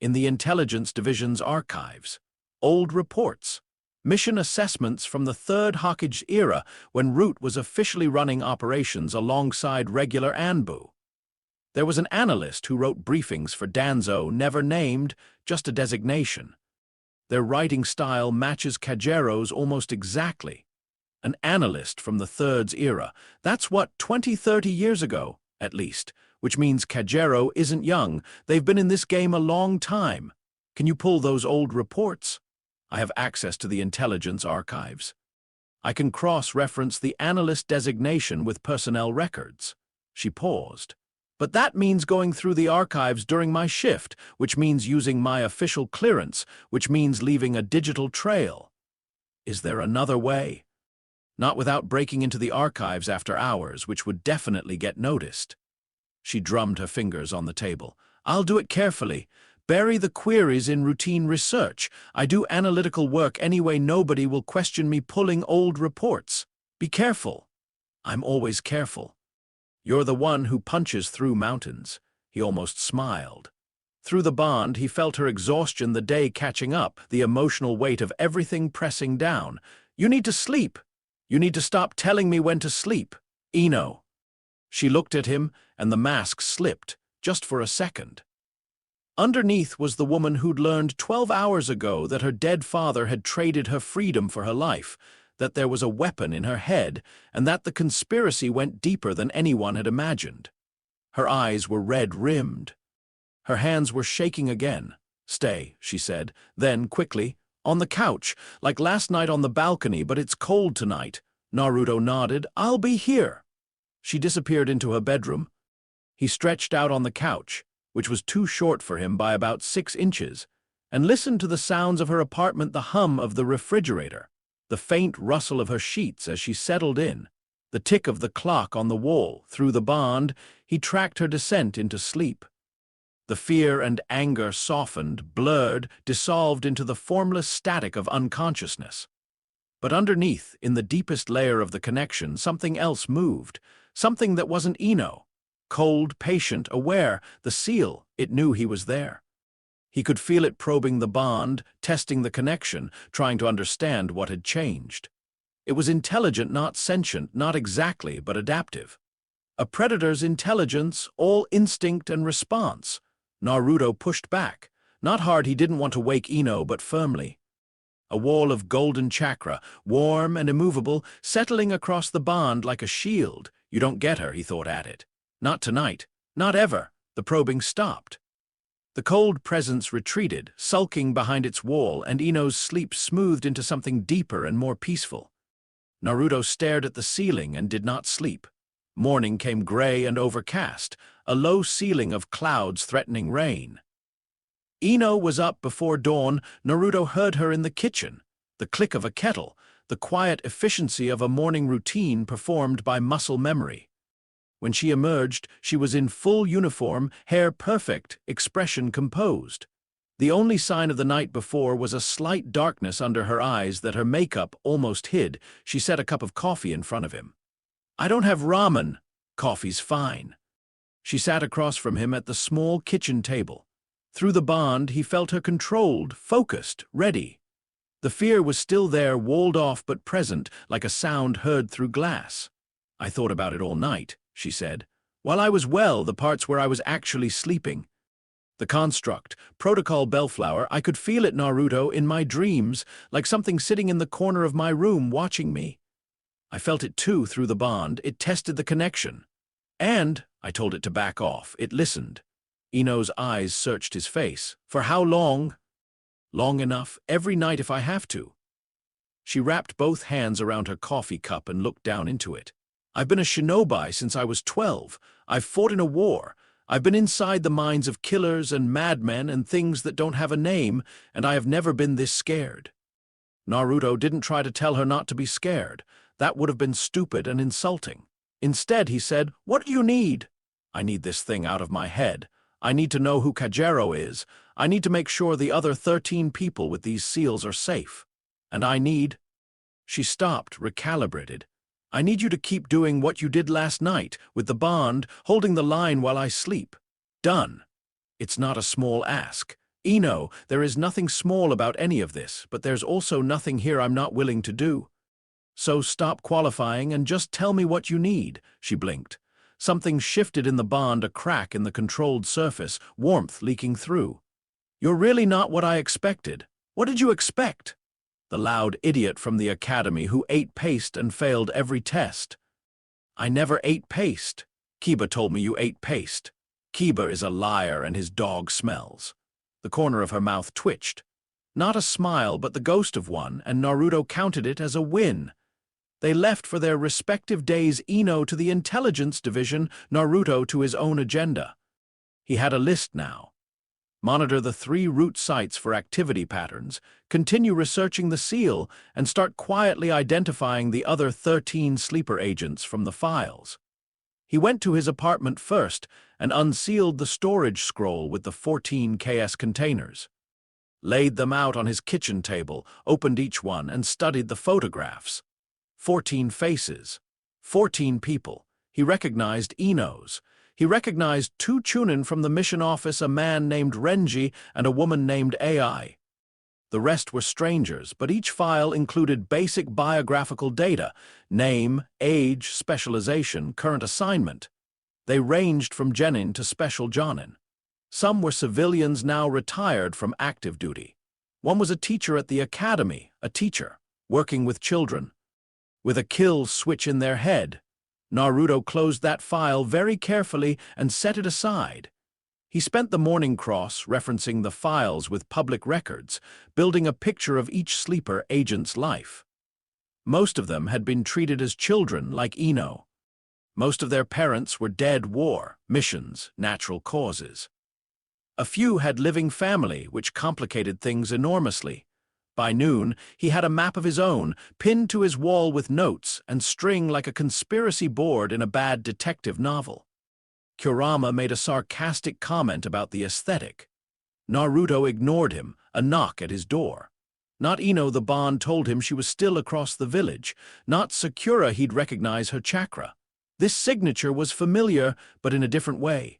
In the Intelligence Division's archives. Old reports. mission assessments from the Third Hokage era when Root was officially running operations alongside regular Anbu. There was an analyst who wrote briefings for Danzo, never named, just a designation. Their writing style matches Kagero's almost exactly. An analyst from the Third's era. That's what, 20, 30 years ago, at least, which means Kagero isn't young. They've been in this game a long time. Can you pull those old reports? I have access to the intelligence archives. I can cross-reference the analyst designation with personnel records. She paused. But that means going through the archives during my shift, which means using my official clearance, which means leaving a digital trail. Is there another way? Not without breaking into the archives after hours, which would definitely get noticed. She drummed her fingers on the table. I'll do it carefully. Bury the queries in routine research. I do analytical work anyway. Nobody will question me pulling old reports. Be careful. I'm always careful. You're the one who punches through mountains. He almost smiled. Through the bond, he felt her exhaustion, the day catching up, the emotional weight of everything pressing down. You need to sleep. You need to stop telling me when to sleep. Ino. She looked at him, and the mask slipped, just for a second. Underneath was the woman who'd learned 12 hours ago that her dead father had traded her freedom for her life, that there was a weapon in her head, and that the conspiracy went deeper than anyone had imagined. Her eyes were red-rimmed. Her hands were shaking again. Stay, she said. Then, quickly, on the couch, like last night on the balcony, but it's cold tonight. Naruto nodded. I'll be here. She disappeared into her bedroom. He stretched out on the couch, which was too short for him by about 6 inches, and listened to the sounds of her apartment, the hum of the refrigerator, the faint rustle of her sheets as she settled in, the tick of the clock on the wall. Through the bond, he tracked her descent into sleep. The fear and anger softened, blurred, dissolved into the formless static of unconsciousness. But underneath, in the deepest layer of the connection, something else moved, something that wasn't Ino. Cold, patient, aware, the seal, it knew he was there. He could feel it probing the bond, testing the connection, trying to understand what had changed. It was intelligent, not sentient, not exactly, but adaptive. A predator's intelligence, all instinct and response. Naruto pushed back. Not hard, he didn't want to wake Ino, but firmly. A wall of golden chakra, warm and immovable, settling across the bond like a shield. You don't get her, he thought at it. Not tonight. Not ever. The probing stopped. The cold presence retreated, sulking behind its wall, and Ino's sleep smoothed into something deeper and more peaceful. Naruto stared at the ceiling and did not sleep. Morning came gray and overcast, a low ceiling of clouds threatening rain. Ino was up before dawn. Naruto heard her in the kitchen, the click of a kettle, the quiet efficiency of a morning routine performed by muscle memory. When she emerged, she was in full uniform, hair perfect, expression composed. The only sign of the night before was a slight darkness under her eyes that her makeup almost hid. She set a cup of coffee in front of him. I don't have ramen. Coffee's fine. She sat across from him at the small kitchen table. Through the bond, he felt her controlled, focused, ready. The fear was still there, walled off but present, like a sound heard through glass. I thought about it all night, she said. While I was well, the parts where I was actually sleeping. The construct, protocol bellflower, I could feel it, Naruto, in my dreams, like something sitting in the corner of my room watching me. I felt it too through the bond. It tested the connection. And, I told it to back off. It listened. Ino's eyes searched his face. For how long? Long enough, every night if I have to. She wrapped both hands around her coffee cup and looked down into it. I've been a shinobi since I was 12. I've fought in a war. I've been inside the minds of killers and madmen and things that don't have a name, and I have never been this scared. Naruto didn't try to tell her not to be scared. That would have been stupid and insulting. Instead, he said, "What do you need?" I need this thing out of my head. I need to know who Kagero is. I need to make sure the other 13 people with these seals are safe. And I need... She stopped, recalibrated. I need you to keep doing what you did last night, with the bond, holding the line while I sleep. Done. It's not a small ask. Ino, there is nothing small about any of this, but there's also nothing here I'm not willing to do. So stop qualifying and just tell me what you need, she blinked. Something shifted in the bond, a crack in the controlled surface, warmth leaking through. You're really not what I expected. What did you expect? The loud idiot from the academy who ate paste and failed every test. I never ate paste. Kiba told me you ate paste. Kiba is a liar and his dog smells. The corner of her mouth twitched. Not a smile, but the ghost of one, and Naruto counted it as a win. They left for their respective days, Ino to the intelligence division, Naruto to his own agenda. He had a list now. Monitor the 3 root sites for activity patterns, continue researching the seal, and start quietly identifying the other 13 sleeper agents from the files. He went to his apartment first and unsealed the storage scroll with the 14 KS containers. Laid them out on his kitchen table, opened each one, and studied the photographs. 14 faces. 14 people. He recognized Ino's. He recognized 2 Chunin from the mission office, a man named Renji and a woman named Ai. The rest were strangers, but each file included basic biographical data: name, age, specialization, current assignment. They ranged from genin to special jonin. Some were civilians now retired from active duty. One was a teacher at the academy, a teacher, working with children. With a kill switch in their head, Naruto closed that file very carefully and set it aside. He spent the morning cross referencing the files with public records, building a picture of each sleeper agent's life. Most of them had been treated as children like Ino. Most of their parents were dead: war, missions, natural causes. A few had living family, which complicated things enormously. By noon, he had a map of his own, pinned to his wall with notes and string like a conspiracy board in a bad detective novel. Kurama made a sarcastic comment about the aesthetic. Naruto ignored him, a knock at his door. Not Ino, the bond told him she was still across the village. Not Sakura, he'd recognize her chakra. This signature was familiar, but in a different way.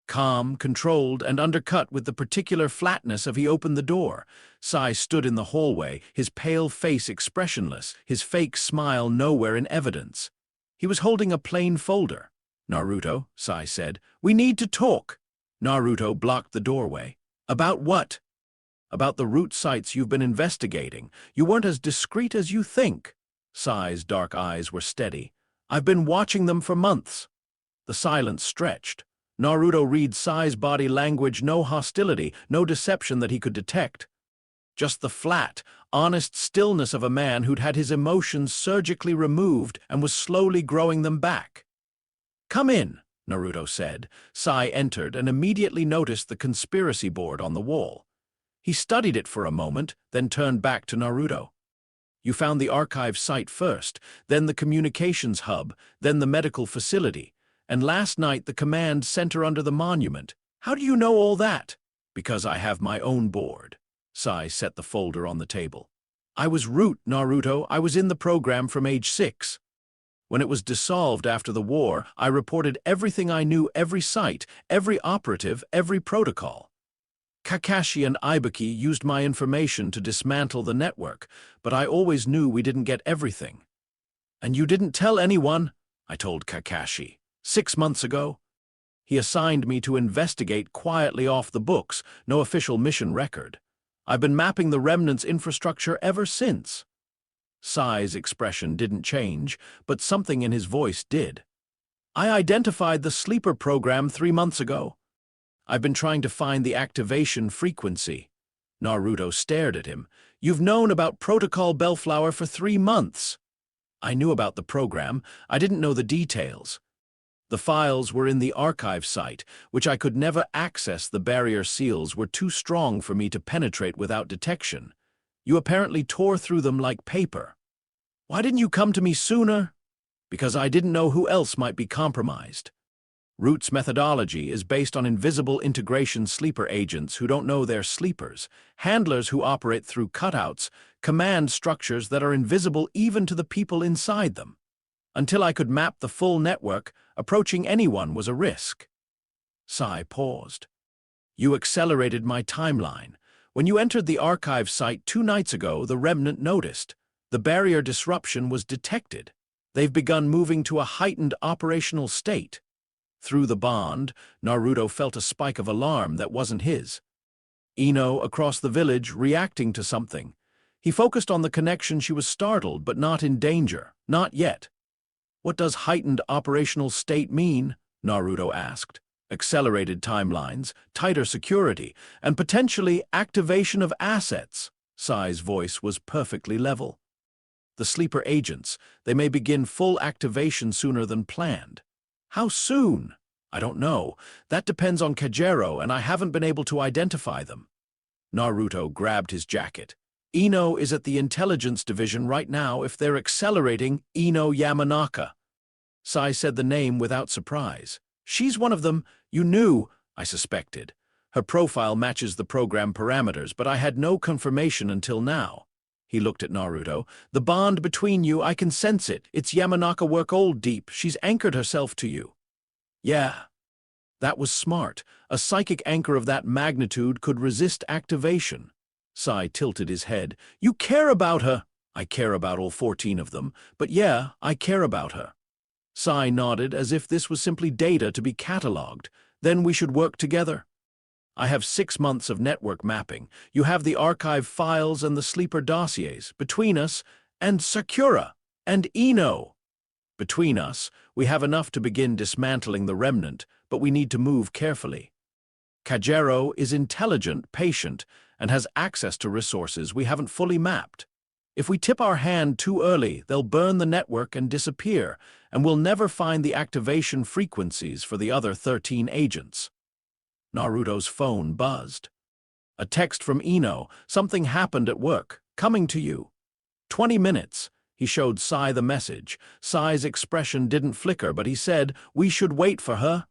Calm, controlled, and undercut with the particular flatness of he opened the door. Sai stood in the hallway, his pale face expressionless, his fake smile nowhere in evidence. He was holding a plain folder. Naruto, Sai said, we need to talk. Naruto blocked the doorway. About what? About the root sites you've been investigating. You weren't as discreet as you think. Sai's dark eyes were steady. I've been watching them for months. The silence stretched. Naruto read Sai's body language, no hostility, no deception that he could detect. Just the flat, honest stillness of a man who'd had his emotions surgically removed and was slowly growing them back. Come in, Naruto said. Sai entered and immediately noticed the conspiracy board on the wall. He studied it for a moment, then turned back to Naruto. You found the archive site first, then the communications hub, then the medical facility, and last night the command center under the monument. How do you know all that? Because I have my own board. Sai set the folder on the table. I was root, Naruto. I was in the program from age 6. When it was dissolved after the war, I reported everything I knew, every site, every operative, every protocol. Kakashi and Ibiki used my information to dismantle the network, but I always knew we didn't get everything. And you didn't tell anyone, I told Kakashi. 6 months ago. He assigned me to investigate quietly off the books, no official mission record. I've been mapping the remnant's infrastructure ever since. Sai's expression didn't change, but something in his voice did. I identified the sleeper program 3 months ago. I've been trying to find the activation frequency. Naruto stared at him. You've known about Protocol Bellflower for 3 months. I knew about the program. I didn't know the details. The files were in the archive site, which I could never access. The barrier seals were too strong for me to penetrate without detection. You apparently tore through them like paper. Why didn't you come to me sooner? Because I didn't know who else might be compromised. Root's methodology is based on invisible integration sleeper agents who don't know they're sleepers, handlers who operate through cutouts, command structures that are invisible even to the people inside them. Until I could map the full network, approaching anyone was a risk. Sai paused. You accelerated my timeline. When you entered the archive site 2 nights ago, the Remnant noticed. The barrier disruption was detected. They've begun moving to a heightened operational state. Through the bond, Naruto felt a spike of alarm that wasn't his. Ino, across the village, reacting to something. He focused on the connection. She was startled, but not in danger. Not yet. What does heightened operational state mean? Naruto asked. Accelerated timelines, tighter security, and potentially activation of assets. Sai's voice was perfectly level. The sleeper agents, they may begin full activation sooner than planned. How soon? I don't know. That depends on Kajero, and I haven't been able to identify them. Naruto grabbed his jacket. Ino is at the intelligence division right now. If they're accelerating, Ino Yamanaka. Sai said the name without surprise. She's one of them. You knew, I suspected. Her profile matches the program parameters, but I had no confirmation until now. He looked at Naruto. The bond between you, I can sense it. It's Yamanaka work old deep. She's anchored herself to you. Yeah. That was smart. A psychic anchor of that magnitude could resist activation. Sai tilted his head. You care about her. I care about all 14 of them. But yeah, I care about her. Sai nodded as if this was simply data to be catalogued. Then we should work together. I have 6 months of network mapping. You have the archive files and the sleeper dossiers. Between us, and Sakura, and Ino. Between us, we have enough to begin dismantling the Remnant, but we need to move carefully. Kajero is intelligent, patient, and has access to resources we haven't fully mapped. If we tip our hand too early, they'll burn the network and disappear, and we'll never find the activation frequencies for the other 13 agents. Naruto's phone buzzed. A text from Ino. Something happened at work. Coming to you. 20 minutes. He showed Sai the message. Sai's expression didn't flicker, but he said, we should wait for her.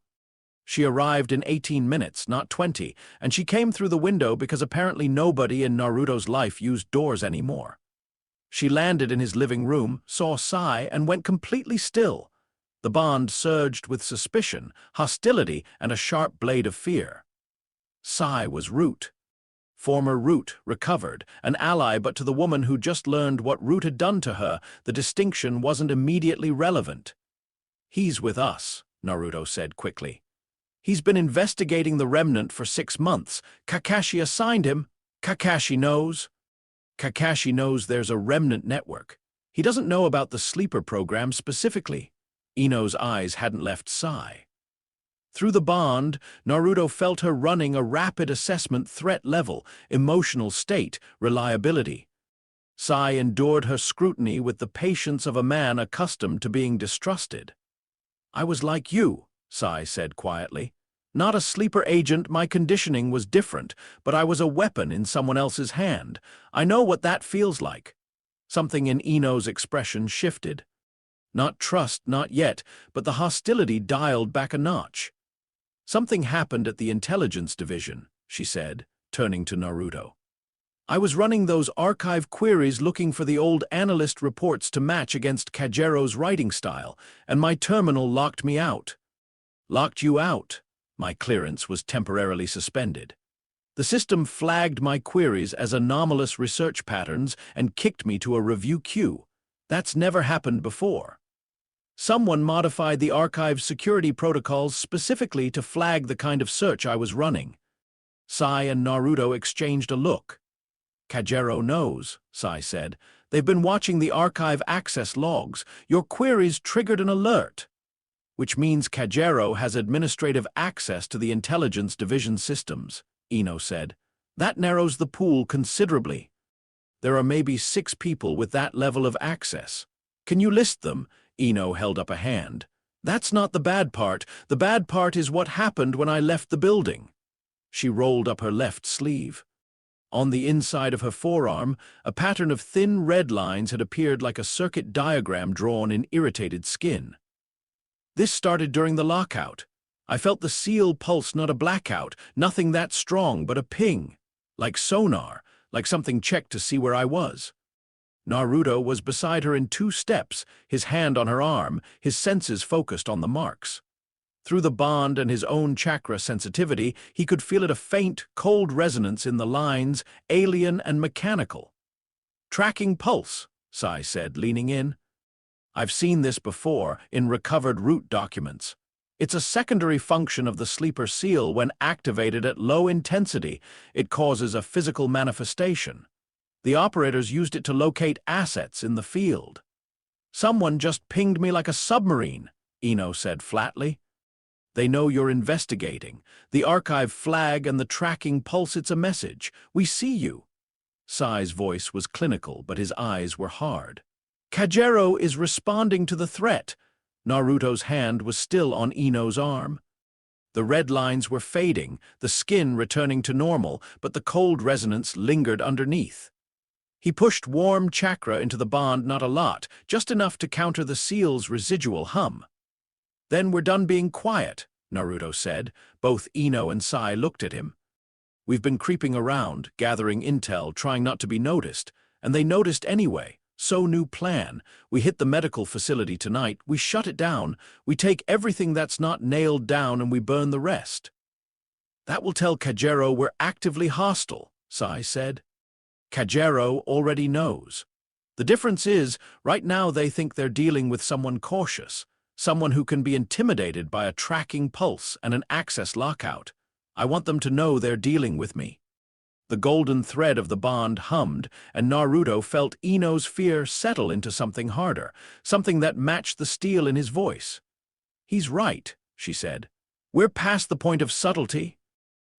She arrived in 18 minutes, not 20, and she came through the window because apparently nobody in Naruto's life used doors anymore. She landed in his living room, saw Sai, and went completely still. The bond surged with suspicion, hostility, and a sharp blade of fear. Sai was Root. Former Root, recovered, an ally, but to the woman who just learned what Root had done to her, the distinction wasn't immediately relevant. He's with us, Naruto said quickly. He's been investigating the Remnant for 6 months. Kakashi assigned him. Kakashi knows. Kakashi knows there's a Remnant network. He doesn't know about the sleeper program specifically. Ino's eyes hadn't left Sai. Through the bond, Naruto felt her running a rapid assessment: threat level, emotional state, reliability. Sai endured her scrutiny with the patience of a man accustomed to being distrusted. I was like you, Sai said quietly. Not a sleeper agent, my conditioning was different, but I was a weapon in someone else's hand. I know what that feels like. Something in Ino's expression shifted. Not trust, not yet, but the hostility dialed back a notch. Something happened at the intelligence division, she said, turning to Naruto. I was running those archive queries looking for the old analyst reports to match against Kajero's writing style, and my terminal locked me out. Locked you out? My clearance was temporarily suspended. The system flagged my queries as anomalous research patterns and kicked me to a review queue. That's never happened before. Someone modified the archive's security protocols specifically to flag the kind of search I was running. Sai and Naruto exchanged a look. Kajero knows, Sai said. They've been watching the archive access logs. Your queries triggered an alert. Which means Kajero has administrative access to the intelligence division systems, Ino said. That narrows the pool considerably. There are maybe 6 people with that level of access. Can you list them? Ino held up a hand. That's not the bad part. The bad part is what happened when I left the building. She rolled up her left sleeve. On the inside of her forearm, a pattern of thin red lines had appeared like a circuit diagram drawn in irritated skin. This started during the lockout. I felt the seal pulse, not a blackout, nothing that strong, but a ping. Like sonar, like something checked to see where I was. Naruto was beside her in 2 steps, his hand on her arm, his senses focused on the marks. Through the bond and his own chakra sensitivity, he could feel it a faint, cold resonance in the lines, alien and mechanical. "Tracking pulse," Sai said, leaning in. "I've seen this before in recovered root documents. It's a secondary function of the sleeper seal. When activated at low intensity, it causes a physical manifestation. The operators used it to locate assets in the field." "Someone just pinged me like a submarine," Eno said flatly. "They know you're investigating. The archive flag and the tracking pulse, it's a message. We see you." Sai's voice was clinical, but his eyes were hard. "Kajero is responding to the threat." Naruto's hand was still on Eno's arm. The red lines were fading, the skin returning to normal, but the cold resonance lingered underneath. He pushed warm chakra into the bond, not a lot, just enough to counter the seal's residual hum. "Then we're done being quiet," Naruto said. Both Eno and Sai looked at him. "We've been creeping around, gathering intel, trying not to be noticed, and they noticed anyway. So new plan. We hit the medical facility tonight, we shut it down, we take everything that's not nailed down and we burn the rest." "That will tell Kajero we're actively hostile," Sai said. "Kajero already knows. The difference is, right now they think they're dealing with someone cautious. Someone who can be intimidated by a tracking pulse and an access lockout. I want them to know they're dealing with me." The golden thread of the bond hummed, and Naruto felt Eno's fear settle into something harder, something that matched the steel in his voice. "He's right," she said. "We're past the point of subtlety.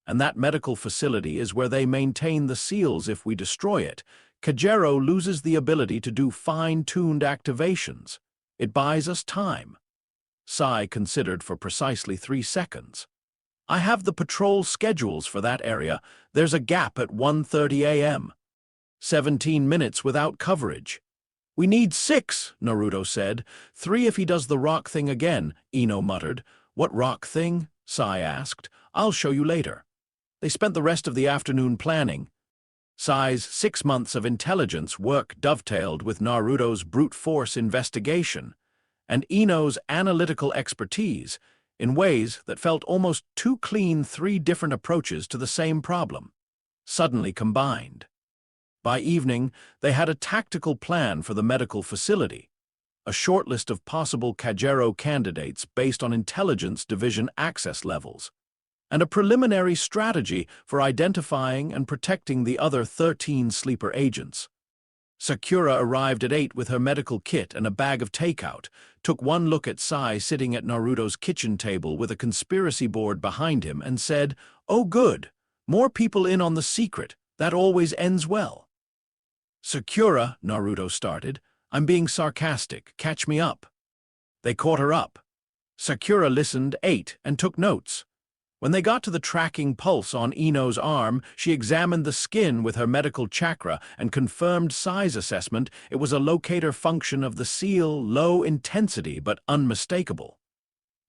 And that medical facility is where they maintain the seals. If we destroy it, Kajero loses the ability to do fine-tuned activations. It buys us time." Sai considered for precisely 3 seconds. "I have the patrol schedules for that area. There's a gap at 1:30 a.m. 17 minutes without coverage." "We need 6, Naruto said. 3 if he does the rock thing again," Eno muttered. "What rock thing?" Sai asked. "I'll show you later." They spent the rest of the afternoon planning. Sai's 6 months of intelligence work dovetailed with Naruto's brute force investigation, and Eno's analytical expertise, in ways that felt almost too clean. 3 different approaches to the same problem, suddenly combined. By evening, they had a tactical plan for the medical facility, a short list of possible Kajero candidates based on intelligence division access levels, and a preliminary strategy for identifying and protecting the other 13 sleeper agents. Sakura arrived at 8 with her medical kit and a bag of takeout, took one look at Sai sitting at Naruto's kitchen table with a conspiracy board behind him, and said, "Oh good, more people in on the secret, that always ends well." "Sakura," Naruto started, "I'm being sarcastic, catch me up." They caught her up. Sakura listened, ate, and took notes. When they got to the tracking pulse on Eno's arm, she examined the skin with her medical chakra and confirmed Sai's assessment. It was a locator function of the seal, low intensity but unmistakable.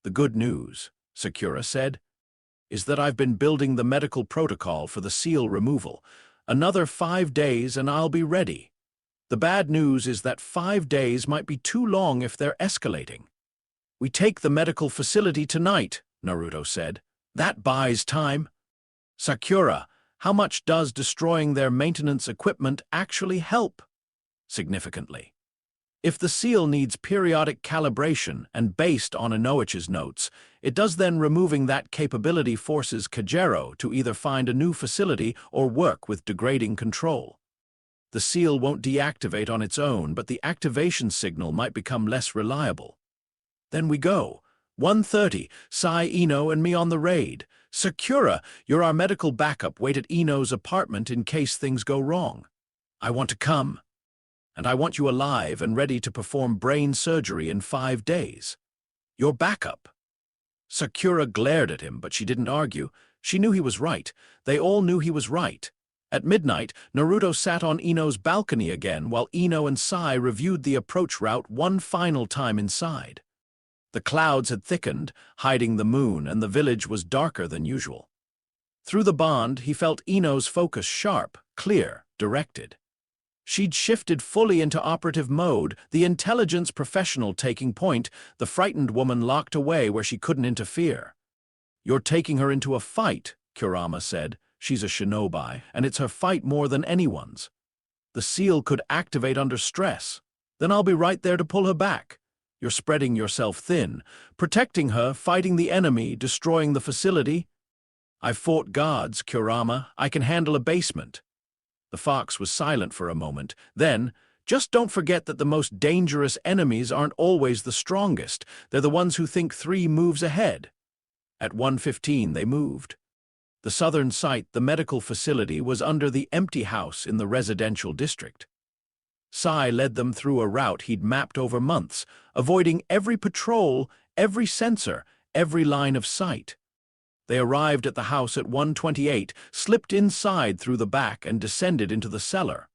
"The good news," Sakura said, "is that I've been building the medical protocol for the seal removal. Another 5 days and I'll be ready. The bad news is that 5 days might be too long if they're escalating." "We take the medical facility tonight," Naruto said. "That buys time." "Sakura, how much does destroying their maintenance equipment actually help?" "Significantly. If the seal needs periodic calibration and based on Inoichi's notes, it does, then removing that capability forces Kajero to either find a new facility or work with degrading control. The seal won't deactivate on its own, but the activation signal might become less reliable. Then we go. 1:30, Sai, Eno, and me on the raid. Sakura, you're our medical backup. Wait at Eno's apartment in case things go wrong. I want to come. And I want you alive and ready to perform brain surgery in 5 days. Your backup." Sakura glared at him, but she didn't argue. She knew he was right. They all knew he was right. At midnight, Naruto sat on Eno's balcony again while Eno and Sai reviewed the approach route one final time inside. The clouds had thickened, hiding the moon, and the village was darker than usual. Through the bond, he felt Eno's focus sharp, clear, directed. She'd shifted fully into operative mode, the intelligence professional taking point, the frightened woman locked away where she couldn't interfere. "You're taking her into a fight," Kurama said. "She's a shinobi, and it's her fight more than anyone's. The seal could activate under stress. Then I'll be right there to pull her back. You're spreading yourself thin, protecting her, fighting the enemy, destroying the facility." "I've fought guards, Kurama. I can handle a basement." The fox was silent for a moment. Then, "Just don't forget that the most dangerous enemies aren't always the strongest. They're the ones who think 3 moves ahead." At 1:15 they moved. The southern site, the medical facility, was under the empty house in the residential district. Sai led them through a route he'd mapped over months, avoiding every patrol, every sensor, every line of sight. They arrived at the house at 1:28, slipped inside through the back and descended into the cellar.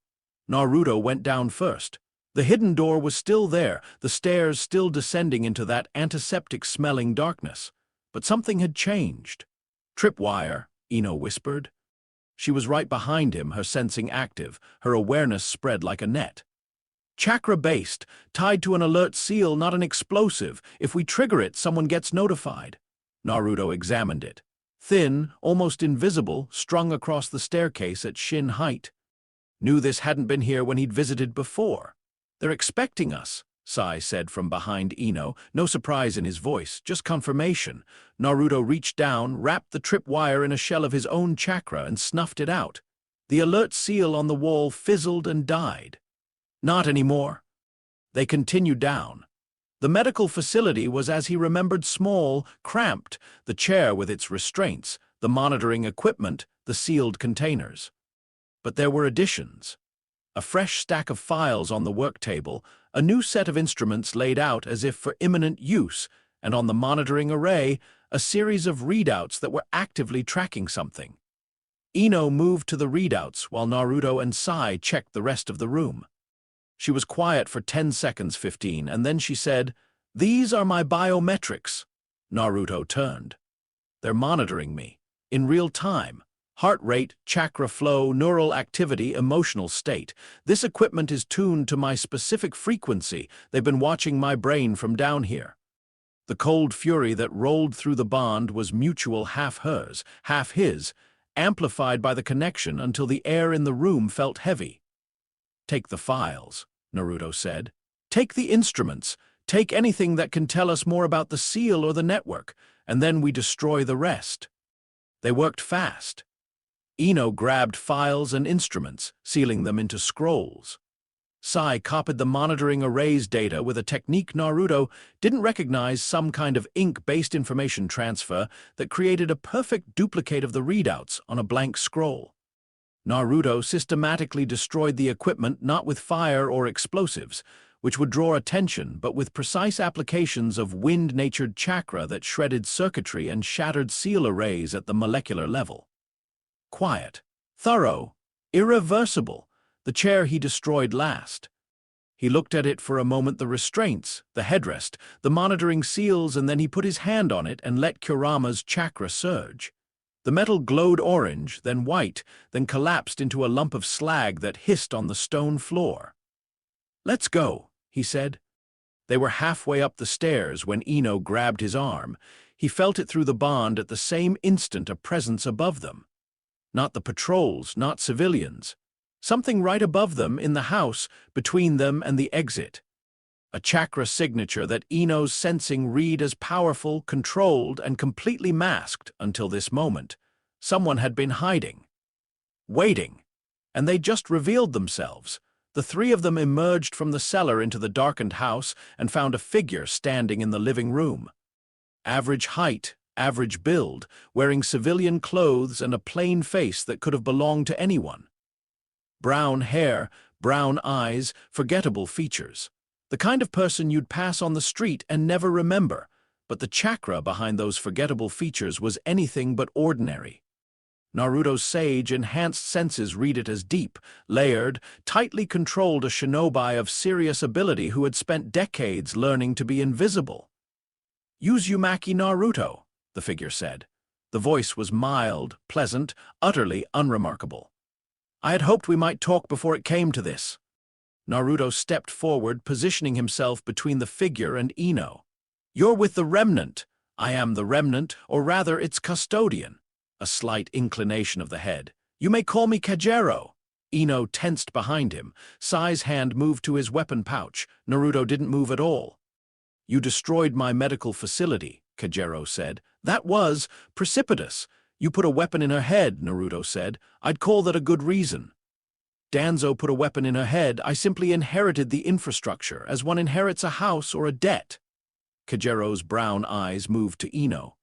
Naruto went down first. The hidden door was still there, the stairs still descending into that antiseptic-smelling darkness. But something had changed. "Tripwire," Ino whispered. She was right behind him, her sensing active, her awareness spread like a net. "Chakra-based, tied to an alert seal, not an explosive. If we trigger it, someone gets notified." Naruto examined it. Thin, almost invisible, strung across the staircase at shin height. Knew this hadn't been here when he'd visited before. "They're expecting us," Sai said from behind Ino, no surprise in his voice, just confirmation. Naruto reached down, wrapped the tripwire in a shell of his own chakra and snuffed it out. The alert seal on the wall fizzled and died. "Not anymore." They continued down. The medical facility was as he remembered, small, cramped, the chair with its restraints, the monitoring equipment, the sealed containers. But there were additions. A fresh stack of files on the work table, a new set of instruments laid out as if for imminent use, and on the monitoring array, a series of readouts that were actively tracking something. Ino moved to the readouts while Naruto and Sai checked the rest of the room. She was quiet for 10 seconds, 15, and then she said, "These are my biometrics." Naruto turned. "They're monitoring me. In real time. Heart rate, chakra flow, neural activity, emotional state. This equipment is tuned to my specific frequency. They've been watching my brain from down here." The cold fury that rolled through the bond was mutual, half hers, half his, amplified by the connection until the air in the room felt heavy. "Take the files," Naruto said. "Take the instruments. Take anything that can tell us more about the seal or the network, and then we destroy the rest." They worked fast. Ino grabbed files and instruments, sealing them into scrolls. Sai copied the monitoring array's data with a technique Naruto didn't recognize, some kind of ink-based information transfer that created a perfect duplicate of the readouts on a blank scroll. Naruto systematically destroyed the equipment not with fire or explosives, which would draw attention, but with precise applications of wind-natured chakra that shredded circuitry and shattered seal arrays at the molecular level. Quiet, thorough, irreversible, the chair he destroyed last. He looked at it for a moment, the restraints, the headrest, the monitoring seals, and then he put his hand on it and let Kurama's chakra surge. The metal glowed orange, then white, then collapsed into a lump of slag that hissed on the stone floor. "Let's go," he said. They were halfway up the stairs when Ino grabbed his arm. He felt it through the bond at the same instant, a presence above them. Not the patrols, not civilians. Something right above them, in the house, between them and the exit. A chakra signature that Ino's sensing read as powerful, controlled, and completely masked until this moment. Someone had been hiding. Waiting. And they just revealed themselves. The 3 of them emerged from the cellar into the darkened house and found a figure standing in the living room. Average height, average build, wearing civilian clothes and a plain face that could have belonged to anyone. Brown hair, brown eyes, forgettable features. The kind of person you'd pass on the street and never remember, but the chakra behind those forgettable features was anything but ordinary. Naruto's sage, enhanced senses read it as deep, layered, tightly controlled, a shinobi of serious ability who had spent decades learning to be invisible. "Uzumaki Naruto," the figure said. The voice was mild, pleasant, utterly unremarkable. "I had hoped we might talk before it came to this." Naruto stepped forward, positioning himself between the figure and Ino. "You're with the remnant. I am the remnant, or rather its custodian." A slight inclination of the head. "You may call me Kajero." Ino tensed behind him. Sai's hand moved to his weapon pouch. Naruto didn't move at all. "You destroyed my medical facility," Kajero said. "That was precipitous." "You put a weapon in her head," Naruto said. "I'd call that a good reason." "Danzo put a weapon in her head. I simply inherited the infrastructure, as one inherits a house or a debt." Kajero's brown eyes moved to Ino.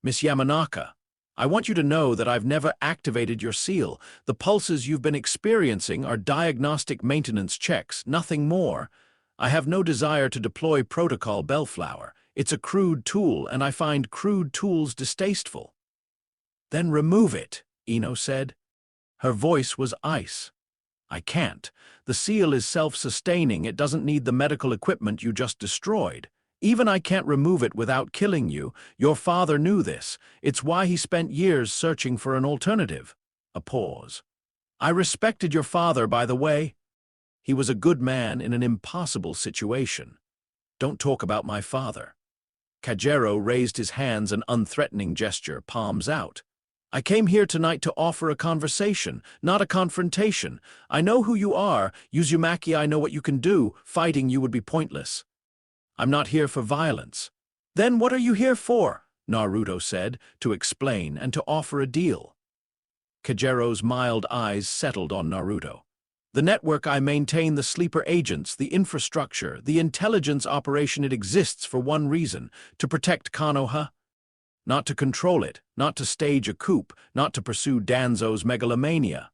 "Miss Yamanaka, I want you to know that I've never activated your seal. The pulses you've been experiencing are diagnostic maintenance checks, nothing more. I have no desire to deploy Protocol Bellflower. It's a crude tool, and I find crude tools distasteful." "Then remove it," Ino said. Her voice was ice. "I can't. The seal is self-sustaining. It doesn't need the medical equipment you just destroyed. Even I can't remove it without killing you. Your father knew this. It's why he spent years searching for an alternative." A pause. "I respected your father, by the way. He was a good man in an impossible situation. Don't talk about my father." Kajero raised his hands, an unthreatening gesture, palms out. "I came here tonight to offer a conversation, not a confrontation. I know who you are. Uzumaki, I know what you can do. Fighting you would be pointless. I'm not here for violence." "Then what are you here for?" Naruto said, "to explain and to offer a deal." Kajero's mild eyes settled on Naruto. "The network I maintain, the sleeper agents, the infrastructure, the intelligence operation, it exists for one reason, to protect Konoha. Not to control it, not to stage a coup, not to pursue Danzo's megalomania.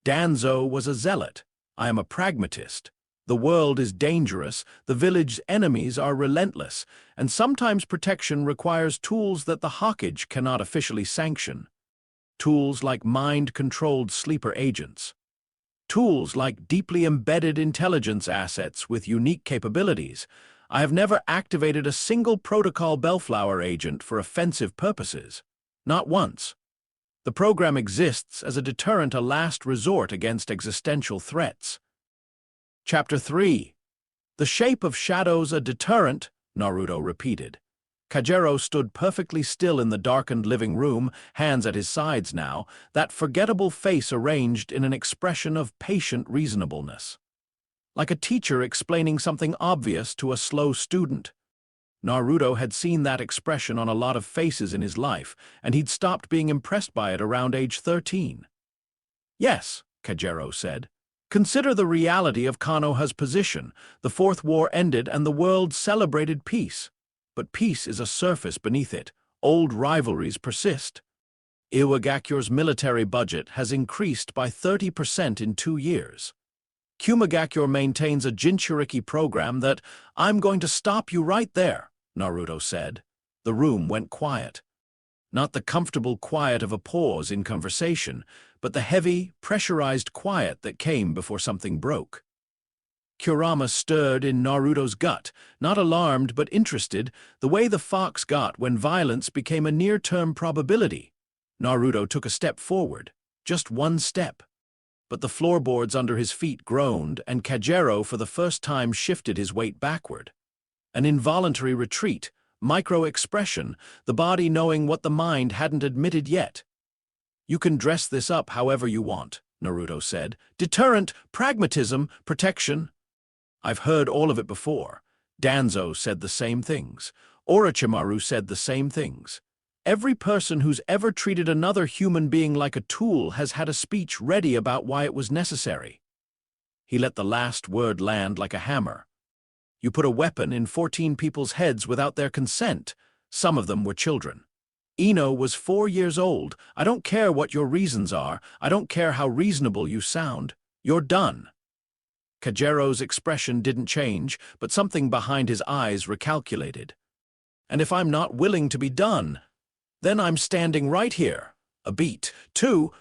Danzo was a zealot. I am a pragmatist. The world is dangerous, the village's enemies are relentless, and sometimes protection requires tools that the Hokage cannot officially sanction. Tools like mind-controlled sleeper agents. Tools like deeply embedded intelligence assets with unique capabilities. I have never activated a single Protocol Bellflower agent for offensive purposes. Not once. The program exists as a deterrent, a last resort against existential threats." Chapter 3. "The shape of shadows a deterrent," Naruto repeated. Kajero stood perfectly still in the darkened living room, hands at his sides now, that forgettable face arranged in an expression of patient reasonableness. Like a teacher explaining something obvious to a slow student. Naruto had seen that expression on a lot of faces in his life, and he'd stopped being impressed by it around age 13. "Yes," Kajero said. "Consider the reality of Konoha's position. The Fourth War ended and the world celebrated peace. But peace is a surface beneath it. Old rivalries persist. Iwagakyo's military budget has increased by 30% in 2 years. Kumagakyo maintains a Jinchuriki program that—" "I'm going to stop you right there," Naruto said. The room went quiet. Not the comfortable quiet of a pause in conversation, but the heavy, pressurized quiet that came before something broke. Kurama stirred in Naruto's gut, not alarmed but interested, the way the fox got when violence became a near-term probability. Naruto took a step forward, just one step. But the floorboards under his feet groaned, and Kajero for the first time shifted his weight backward. An involuntary retreat, micro-expression, the body knowing what the mind hadn't admitted yet. "You can dress this up however you want," Naruto said. "Deterrent, pragmatism, protection. I've heard all of it before. Danzo said the same things. Orochimaru said the same things. Every person who's ever treated another human being like a tool has had a speech ready about why it was necessary." He let the last word land like a hammer. "You put a weapon in 14 people's heads without their consent. Some of them were children. Ino was 4 years old. I don't care what your reasons are. I don't care how reasonable you sound. You're done." Kajero's expression didn't change, but something behind his eyes recalculated. "And if I'm not willing to be done, then I'm standing right here." A beat. 2.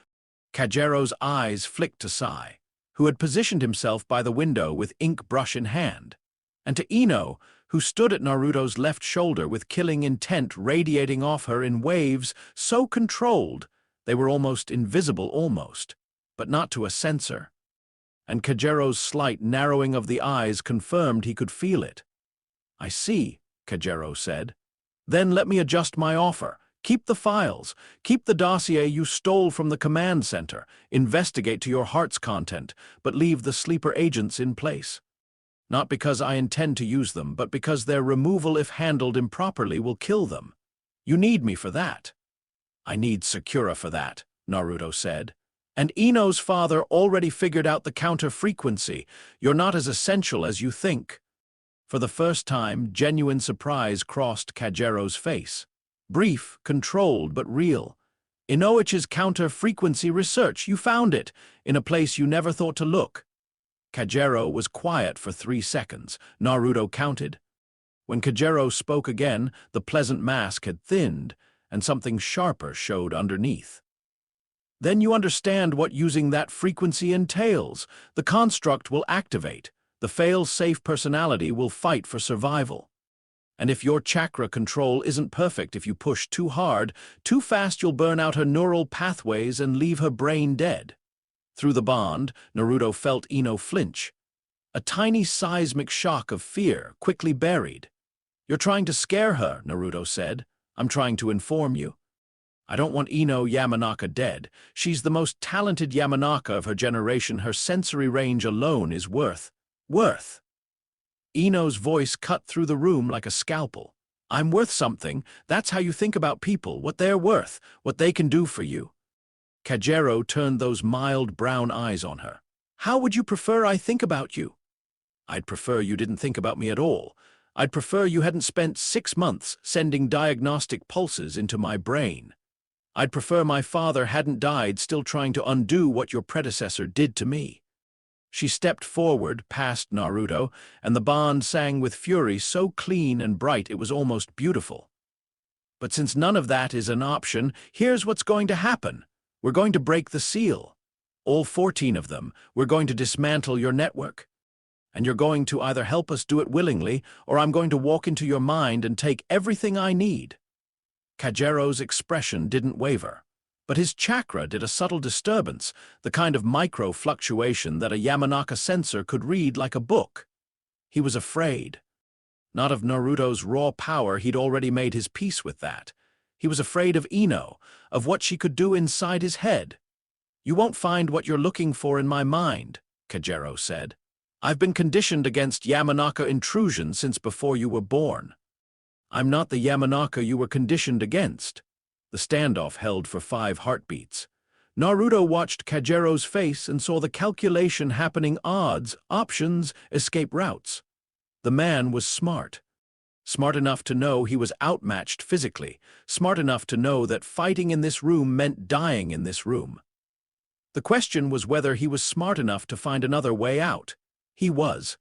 Kajero's eyes flicked to Sai, who had positioned himself by the window with ink brush in hand, and to Ino, who stood at Naruto's left shoulder with killing intent radiating off her in waves so controlled they were almost invisible, but not to a censor. and Kagero's slight narrowing of the eyes confirmed he could feel it. "I see," Kagero said. "Then let me adjust my offer. Keep the files. Keep the dossier you stole from the command center. Investigate to your heart's content, but leave the sleeper agents in place. Not because I intend to use them, but because their removal, if handled improperly, will kill them. You need me for that." "I need Sakura for that," Naruto said. "And Ino's father already figured out the counter-frequency. You're not as essential as you think." For the first time, genuine surprise crossed Kagero's face. Brief, controlled, but real. "Inoichi's counter-frequency research, you found it, in a place you never thought to look." Kagero was quiet for 3 seconds. Naruto counted. When Kagero spoke again, the pleasant mask had thinned, and something sharper showed underneath. "Then you understand what using that frequency entails. The construct will activate. The fail-safe personality will fight for survival. And if your chakra control isn't perfect, if you push too hard, too fast, you'll burn out her neural pathways and leave her brain dead." Through the bond, Naruto felt Ino flinch. A tiny seismic shock of fear, quickly buried. "You're trying to scare her," Naruto said. "I'm trying to inform you. I don't want Ino Yamanaka dead. She's the most talented Yamanaka of her generation. Her sensory range alone is worth. Ino's voice cut through the room like a scalpel. "I'm worth something. That's how you think about people, what they're worth, what they can do for you." Kagero turned those mild brown eyes on her. "How would you prefer I think about you?" "I'd prefer you didn't think about me at all. I'd prefer you hadn't spent 6 months sending diagnostic pulses into my brain. I'd prefer my father hadn't died still trying to undo what your predecessor did to me." She stepped forward past Naruto, and the bond sang with fury so clean and bright it was almost beautiful. "But since none of that is an option, here's what's going to happen. We're going to break the seal. All 14 of them. We're going to dismantle your network. And you're going to either help us do it willingly, or I'm going to walk into your mind and take everything I need." Kagero's expression didn't waver, but his chakra did a subtle disturbance, the kind of micro-fluctuation that a Yamanaka sensor could read like a book. He was afraid. Not of Naruto's raw power, he'd already made his peace with that. He was afraid of Ino, of what she could do inside his head. "You won't find what you're looking for in my mind," Kagero said. "I've been conditioned against Yamanaka intrusion since before you were born. I'm not the Yamanaka you were conditioned against." The standoff held for 5 heartbeats. Naruto watched Kagero's face and saw the calculation happening: odds, options, escape routes. The man was smart. Smart enough to know he was outmatched physically, smart enough to know that fighting in this room meant dying in this room. The question was whether he was smart enough to find another way out. He was.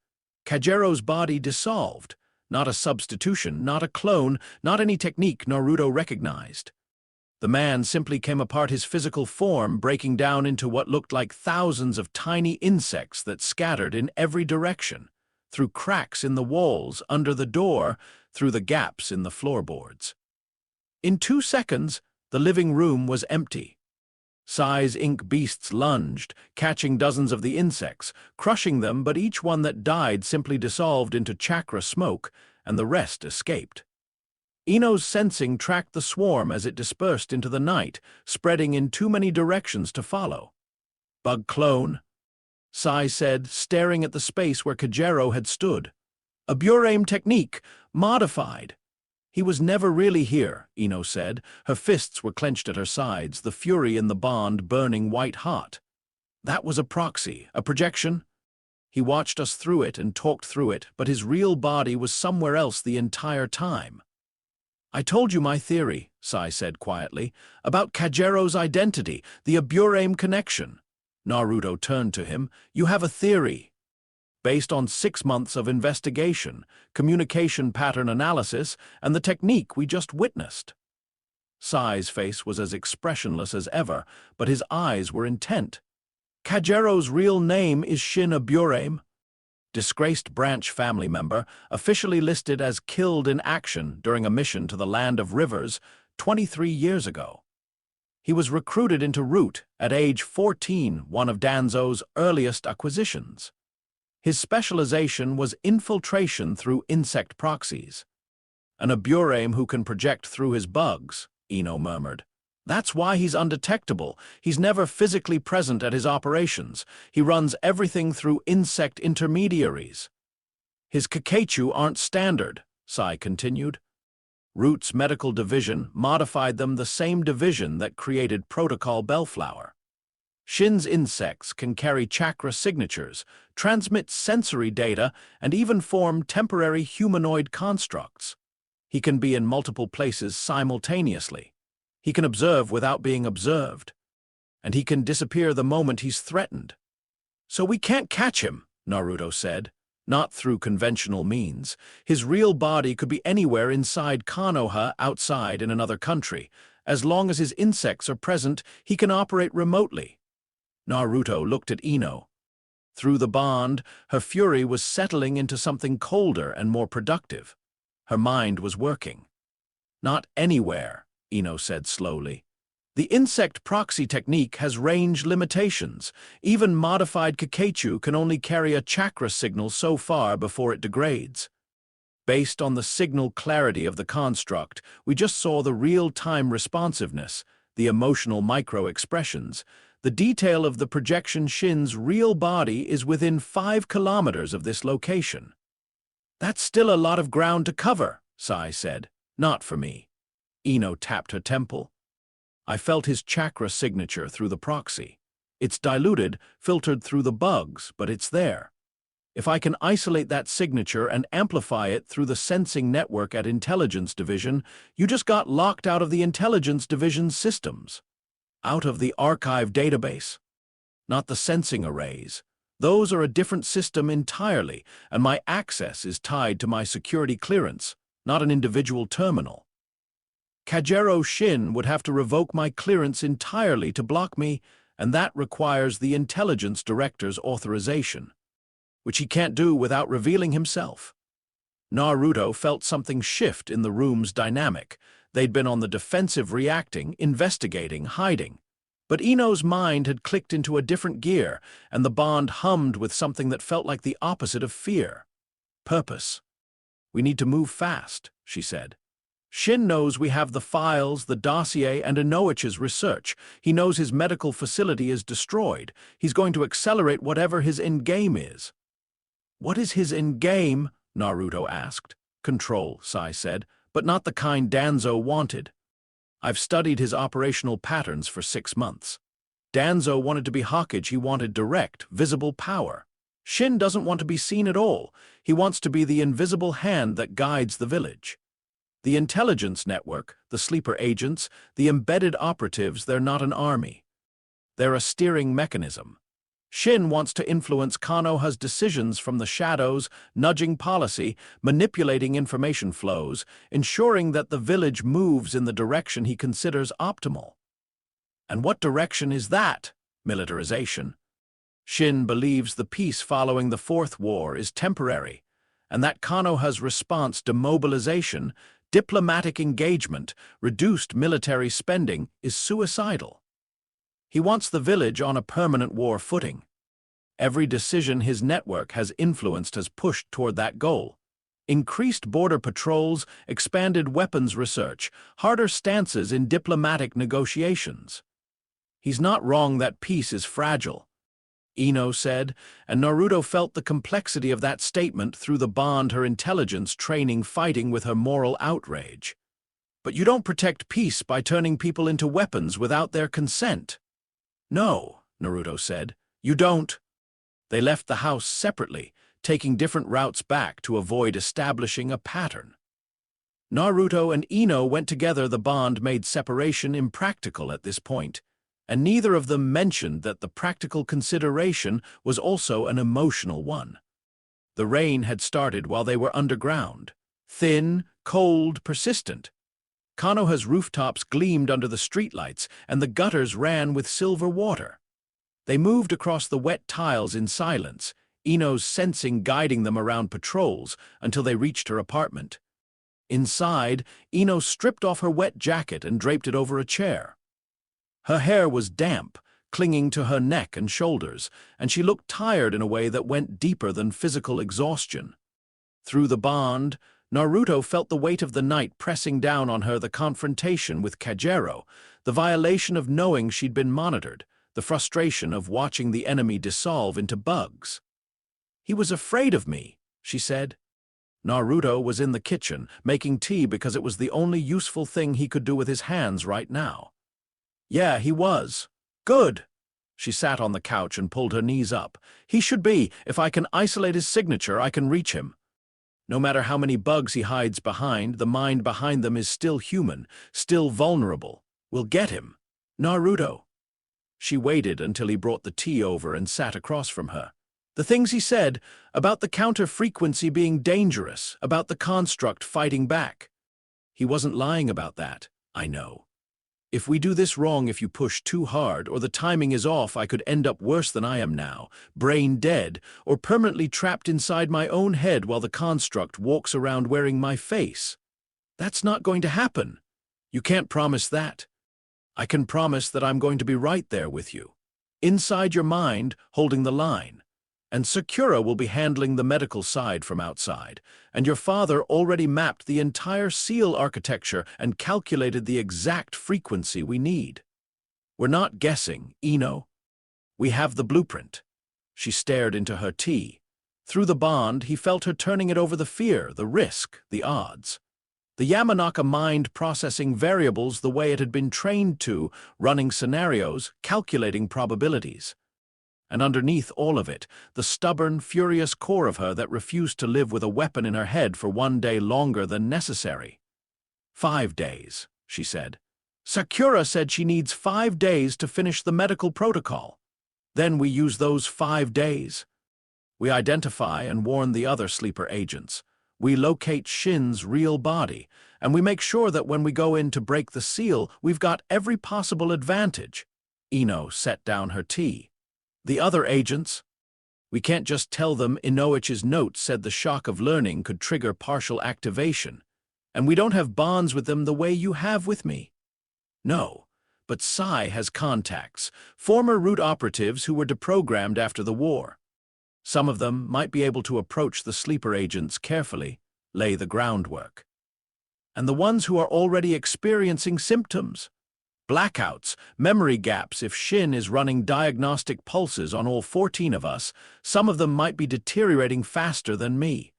Kagero's body dissolved. Not a substitution, not a clone, not any technique Naruto recognized. The man simply came apart, his physical form breaking down into what looked like thousands of tiny insects that scattered in every direction, through cracks in the walls, under the door, through the gaps in the floorboards. In 2 seconds, the living room was empty. Size ink beasts lunged, catching dozens of the insects, crushing them, but each one that died simply dissolved into chakra smoke, and the rest escaped. Ino's sensing tracked the swarm as it dispersed into the night, spreading in too many directions to follow. "Bug clone," Sai said, staring at the space where Kagero had stood. "A Burame technique, modified." "He was never really here," Ino said. Her fists were clenched at her sides, the fury in the bond burning white-hot. "That was a proxy, a projection. He watched us through it and talked through it, but his real body was somewhere else the entire time." "I told you my theory," Sai said quietly, "about Kagero's identity, the Aburame connection." Naruto turned to him. "You have a theory. Based on 6 months of investigation, communication pattern analysis, and the technique we just witnessed." Sai's face was as expressionless as ever, but his eyes were intent. "Kagero's real name is Shin Aburame. Disgraced branch family member, officially listed as killed in action during a mission to the Land of Rivers 23 years ago. He was recruited into Root at age 14, one of Danzo's earliest acquisitions. His specialization was infiltration through insect proxies. "An aburame who can project through his bugs," Eno murmured. "That's why he's undetectable. He's never physically present at his operations. He runs everything through insect intermediaries." "His Kakachu aren't standard," Sai continued. Root's medical division modified them the same division that created Protocol Bellflower. Shin's insects can carry chakra signatures, transmit sensory data, and even form temporary humanoid constructs. He can be in multiple places simultaneously. He can observe without being observed. And he can disappear the moment he's threatened. "So we can't catch him," Naruto said. "Not through conventional means. His real body could be anywhere inside Konoha, outside in another country. As long as his insects are present, he can operate remotely." Naruto looked at Ino. Through the bond, her fury was settling into something colder and more productive. Her mind was working. "Not anywhere," Ino said slowly. "The insect proxy technique has range limitations. Even modified Kakachu can only carry a chakra signal so far before it degrades. Based on the signal clarity of the construct, we just saw the real-time responsiveness, the emotional micro-expressions. The detail of the projection Shin's real body is within 5 kilometers of this location." "That's still a lot of ground to cover," Sai said. "Not for me." Ino tapped her temple. "I felt his chakra signature through the proxy. It's diluted, filtered through the bugs, but it's there. If I can isolate that signature and amplify it through the sensing network at Intelligence Division, you just got locked out of the Intelligence Division's systems. Out of the archive database. Not the sensing arrays. Those are a different system entirely, and my access is tied to my security clearance, not an individual terminal. Kajero Shin would have to revoke my clearance entirely to block me, and that requires the Intelligence Director's authorization, which he can't do without revealing himself." Naruto felt something shift in the room's dynamic. They'd been on the defensive, reacting, investigating, hiding. But Ino's mind had clicked into a different gear, and the bond hummed with something that felt like the opposite of fear. Purpose. "We need to move fast," she said. "Shin knows we have the files, the dossier, and Inoichi's research. He knows his medical facility is destroyed. He's going to accelerate whatever his endgame is." "What is his endgame?" Naruto asked. "Control," Sai said, "but not the kind Danzo wanted. I've studied his operational patterns for 6 months. Danzo wanted to be Hokage. He wanted direct, visible power. Shin doesn't want to be seen at all. He wants to be the invisible hand that guides the village. The intelligence network, the sleeper agents, the embedded operatives, they're not an army. They're a steering mechanism. Shin wants to influence Konoha's decisions from the shadows, nudging policy, manipulating information flows, ensuring that the village moves in the direction he considers optimal." "And what direction is that?" "Militarization. Shin believes the peace following the Fourth War is temporary, and that Konoha's response to mobilization, diplomatic engagement, reduced military spending is suicidal. He wants the village on a permanent war footing. Every decision his network has influenced has pushed toward that goal. Increased border patrols, expanded weapons research, harder stances in diplomatic negotiations. He's not wrong that peace is fragile," Ino said, and Naruto felt the complexity of that statement through the bond her intelligence training fighting with her moral outrage. "But you don't protect peace by turning people into weapons without their consent." "No," Naruto said, "you don't." They left the house separately, taking different routes back to avoid establishing a pattern. Naruto and Ino went together. The bond made separation impractical at this point, and neither of them mentioned that the practical consideration was also an emotional one. The rain had started while they were underground, thin, cold, persistent. Konoha's rooftops gleamed under the streetlights, and the gutters ran with silver water. They moved across the wet tiles in silence, Ino's sensing guiding them around patrols until they reached her apartment. Inside, Ino stripped off her wet jacket and draped it over a chair. Her hair was damp, clinging to her neck and shoulders, and she looked tired in a way that went deeper than physical exhaustion. Through the bond, Naruto felt the weight of the night pressing down on her, the confrontation with Kajero, the violation of knowing she'd been monitored, the frustration of watching the enemy dissolve into bugs. "He was afraid of me," she said. Naruto was in the kitchen, making tea because it was the only useful thing he could do with his hands right now. "Yeah, he was. Good." She sat on the couch and pulled her knees up. "He should be. If I can isolate his signature, I can reach him. No matter how many bugs he hides behind, the mind behind them is still human, still vulnerable. We'll get him. Naruto." She waited until he brought the tea over and sat across from her. The things he said, about the counter-frequency being dangerous, about the construct fighting back. He wasn't lying about that, I know. If we do this wrong, if you push too hard, or the timing is off, I could end up worse than I am now, brain dead, or permanently trapped inside my own head while the construct walks around wearing my face. That's not going to happen. You can't promise that. I can promise that I'm going to be right there with you, inside your mind, holding the line. And Sakura will be handling the medical side from outside, and your father already mapped the entire seal architecture and calculated the exact frequency we need. We're not guessing, Ino. We have the blueprint. She stared into her tea. Through the bond, he felt her turning it over the fear, the risk, the odds. The Yamanaka mind processing variables the way it had been trained to, running scenarios, calculating probabilities. And underneath all of it, the stubborn, furious core of her that refused to live with a weapon in her head for 1 day longer than necessary. 5 days, she said. Sakura said she needs 5 days to finish the medical protocol. Then we use those 5 days. We identify and warn the other sleeper agents. We locate Shin's real body, and we make sure that when we go in to break the seal, we've got every possible advantage. Ino set down her tea. The other agents? We can't just tell them Inoichi's note said the shock of learning could trigger partial activation, and we don't have bonds with them the way you have with me. No, but Sai has contacts, former root operatives who were deprogrammed after the war. Some of them might be able to approach the sleeper agents carefully, lay the groundwork. And the ones who are already experiencing symptoms. Blackouts, memory gaps. If Shin is running diagnostic pulses on all 14 of us, some of them might be deteriorating faster than me.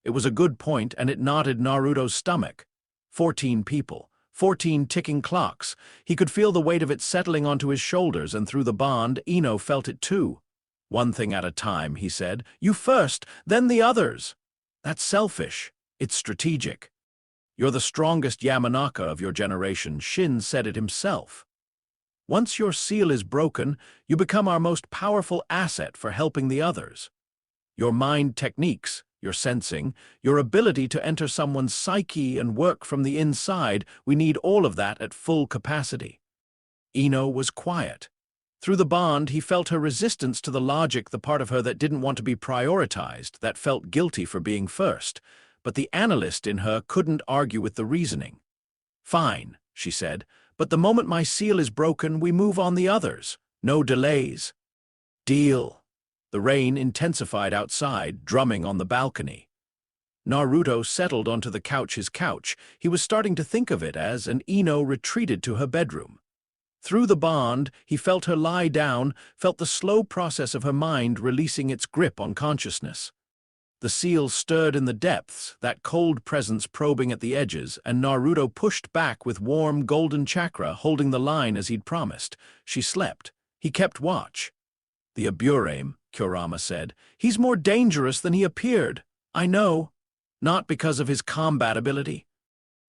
It was a good point, and it knotted Naruto's stomach. 14 people, 14 ticking clocks. He could feel the weight of it settling onto his shoulders, and through the bond, Ino felt it too. "One thing at a time," he said. "You first, then the others." That's selfish. It's strategic. You're the strongest Yamanaka of your generation, Shin said it himself. Once your seal is broken, you become our most powerful asset for helping the others. Your mind techniques, your sensing, your ability to enter someone's psyche and work from the inside, we need all of that at full capacity. Ino was quiet. Through the bond, he felt her resistance to the logic, the part of her that didn't want to be prioritized, that felt guilty for being first. But the analyst in her couldn't argue with the reasoning. "Fine," she said, "but the moment my seal is broken, we move on the others. No delays." "Deal." The rain intensified outside, drumming on the balcony. Naruto settled onto the couch, his couch. He was starting to think of it as an Ino retreated to her bedroom. Through the bond, he felt her lie down, felt the slow process of her mind releasing its grip on consciousness. The seal stirred in the depths, that cold presence probing at the edges, and Naruto pushed back with warm golden chakra, holding the line as he'd promised. She slept. He kept watch. "The Aburame," Kurama said. "He's more dangerous than he appeared. I know. Not because of his combat ability.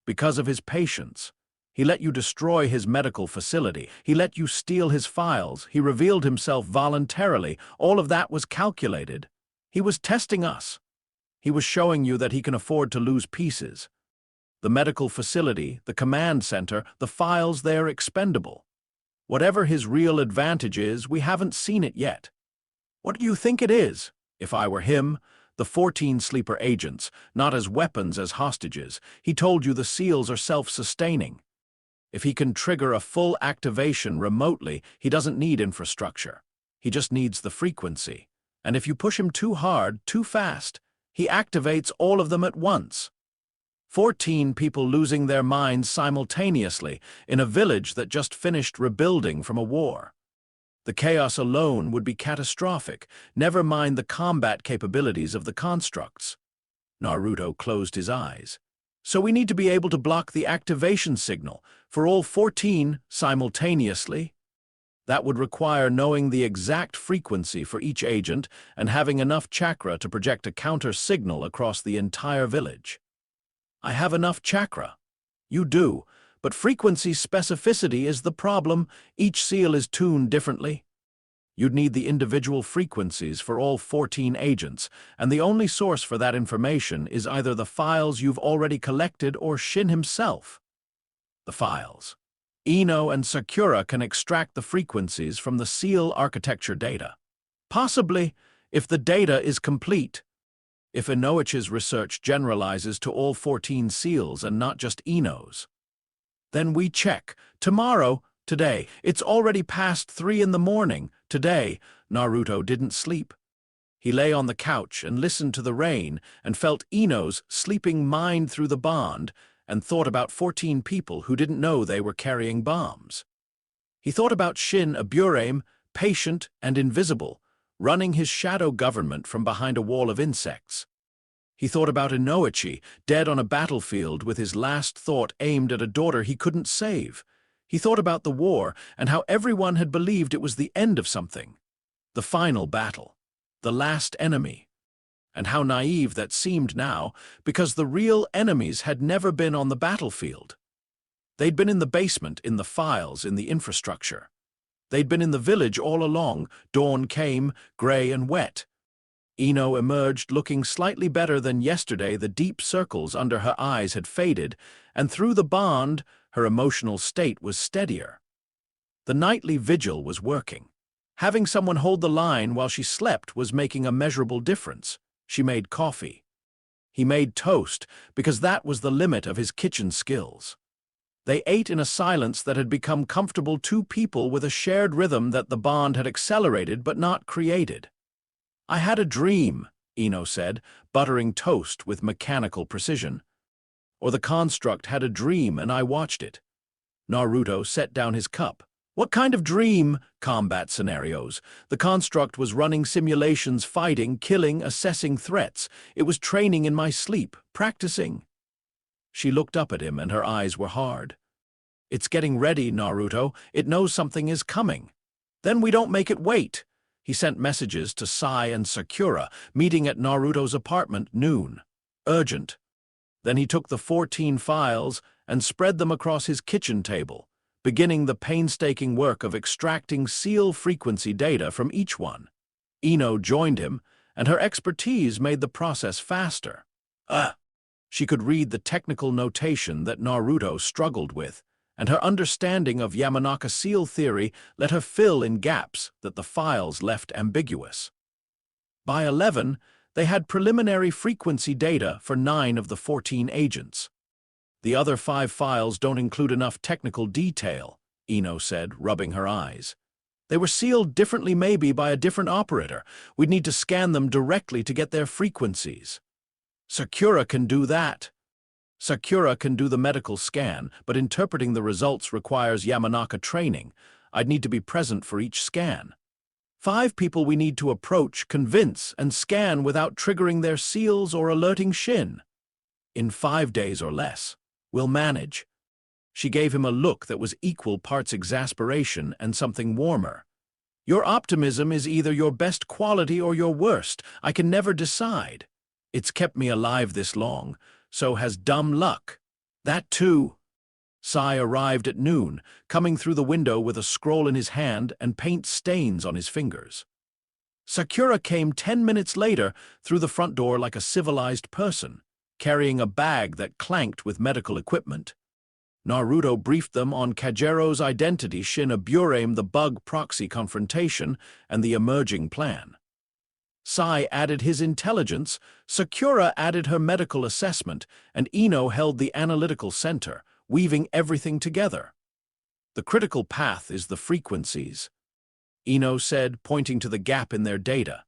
Because of his patience. He let you destroy his medical facility. He let you steal his files. He revealed himself voluntarily. All of that was calculated. He was testing us. He was showing you that he can afford to lose pieces. The medical facility, the command center, the files, they're expendable. Whatever his real advantage is, we haven't seen it yet. What do you think it is? If I were him, the 14 sleeper agents, not as weapons, as hostages. He told you the seals are self-sustaining. If he can trigger a full activation remotely, he doesn't need infrastructure. He just needs the frequency. And if you push him too hard, too fast, he activates all of them at once. 14 people losing their minds simultaneously in a village that just finished rebuilding from a war. The chaos alone would be catastrophic, never mind the combat capabilities of the constructs. Naruto closed his eyes. So we need to be able to block the activation signal for all 14 simultaneously. That would require knowing the exact frequency for each agent and having enough chakra to project a counter signal across the entire village. I have enough chakra. You do, but frequency specificity is the problem. Each seal is tuned differently. You'd need the individual frequencies for all 14 agents, and the only source for that information is either the files you've already collected or Shin himself. The files. Ino and Sakura can extract the frequencies from the seal architecture data. Possibly, if the data is complete. If Inoichi's research generalizes to all 14 seals and not just Ino's. Then we check. Tomorrow, today, it's already past 3 in the morning. Today, Naruto didn't sleep. He lay on the couch and listened to the rain and felt Ino's sleeping mind through the bond and thought about 14 people who didn't know they were carrying bombs. He thought about Shin Aburame, patient and invisible, running his shadow government from behind a wall of insects. He thought about Inoichi, dead on a battlefield with his last thought aimed at a daughter he couldn't save. He thought about the war and how everyone had believed it was the end of something, the final battle, the last enemy, and how naive that seemed now because the real enemies had never been on the battlefield. They'd been in the basement, in the files, in the infrastructure. They'd been in the village all along. Dawn came, gray and wet. Ino emerged looking slightly better than yesterday. The deep circles under her eyes had faded, and through the bond, her emotional state was steadier. The nightly vigil was working. Having someone hold the line while she slept was making a measurable difference. She made coffee. He made toast, because that was the limit of his kitchen skills. They ate in a silence that had become comfortable, two people with a shared rhythm that the bond had accelerated but not created. I had a dream, Ino said, buttering toast with mechanical precision. Or the construct had a dream and I watched it. Naruto set down his cup. What kind of dream? Combat scenarios. The construct was running simulations, fighting, killing, assessing threats. It was training in my sleep, practicing. She looked up at him and her eyes were hard. It's getting ready, Naruto. It knows something is coming. Then we don't make it wait. He sent messages to Sai and Sakura, meeting at Naruto's apartment noon. Urgent. Then he took the 14 files and spread them across his kitchen table, beginning the painstaking work of extracting seal frequency data from each one. Ino joined him, and her expertise made the process faster. She could read the technical notation that Naruto struggled with, and her understanding of Yamanaka seal theory let her fill in gaps that the files left ambiguous. By 11, they had preliminary frequency data for 9 of the 14 agents. The other 5 files don't include enough technical detail, Ino said, rubbing her eyes. They were sealed differently, maybe by a different operator. We'd need to scan them directly to get their frequencies. Sakura can do that. Sakura can do the medical scan, but interpreting the results requires Yamanaka training. I'd need to be present for each scan. 5 people we need to approach, convince, and scan without triggering their seals or alerting Shin. In 5 days or less. We'll manage. She gave him a look that was equal parts exasperation and something warmer. Your optimism is either your best quality or your worst. I can never decide. It's kept me alive this long. So has dumb luck. That too. Sai arrived at noon, coming through the window with a scroll in his hand and paint stains on his fingers. Sakura came 10 minutes later through the front door like a civilized person, carrying a bag that clanked with medical equipment. Naruto briefed them on Kagero's identity, Shin Aburame, the bug proxy confrontation, and the emerging plan. Sai added his intelligence, Sakura added her medical assessment, and Ino held the analytical center, weaving everything together. The critical path is the frequencies, Ino said, pointing to the gap in their data.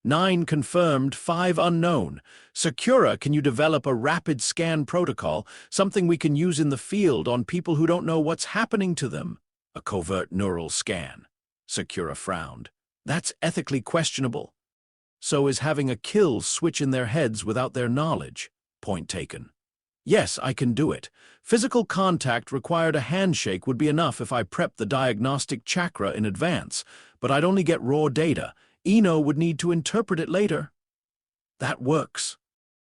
9 confirmed, 5 unknown. Sakura, can you develop a rapid scan protocol, something we can use in the field on people who don't know what's happening to them? A covert neural scan. Sakura frowned. That's ethically questionable. So is having a kill switch in their heads without their knowledge. Point taken. Yes, I can do it. Physical contact required a handshake would be enough if I prepped the diagnostic chakra in advance, but I'd only get raw data. Ino would need to interpret it later. That works.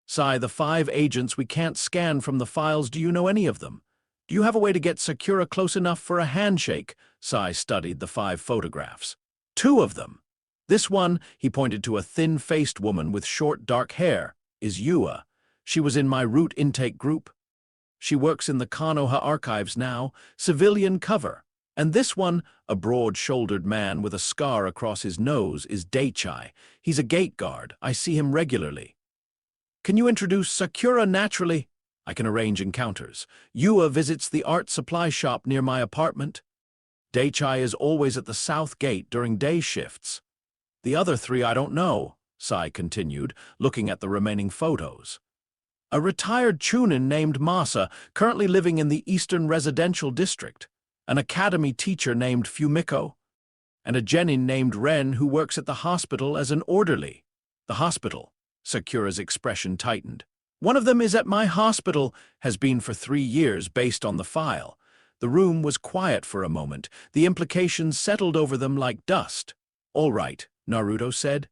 Sai, the 5 agents we can't scan from the files, do you know any of them? Do you have a way to get Sakura close enough for a handshake? Sai studied the 5 photographs. 2 of them. This one, he pointed to a thin-faced woman with short dark hair, is Yua. She was in my route intake group. She works in the Konoha archives now, civilian cover. And this one, a broad-shouldered man with a scar across his nose, is Daichai. He's a gate guard. I see him regularly. Can you introduce Sakura naturally? I can arrange encounters. Yua visits the art supply shop near my apartment. Daichai is always at the south gate during day shifts. The other 3 I don't know, Sai continued, looking at the remaining photos. A retired Chunin named Masa, currently living in the Eastern Residential District. An academy teacher named Fumiko, and a genin named Ren who works at the hospital as an orderly. The hospital, Sakura's expression tightened. One of them is at my hospital, has been for 3 years based on the file. The room was quiet for a moment. The implications settled over them like dust. All right, Naruto said.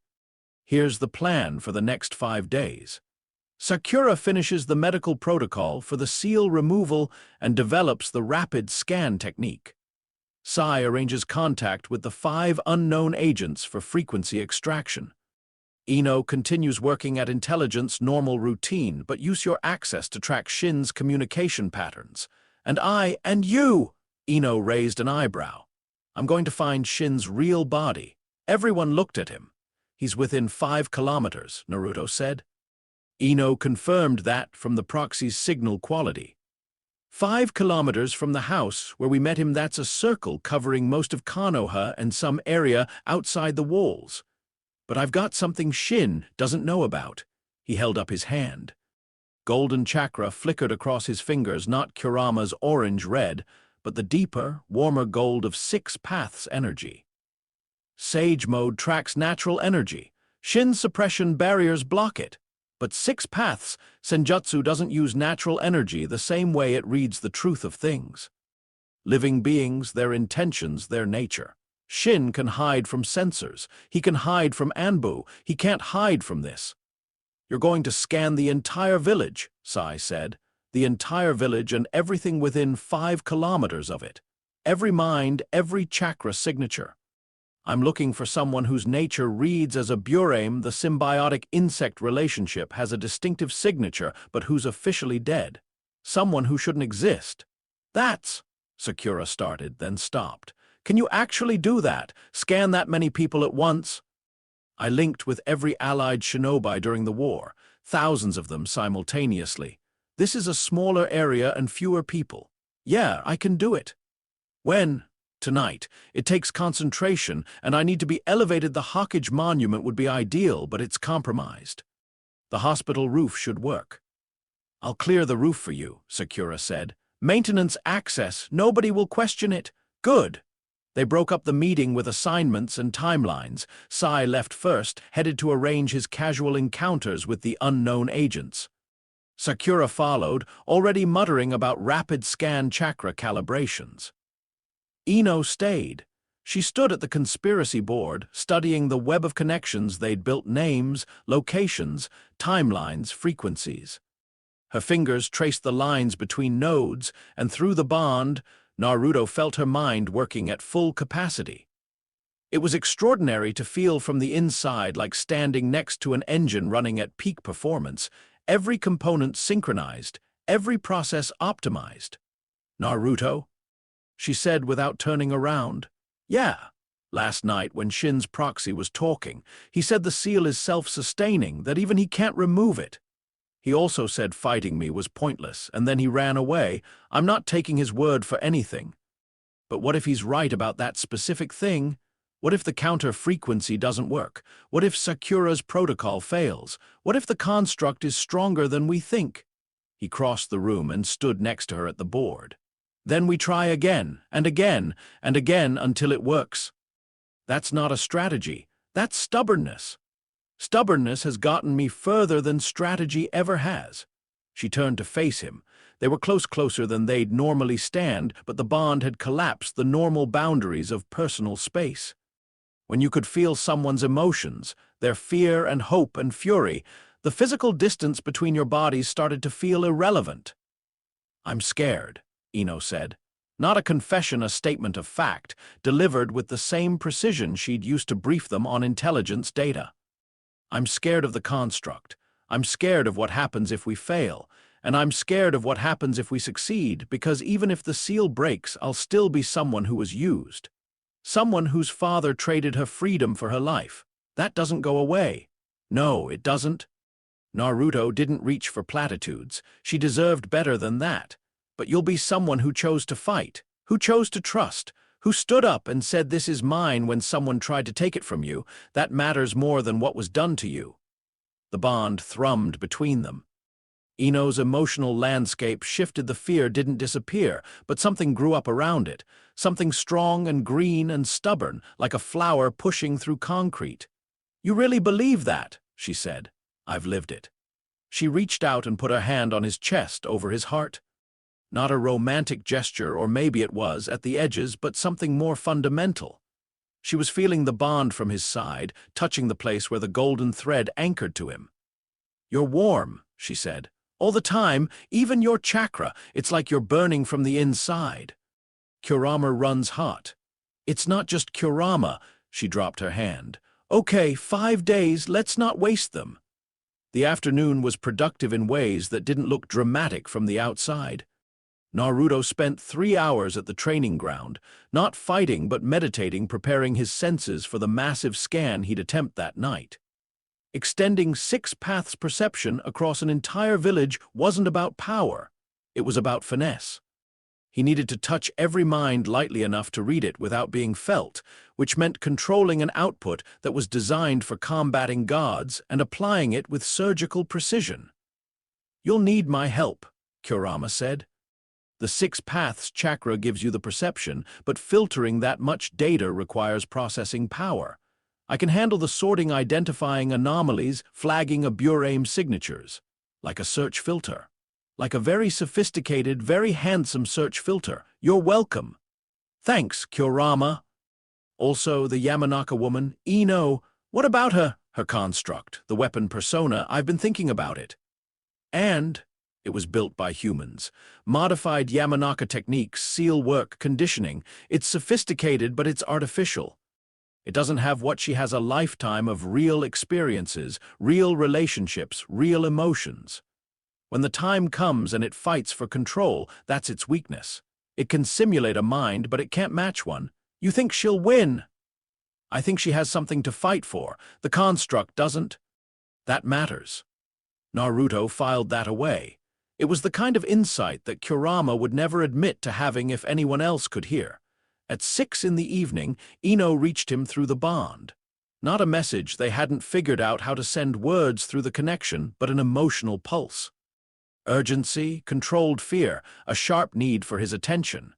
Here's the plan for the next 5 days. Sakura finishes the medical protocol for the seal removal and develops the rapid scan technique. Sai arranges contact with the 5 unknown agents for frequency extraction. Ino continues working at intelligence normal routine, but use your access to track Shin's communication patterns. And you! Ino raised an eyebrow. I'm going to find Shin's real body. Everyone looked at him. He's within 5 kilometers, Naruto said. Ino confirmed that from the proxy's signal quality. 5 kilometers from the house where we met him, that's a circle covering most of Konoha and some area outside the walls. But I've got something Shin doesn't know about. He held up his hand. Golden chakra flickered across his fingers, not Kurama's orange-red, but the deeper, warmer gold of 6 paths energy. Sage mode tracks natural energy. Shin's suppression barriers block it. But 6 paths, Senjutsu doesn't use natural energy the same way it reads the truth of things. Living beings, their intentions, their nature. Shin can hide from sensors. He can hide from Anbu. He can't hide from this. You're going to scan the entire village, Sai said. The entire village and everything within 5 kilometers of it. Every mind, every chakra signature. I'm looking for someone whose nature reads as a burame. The symbiotic insect relationship has a distinctive signature, but who's officially dead. Someone who shouldn't exist. That's, Sakura started, then stopped. Can you actually do that? Scan that many people at once? I linked with every allied shinobi during the war, thousands of them simultaneously. This is a smaller area and fewer people. Yeah, I can do it. When? Tonight. It takes concentration, and I need to be elevated. The Hokage monument would be ideal, but it's compromised. The hospital roof should work. I'll clear the roof for you, Sakura said. Maintenance access, nobody will question it. Good. They broke up the meeting with assignments and timelines. Sai left first, headed to arrange his casual encounters with the unknown agents. Sakura followed, already muttering about rapid scan chakra calibrations. Ino stayed. She stood at the conspiracy board, studying the web of connections they'd built: names, locations, timelines, frequencies. Her fingers traced the lines between nodes, and through the bond, Naruto felt her mind working at full capacity. It was extraordinary to feel from the inside, like standing next to an engine running at peak performance, every component synchronized, every process optimized. Naruto? She said without turning around. Yeah. Last night when Shin's proxy was talking, he said the seal is self-sustaining, that even he can't remove it. He also said fighting me was pointless, and then he ran away. I'm not taking his word for anything. But what if he's right about that specific thing? What if the counter frequency doesn't work? What if Sakura's protocol fails? What if the construct is stronger than we think? He crossed the room and stood next to her at the board. Then we try again, and again, and again until it works. That's not a strategy. That's stubbornness. Stubbornness has gotten me further than strategy ever has. She turned to face him. They were closer than they'd normally stand, but the bond had collapsed the normal boundaries of personal space. When you could feel someone's emotions, their fear and hope and fury, the physical distance between your bodies started to feel irrelevant. "I'm scared," Ino said. Not a confession, a statement of fact, delivered with the same precision she'd used to brief them on intelligence data. "I'm scared of the construct. I'm scared of what happens if we fail. And I'm scared of what happens if we succeed, because even if the seal breaks, I'll still be someone who was used. Someone whose father traded her freedom for her life. That doesn't go away. No, it doesn't." Naruto didn't reach for platitudes. She deserved better than that. But you'll be someone who chose to fight, who chose to trust, who stood up and said this is mine when someone tried to take it from you. That matters more than what was done to you. The bond thrummed between them. Ino's emotional landscape shifted. The fear didn't disappear, but something grew up around it, something strong and green and stubborn, like a flower pushing through concrete. "You really believe that?" she said. "I've lived it." She reached out and put her hand on his chest over his heart. Not a romantic gesture, or maybe it was, at the edges, but something more fundamental. She was feeling the bond from his side, touching the place where the golden thread anchored to him. "You're warm," she said. "All the time, even your chakra, it's like you're burning from the inside." "Kurama runs hot." "It's not just Kurama," she dropped her hand. "Okay, 5 days, let's not waste them." The afternoon was productive in ways that didn't look dramatic from the outside. Naruto spent 3 hours at the training ground, not fighting but meditating, preparing his senses for the massive scan he'd attempt that night. Extending 6 paths perception across an entire village wasn't about power. It was about finesse. He needed to touch every mind lightly enough to read it without being felt, which meant controlling an output that was designed for combating gods and applying it with surgical precision. "You'll need my help," Kurama said. "The 6 paths chakra gives you the perception, but filtering that much data requires processing power. I can handle the sorting, identifying anomalies, flagging Aburame signatures. Like a search filter. Like a very sophisticated, very handsome search filter. You're welcome." "Thanks, Kurama." "Also, the Yamanaka woman, Ino. What about her? Her construct, the weapon persona, I've been thinking about it." "And it was built by humans. Modified Yamanaka techniques, seal work, conditioning. It's sophisticated, but it's artificial. It doesn't have what she has: a lifetime of real experiences, real relationships, real emotions. When the time comes and it fights for control, that's its weakness. It can simulate a mind, but it can't match one. You think she'll win?" "I think she has something to fight for. The construct doesn't." "That matters." Naruto filed that away. It was the kind of insight that Kurama would never admit to having if anyone else could hear. At 6 in the evening, Ino reached him through the bond. Not a message, they hadn't figured out how to send words through the connection, but an emotional pulse. Urgency, controlled fear, a sharp need for his attention.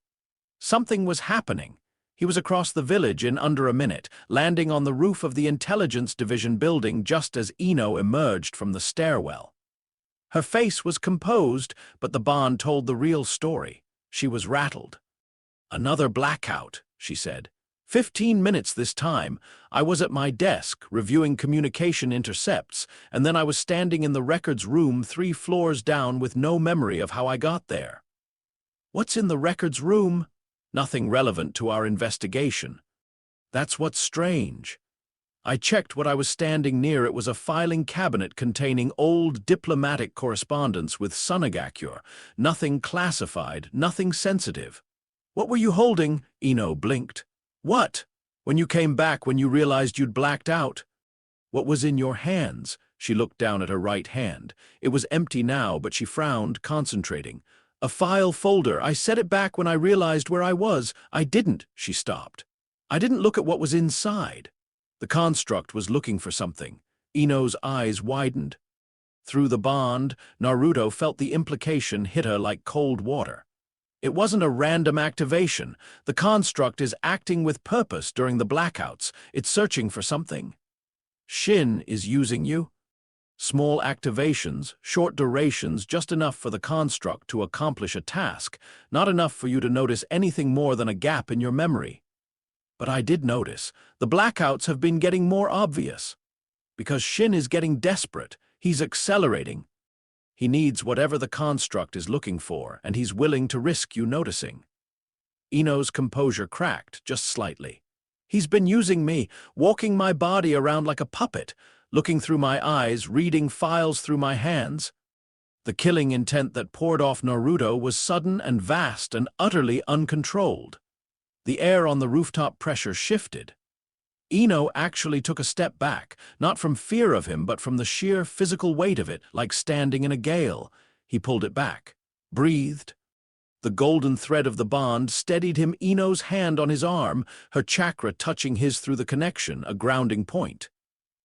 Something was happening. He was across the village in under a minute, landing on the roof of the Intelligence Division building just as Ino emerged from the stairwell. Her face was composed, but the bond told the real story. She was rattled. "Another blackout," she said. 15 minutes this time. I was at my desk, reviewing communication intercepts, and then I was standing in the records room 3 floors down with no memory of how I got there." "What's in the records room?" "Nothing relevant to our investigation." "That's what's strange." I checked what I was standing near. It was a filing cabinet containing old diplomatic correspondence with Sunagakure. Nothing classified, nothing sensitive. "What were you holding?" Ino blinked. "What? When you came back, when you realized you'd blacked out?" "What was in your hands?" She looked down at her right hand. It was empty now, but she frowned, concentrating. A file folder. I set it back when I realized where I was. I didn't, she stopped. I didn't look at what was inside. The construct was looking for something. Ino's eyes widened. Through the bond, Naruto felt the implication hit her like cold water. It wasn't a random activation. The construct is acting with purpose during the blackouts. It's searching for something. Shin is using you. Small activations, short durations, just enough for the construct to accomplish a task, not enough for you to notice anything more than a gap in your memory. But I did notice, the blackouts have been getting more obvious. Because Shin is getting desperate, he's accelerating. He needs whatever the construct is looking for, and he's willing to risk you noticing. Ino's composure cracked, just slightly. He's been using me, walking my body around like a puppet, looking through my eyes, reading files through my hands. The killing intent that poured off Naruto was sudden and vast and utterly uncontrolled. The air on the rooftop pressure shifted. Ino actually took a step back, not from fear of him, but from the sheer physical weight of it, like standing in a gale. He pulled it back, breathed. The golden thread of the bond steadied him, Ino's hand on his arm, her chakra touching his through the connection, a grounding point.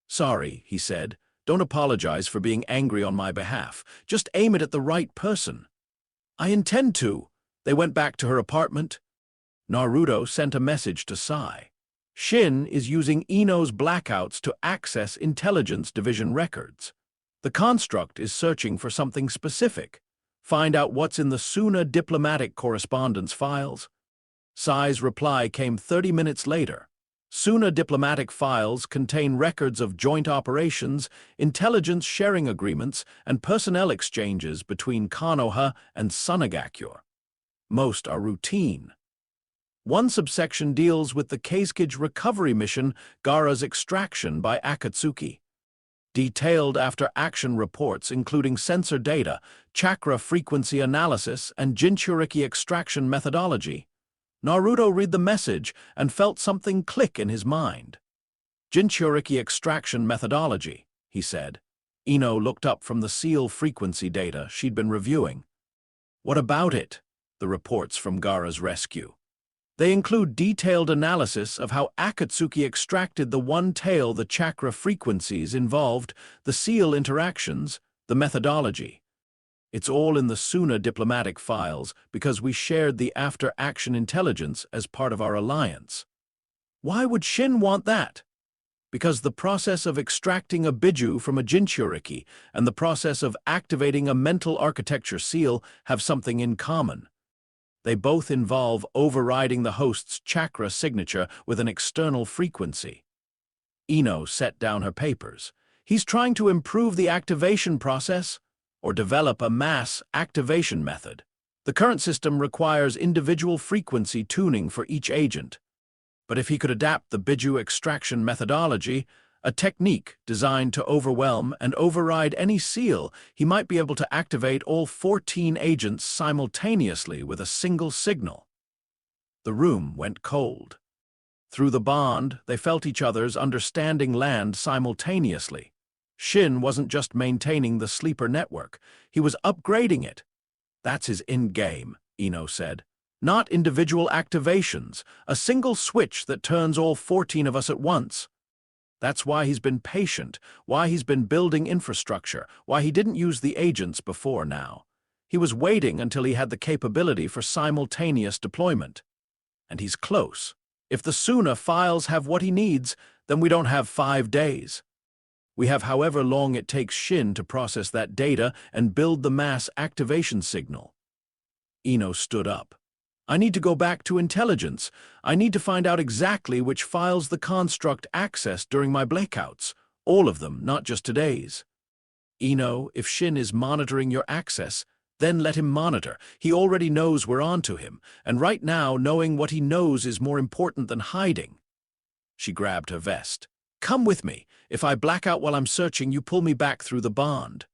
"Sorry," he said. "Don't apologize for being angry on my behalf. Just aim it at the right person." "I intend to." They went back to her apartment. Naruto sent a message to Sai. Shin is using Ino's blackouts to access intelligence division records. The construct is searching for something specific. Find out what's in the Suna diplomatic correspondence files. Sai's reply came 30 minutes later. Suna diplomatic files contain records of joint operations, intelligence sharing agreements, and personnel exchanges between Konoha and Sunagakuya. Most are routine. One subsection deals with the Kazekage recovery mission, Gaara's extraction by Akatsuki. Detailed after-action reports including sensor data, chakra frequency analysis, and Jinchuriki extraction methodology. Naruto read the message and felt something click in his mind. Jinchuriki extraction methodology, he said. Ino looked up from the seal frequency data she'd been reviewing. What about it? The reports from Gaara's rescue. They include detailed analysis of how Akatsuki extracted the one tail, the chakra frequencies involved, the seal interactions, the methodology. It's all in the Suna diplomatic files because we shared the after-action intelligence as part of our alliance. Why would Shin want that? Because the process of extracting a biju from a Jinchuriki and the process of activating a mental architecture seal have something in common. They both involve overriding the host's chakra signature with an external frequency. Ino set down her papers. He's trying to improve the activation process or develop a mass activation method. The current system requires individual frequency tuning for each agent. But if he could adapt the biju extraction methodology, a technique designed to overwhelm and override any seal, he might be able to activate all 14 agents simultaneously with a single signal. The room went cold. Through the bond, they felt each other's understanding land simultaneously. Shin wasn't just maintaining the sleeper network, he was upgrading it. That's his endgame, Ino said. Not individual activations, a single switch that turns all 14 of us at once. That's why he's been patient, why he's been building infrastructure, why he didn't use the agents before now. He was waiting until he had the capability for simultaneous deployment. And he's close. If the Suna files have what he needs, then we don't have 5 days. We have however long it takes Shin to process that data and build the mass activation signal. Ino stood up. I need to go back to intelligence. I need to find out exactly which files the construct accessed during my blackouts. All of them, not just today's. Ino, if Shin is monitoring your access, then let him monitor. He already knows we're onto him, and right now knowing what he knows is more important than hiding. She grabbed her vest. Come with me. If I black out while I'm searching, you pull me back through the bond.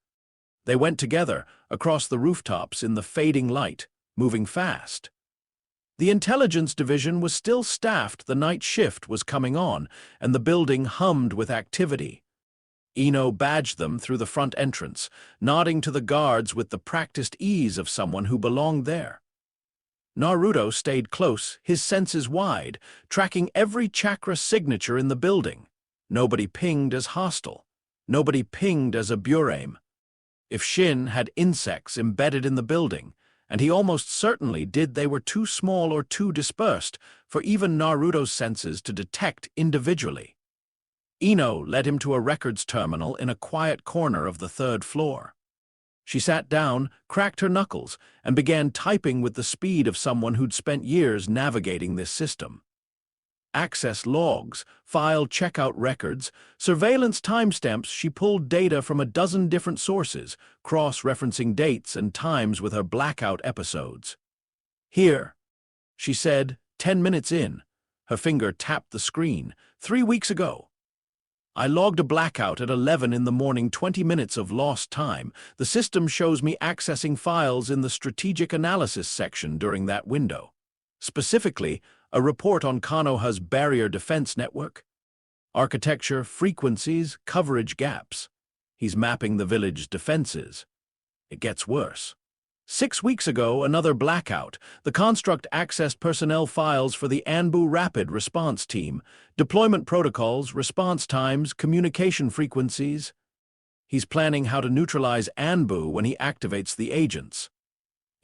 They went together, across the rooftops in the fading light, moving fast. The intelligence division was still staffed, the night shift was coming on, and the building hummed with activity. Ino badged them through the front entrance, nodding to the guards with the practiced ease of someone who belonged there. Naruto stayed close, his senses wide, tracking every chakra signature in the building. Nobody pinged as hostile. Nobody pinged as a Burame. If Shin had insects embedded in the building, and he almost certainly did, they were too small or too dispersed for even Naruto's senses to detect individually. Ino led him to a records terminal in a quiet corner of the third floor. She sat down, cracked her knuckles, and began typing with the speed of someone who'd spent years navigating this system. Access logs, file checkout records, surveillance timestamps. She pulled data from a dozen different sources, cross-referencing dates and times with her blackout episodes. "Here," she said, 10 minutes in. Her finger tapped the screen. 3 weeks ago. I logged a blackout at 11 in the morning, 20 minutes of lost time. The system shows me accessing files in the strategic analysis section during that window. Specifically, a report on Konoha's barrier defense network, architecture, frequencies, coverage gaps. He's mapping the village's defenses. It gets worse. 6 weeks ago, another blackout. The construct accessed personnel files for the Anbu Rapid Response Team, deployment protocols, response times, communication frequencies. He's planning how to neutralize Anbu when he activates the agents.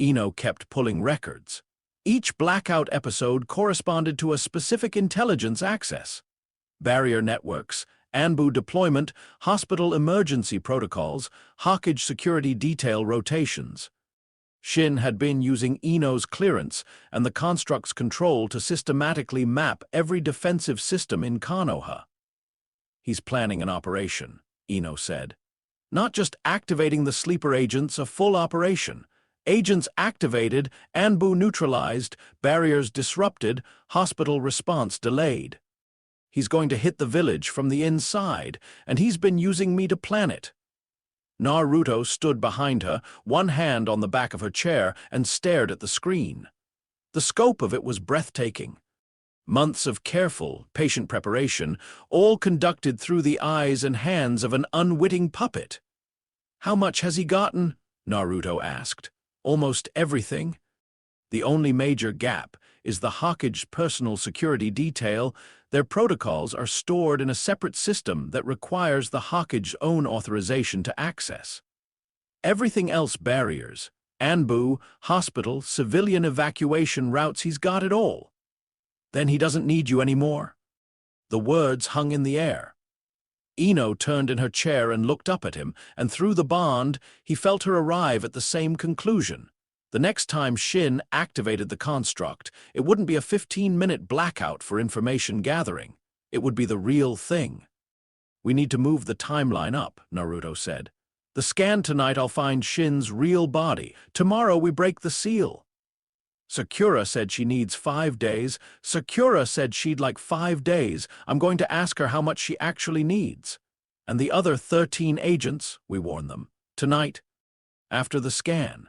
Ino kept pulling records. Each blackout episode corresponded to a specific intelligence access. Barrier networks, Anbu deployment, hospital emergency protocols, Hawkage security detail rotations. Shin had been using Ino's clearance and the construct's control to systematically map every defensive system in Konoha. He's planning an operation, Ino said. Not just activating the sleeper agents, a full operation. Agents activated, Anbu neutralized, barriers disrupted, hospital response delayed. He's going to hit the village from the inside, and he's been using me to plan it. Naruto stood behind her, one hand on the back of her chair, and stared at the screen. The scope of it was breathtaking. Months of careful, patient preparation, all conducted through the eyes and hands of an unwitting puppet. "How much has he gotten?" Naruto asked. "Almost everything. The only major gap is the Hawkage personal security detail. Their protocols are stored in a separate system that requires the Hawkage's own authorization to access. Everything else, barriers, Anbu, hospital, civilian evacuation routes, he's got it all. Then he doesn't need you anymore." The words hung in the air. Ino turned in her chair and looked up at him, and through the bond, he felt her arrive at the same conclusion. The next time Shin activated the construct, it wouldn't be a 15-minute blackout for information gathering. It would be the real thing. "We need to move the timeline up," Naruto said. "The scan tonight I'll find Shin's real body. Tomorrow we break the seal." Sakura said she needs 5 days. Sakura said she'd like 5 days. I'm going to ask her how much she actually needs. "And the other 13 agents," we warn them, "tonight, after the scan.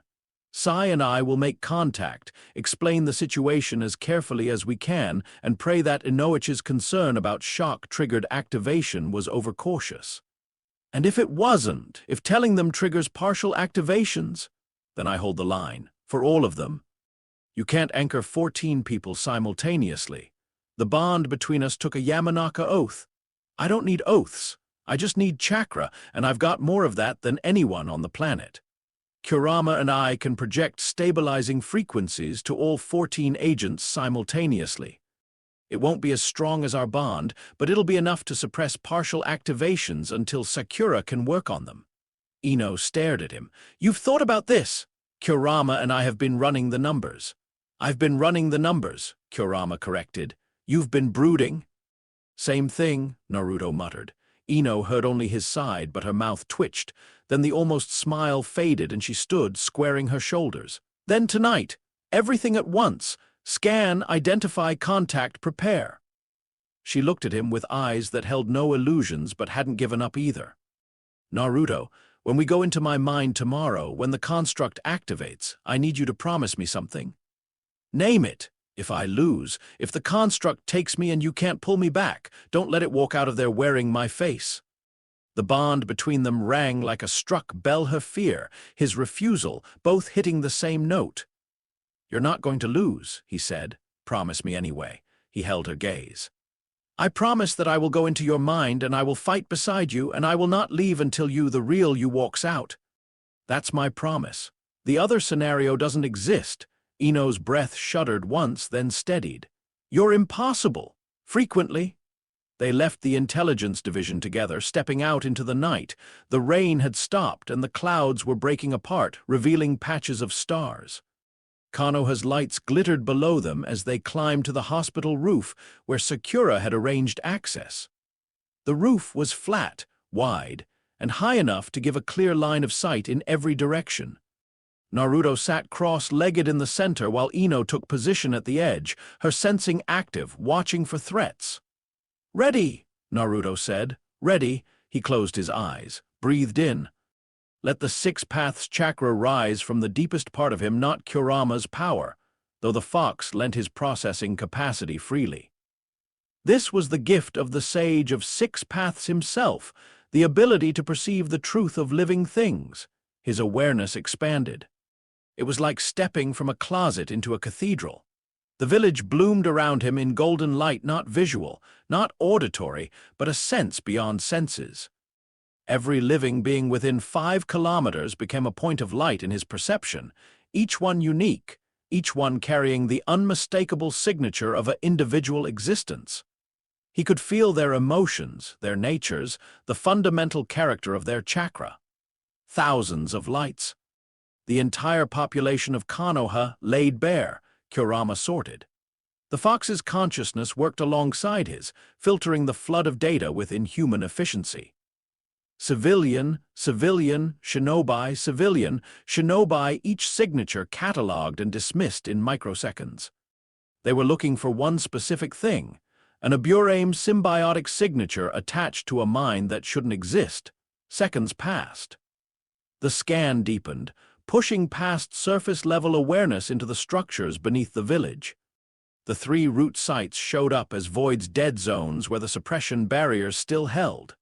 Sai and I will make contact, explain the situation as carefully as we can, and pray that Inoichi's concern about shock-triggered activation was overcautious. And if it wasn't, if telling them triggers partial activations, then I hold the line, for all of them. You can't anchor 14 people simultaneously. The bond between us took a Yamanaka oath. I don't need oaths. I just need chakra, and I've got more of that than anyone on the planet. Kurama and I can project stabilizing frequencies to all 14 agents simultaneously. It won't be as strong as our bond, but it'll be enough to suppress partial activations until Sakura can work on them." Ino stared at him. "You've thought about this?" "Kurama and I have been running the numbers." "I've been running the numbers," Kurama corrected. "You've been brooding?" "Same thing," Naruto muttered. Ino heard only his side, but her mouth twitched. Then the almost smile faded and she stood, squaring her shoulders. "Then tonight, everything at once. Scan, identify, contact, prepare." She looked at him with eyes that held no illusions but hadn't given up either. "Naruto, when we go into my mind tomorrow, when the construct activates, I need you to promise me something." "Name it. If I lose, if the construct takes me and you can't pull me back, don't let it walk out of there wearing my face." The bond between them rang like a struck bell, her fear, his refusal, both hitting the same note. "You're not going to lose," he said. "Promise me anyway." He held her gaze. "I promise that I will go into your mind and I will fight beside you and I will not leave until the real you walks out. That's my promise. The other scenario doesn't exist." Ino's breath shuddered once, then steadied. "You're impossible." Frequently. They left the intelligence division together, stepping out into the night. The rain had stopped and the clouds were breaking apart, revealing patches of stars. Konoha's lights glittered below them as they climbed to the hospital roof where Sakura had arranged access. The roof was flat, wide, and high enough to give a clear line of sight in every direction. Naruto sat cross-legged in the center while Ino took position at the edge, her sensing active, watching for threats. "Ready," Naruto said. "Ready." He closed his eyes, breathed in. Let the Six Paths chakra rise from the deepest part of him, not Kurama's power, though the fox lent his processing capacity freely. This was the gift of the sage of Six Paths himself, the ability to perceive the truth of living things. His awareness expanded. It was like stepping from a closet into a cathedral. The village bloomed around him in golden light, not visual, not auditory, but a sense beyond senses. Every living being within 5 kilometers became a point of light in his perception, each one unique, each one carrying the unmistakable signature of an individual existence. He could feel their emotions, their natures, the fundamental character of their chakra. Thousands of lights. The entire population of Konoha laid bare, Kurama sorted. The fox's consciousness worked alongside his, filtering the flood of data with inhuman efficiency. Civilian, shinobi, each signature catalogued and dismissed in microseconds. They were looking for one specific thing, an Aburame symbiotic signature attached to a mind that shouldn't exist. Seconds passed. The scan deepened, pushing past surface-level awareness into the structures beneath the village. The 3 root sites showed up as Void's dead zones where the suppression barriers still held.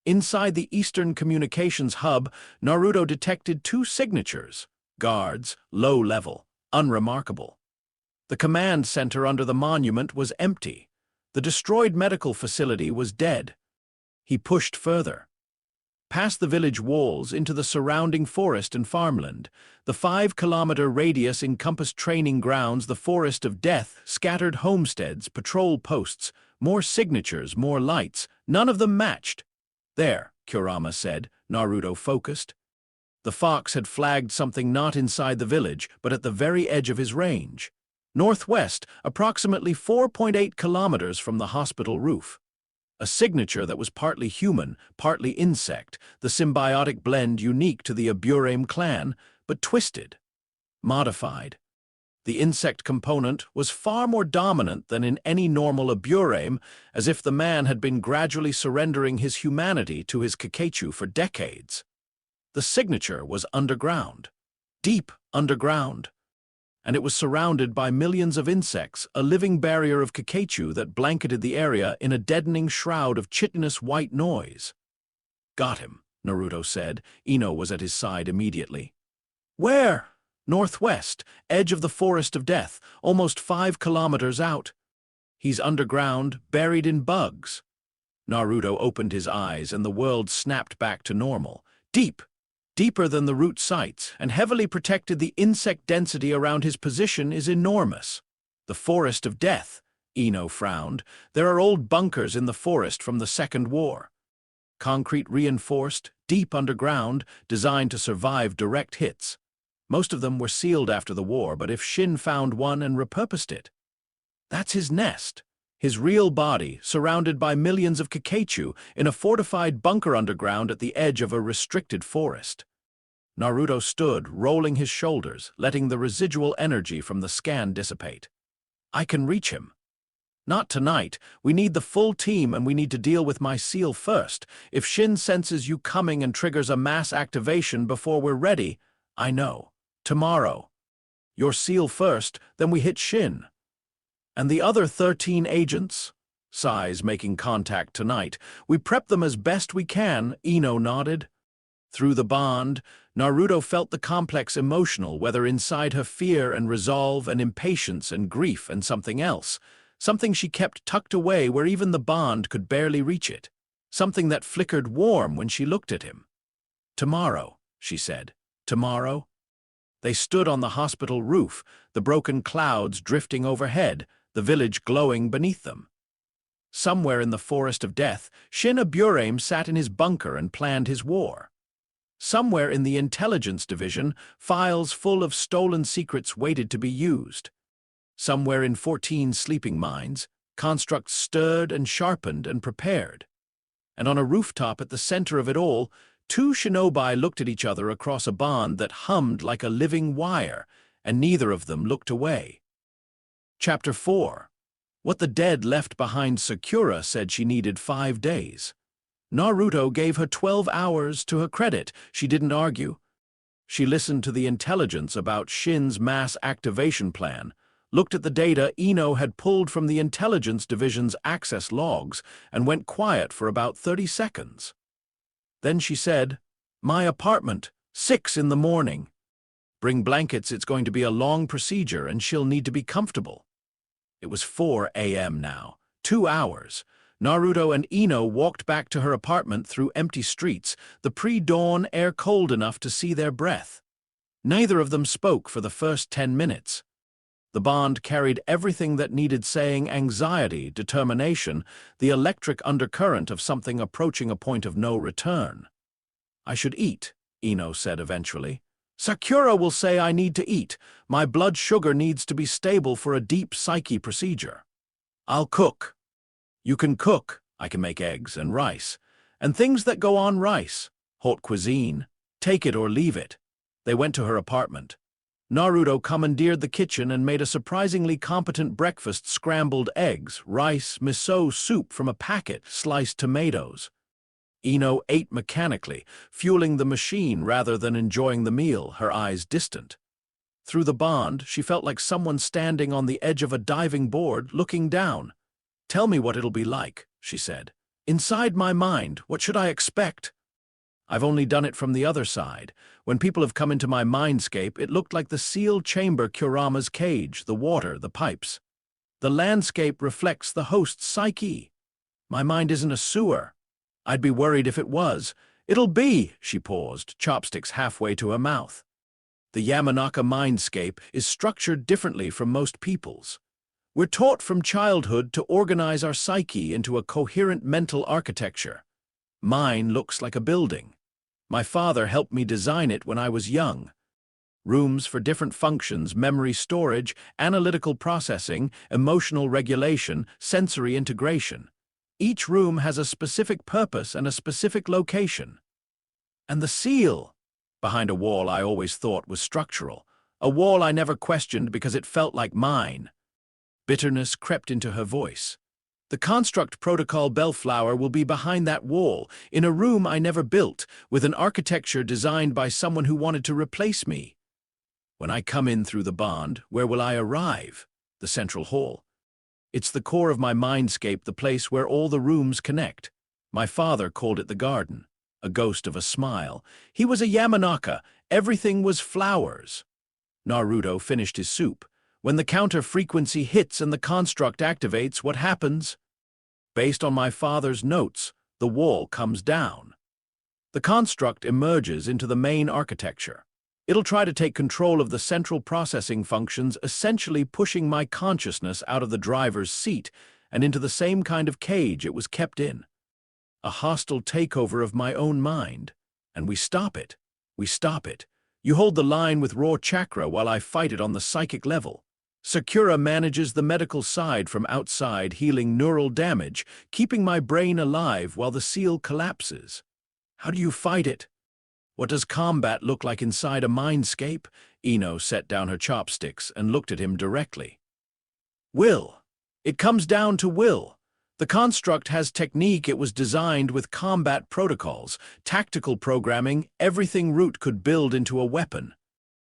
Inside the Eastern Communications Hub, Naruto detected 2 signatures. Guards, low level, unremarkable. The command center under the monument was empty. The destroyed medical facility was dead. He pushed further. Past the village walls into the surrounding forest and farmland. The 5-kilometer radius encompassed training grounds, the forest of death, scattered homesteads, patrol posts, more signatures, more lights. None of them matched. "There," Kurama said, Naruto focused. The fox had flagged something not inside the village, but at the very edge of his range. Northwest, approximately 4.8 kilometers from the hospital roof. A signature that was partly human, partly insect, the symbiotic blend unique to the Aburame clan, but twisted, modified. The insect component was far more dominant than in any normal Aburame, as if the man had been gradually surrendering his humanity to his Kakechu for decades. The signature was underground, deep underground, and it was surrounded by millions of insects, a living barrier of Kakechu that blanketed the area in a deadening shroud of chitinous white noise. "Got him," Naruto said. Ino was at his side immediately. "Where?" "Northwest, edge of the forest of death, almost 5 kilometers out. He's underground, buried in bugs." Naruto opened his eyes and the world snapped back to normal. Deep, deeper than the root sites, and heavily protected. The insect density around his position is enormous. "The forest of death," Ino frowned. "There are old bunkers in the forest from the Second War. Concrete reinforced, deep underground, designed to survive direct hits. Most of them were sealed after the war, but if Shin found one and repurposed it, that's his nest. His real body, surrounded by millions of Kakechu, in a fortified bunker underground at the edge of a restricted forest." Naruto stood, rolling his shoulders, letting the residual energy from the scan dissipate. "I can reach him." "Not tonight. We need the full team and we need to deal with my seal first. If Shin senses you coming and triggers a mass activation before we're ready, I know. Tomorrow. Your seal first, then we hit Shin." "And the other 13 agents?" Sighs making contact tonight. We prep them as best we can, Ino nodded. Through the bond, Naruto felt the complex emotional, whether inside her fear and resolve and impatience and grief and something else. Something she kept tucked away where even the bond could barely reach it. Something that flickered warm when she looked at him. Tomorrow, she said. Tomorrow? They stood on the hospital roof, the broken clouds drifting overhead, the village glowing beneath them. Somewhere in the forest of death, Shin Aburame sat in his bunker and planned his war. Somewhere in the intelligence division, files full of stolen secrets waited to be used. Somewhere in 14 sleeping minds, constructs stirred and sharpened and prepared. And on a rooftop at the center of it all, two shinobi looked at each other across a bond that hummed like a living wire, and neither of them looked away. Chapter 4. What the dead left behind. Sakura said she needed 5 days. Naruto gave her 12 hours to her credit. She didn't argue. She listened to the intelligence about Shin's mass activation plan, looked at the data Ino had pulled from the intelligence division's access logs, and went quiet for about 30 seconds. Then she said, "My apartment, 6 in the morning. Bring blankets, it's going to be a long procedure and she'll need to be comfortable." It was 4 a.m. now, 2 hours. Naruto and Ino walked back to her apartment through empty streets, the pre-dawn air cold enough to see their breath. Neither of them spoke for the first 10 minutes. The bond carried everything that needed saying: anxiety, determination, the electric undercurrent of something approaching a point of no return. "I should eat," Ino said eventually. "Sakura will say I need to eat. My blood sugar needs to be stable for a deep psyche procedure. I'll cook." "You can cook. I can make eggs and rice. And things that go on rice. Haute cuisine. Take it or leave it." They went to her apartment. Naruto commandeered the kitchen and made a surprisingly competent breakfast: scrambled eggs, rice, miso soup from a packet, sliced tomatoes. Ino ate mechanically, fueling the machine rather than enjoying the meal, her eyes distant. Through the bond, she felt like someone standing on the edge of a diving board, looking down. "Tell me what it'll be like," she said. "Inside my mind, what should I expect? I've only done it from the other side. When people have come into my mindscape, it looked like the sealed chamber, Kurama's cage, the water, the pipes. The landscape reflects the host's psyche. My mind isn't a sewer. I'd be worried if it was. It'll be," she paused, chopsticks halfway to her mouth. "The Yamanaka mindscape is structured differently from most people's. We're taught from childhood to organize our psyche into a coherent mental architecture. Mine looks like a building. My father helped me design it when I was young. Rooms for different functions: memory storage, analytical processing, emotional regulation, sensory integration. Each room has a specific purpose and a specific location. And the seal behind a wall I always thought was structural, a wall I never questioned because it felt like mine." Bitterness crept into her voice. "The construct protocol Bellflower will be behind that wall, in a room I never built, with an architecture designed by someone who wanted to replace me. When I come in through the bond, where will I arrive? The central hall. It's the core of my mindscape, the place where all the rooms connect. My father called it the garden, a ghost of a smile. He was a Yamanaka. Everything was flowers." Naruto finished his soup. "When the counter frequency hits and the construct activates, what happens? Based on my father's notes, the wall comes down. The construct emerges into the main architecture. It'll try to take control of the central processing functions, essentially pushing my consciousness out of the driver's seat and into the same kind of cage it was kept in. A hostile takeover of my own mind. And we stop it. We stop it. You hold the line with raw chakra while I fight it on the psychic level. Sakura manages the medical side from outside, healing neural damage, keeping my brain alive while the seal collapses. How do you fight it? What does combat look like inside a mindscape?" Ino set down her chopsticks and looked at him directly. "Will. It comes down to will. The construct has technique. It was designed with combat protocols, tactical programming, everything Root could build into a weapon.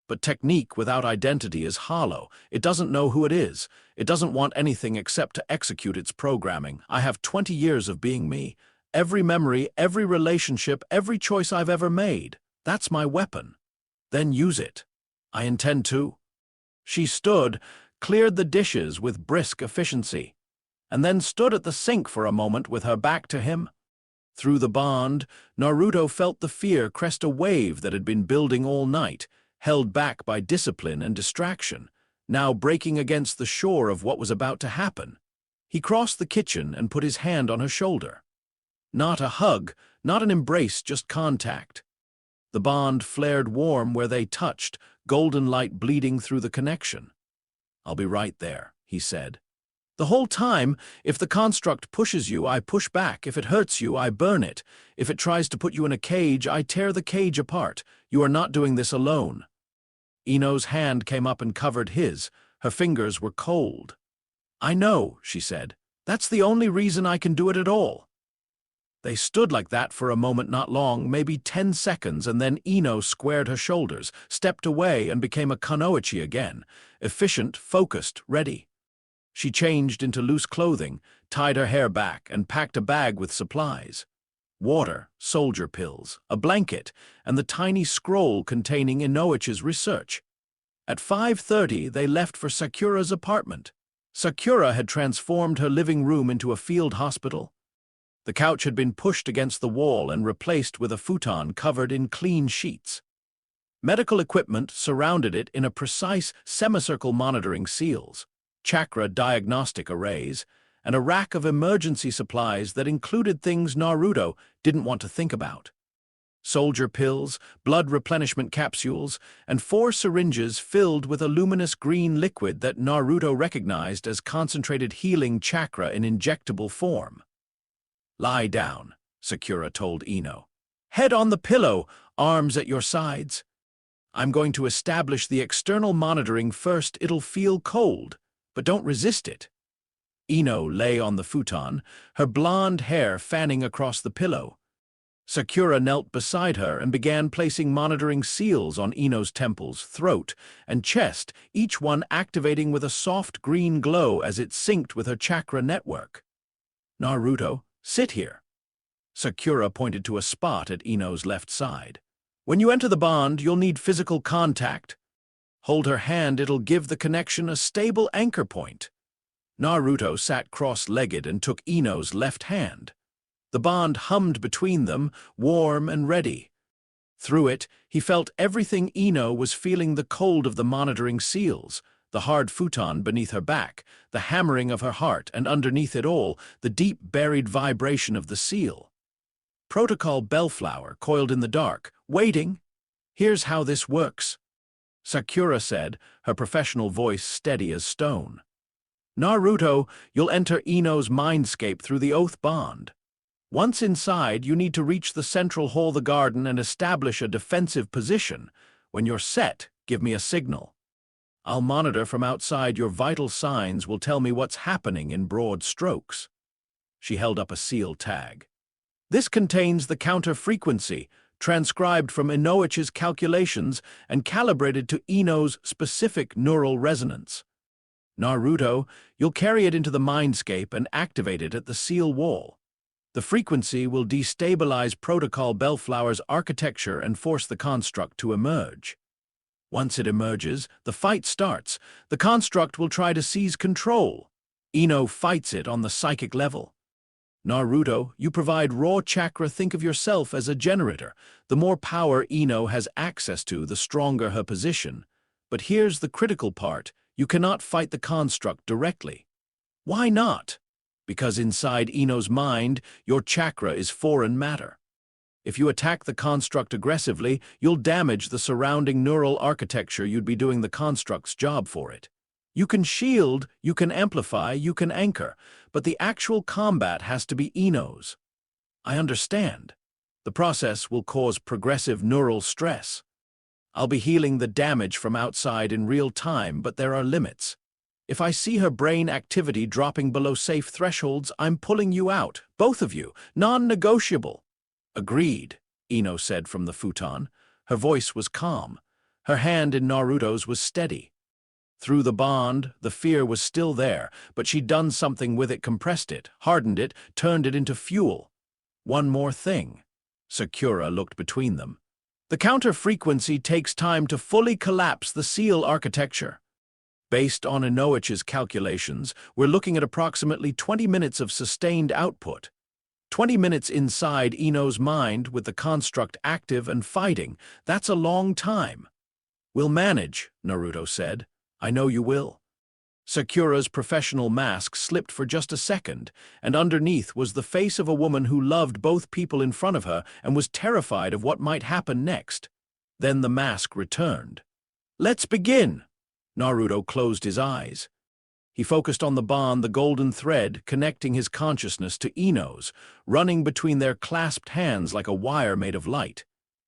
But technique without identity is hollow. It doesn't know who it is. It doesn't want anything except to execute its programming. I have 20 years of being me. Every memory, every relationship, every choice I've ever made. That's my weapon. Then use it. I intend to. She stood, cleared the dishes with brisk efficiency, and then stood at the sink for a moment with her back to him. Through the bond, Naruto felt the fear crest a wave that had been building all night, held back by discipline and distraction, now breaking against the shore of what was about to happen. He crossed the kitchen and put his hand on her shoulder. Not a hug, not an embrace, just contact. The bond flared warm where they touched, golden light bleeding through the connection. "I'll be right there," he said. "The whole time, if the construct pushes you, I push back. If it hurts you, I burn it. If it tries to put you in a cage, I tear the cage apart. You are not doing this alone." Ino's hand came up and covered his. Her fingers were cold. "I know," she said. "That's the only reason I can do it at all." They stood like that for a moment, not long, maybe 10 seconds, and then Ino squared her shoulders, stepped away, and became a kunoichi again, efficient, focused, ready. She changed into loose clothing, tied her hair back, and packed a bag with supplies. Water, soldier pills, a blanket, and the tiny scroll containing Inoichi's research. At 5:30, they left for Sakura's apartment. Sakura had transformed her living room into a field hospital. The couch had been pushed against the wall and replaced with a futon covered in clean sheets. Medical equipment surrounded it in a precise semicircle monitoring seals, chakra diagnostic arrays, and a rack of emergency supplies that included things Naruto didn't want to think about. Soldier pills, blood replenishment capsules, and 4 syringes filled with a luminous green liquid that Naruto recognized as concentrated healing chakra in injectable form. "Lie down," Sakura told Ino. "Head on the pillow, arms at your sides. I'm going to establish the external monitoring first. It'll feel cold, but don't resist it." Ino lay on the futon, her blonde hair fanning across the pillow. Sakura knelt beside her and began placing monitoring seals on Ino's temples, throat, and chest, each one activating with a soft green glow as it synced with her chakra network. "Naruto, sit here." Sakura pointed to a spot at Ino's left side. "When you enter the bond, you'll need physical contact. Hold her hand, it'll give the connection a stable anchor point." Naruto sat cross-legged and took Ino's left hand. The bond hummed between them, warm and ready. Through it, he felt everything. Ino was feeling the cold of the monitoring seals, the hard futon beneath her back, the hammering of her heart, and underneath it all, the deep buried vibration of the seal. Protocol bellflower coiled in the dark, waiting. "Here's how this works," Sakura said, her professional voice steady as stone. "Naruto, you'll enter Ino's mindscape through the oath bond. Once inside, you need to reach the central hall, the garden, and establish a defensive position. When you're set, give me a signal. I'll monitor from outside. Your vital signs will tell me what's happening in broad strokes." She held up a seal tag. "This contains the counter frequency, transcribed from Inoichi's calculations and calibrated to Ino's specific neural resonance. Naruto, you'll carry it into the mindscape and activate it at the seal wall. The frequency will destabilize Protocol Bellflower's architecture and force the construct to emerge. Once it emerges, the fight starts. The construct will try to seize control. Ino fights it on the psychic level. Naruto, you provide raw chakra. Think of yourself as a generator. The more power Ino has access to, the stronger her position. But here's the critical part. You cannot fight the construct directly." "Why not?" "Because inside Ino's mind, your chakra is foreign matter. If you attack the construct aggressively, you'll damage the surrounding neural architecture. You'd be doing the construct's job for it. You can shield, you can amplify, you can anchor, but the actual combat has to be Ino's." "I understand. The process will cause progressive neural stress. I'll be healing the damage from outside in real time, but there are limits. If I see her brain activity dropping below safe thresholds, I'm pulling you out, both of you, non-negotiable." "Agreed," Ino said from the futon. Her voice was calm. Her hand in Naruto's was steady. Through the bond, the fear was still there, but she'd done something with it, compressed it, hardened it, turned it into fuel. One more thing. Sakura looked between them. The counter-frequency takes time to fully collapse the seal architecture. Based on Inoichi's calculations, we're looking at approximately 20 minutes of sustained output. 20 minutes inside Ino's mind with the construct active and fighting. That's a long time. We'll manage, Naruto said. I know you will. Sakura's professional mask slipped for just a second, and underneath was the face of a woman who loved both people in front of her and was terrified of what might happen next. Then the mask returned. Let's begin. Naruto closed his eyes. He focused on the bond, the golden thread connecting his consciousness to Ino's, running between their clasped hands like a wire made of light.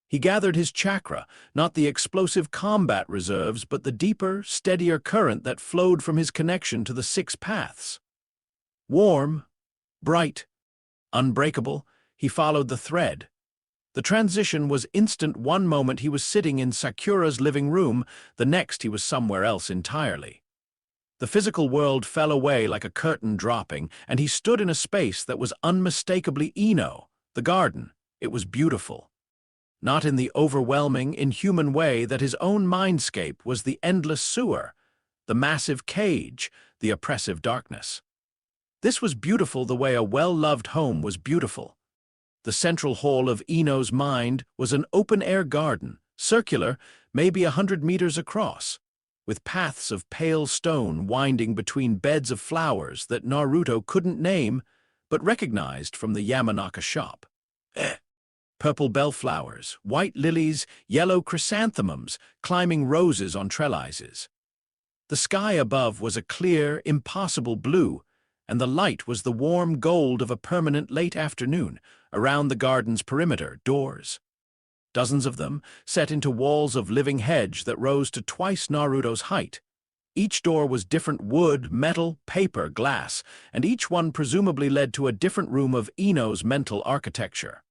He gathered his chakra, not the explosive combat reserves, but the deeper, steadier current that flowed from his connection to the six paths. Warm, bright, unbreakable, he followed the thread. The transition was instant. One moment he was sitting in Sakura's living room, the next he was somewhere else entirely. The physical world fell away like a curtain dropping, and he stood in a space that was unmistakably Ino, the garden. It was beautiful. Not in the overwhelming, inhuman way that his own mindscape was the endless sewer, the massive cage, the oppressive darkness. This was beautiful the way a well-loved home was beautiful. The central hall of Ino's mind was an open-air garden, circular, maybe 100 meters across, with paths of pale stone winding between beds of flowers that Naruto couldn't name, but recognized from the Yamanaka shop. Purple bellflowers, white lilies, yellow chrysanthemums, climbing roses on trellises. The sky above was a clear, impossible blue, and the light was the warm gold of a permanent late afternoon around the garden's perimeter, doors. Dozens of them, set into walls of living hedge that rose to twice Naruto's height. Each door was different wood, metal, paper, glass, and each one presumably led to a different room of Ino's mental architecture.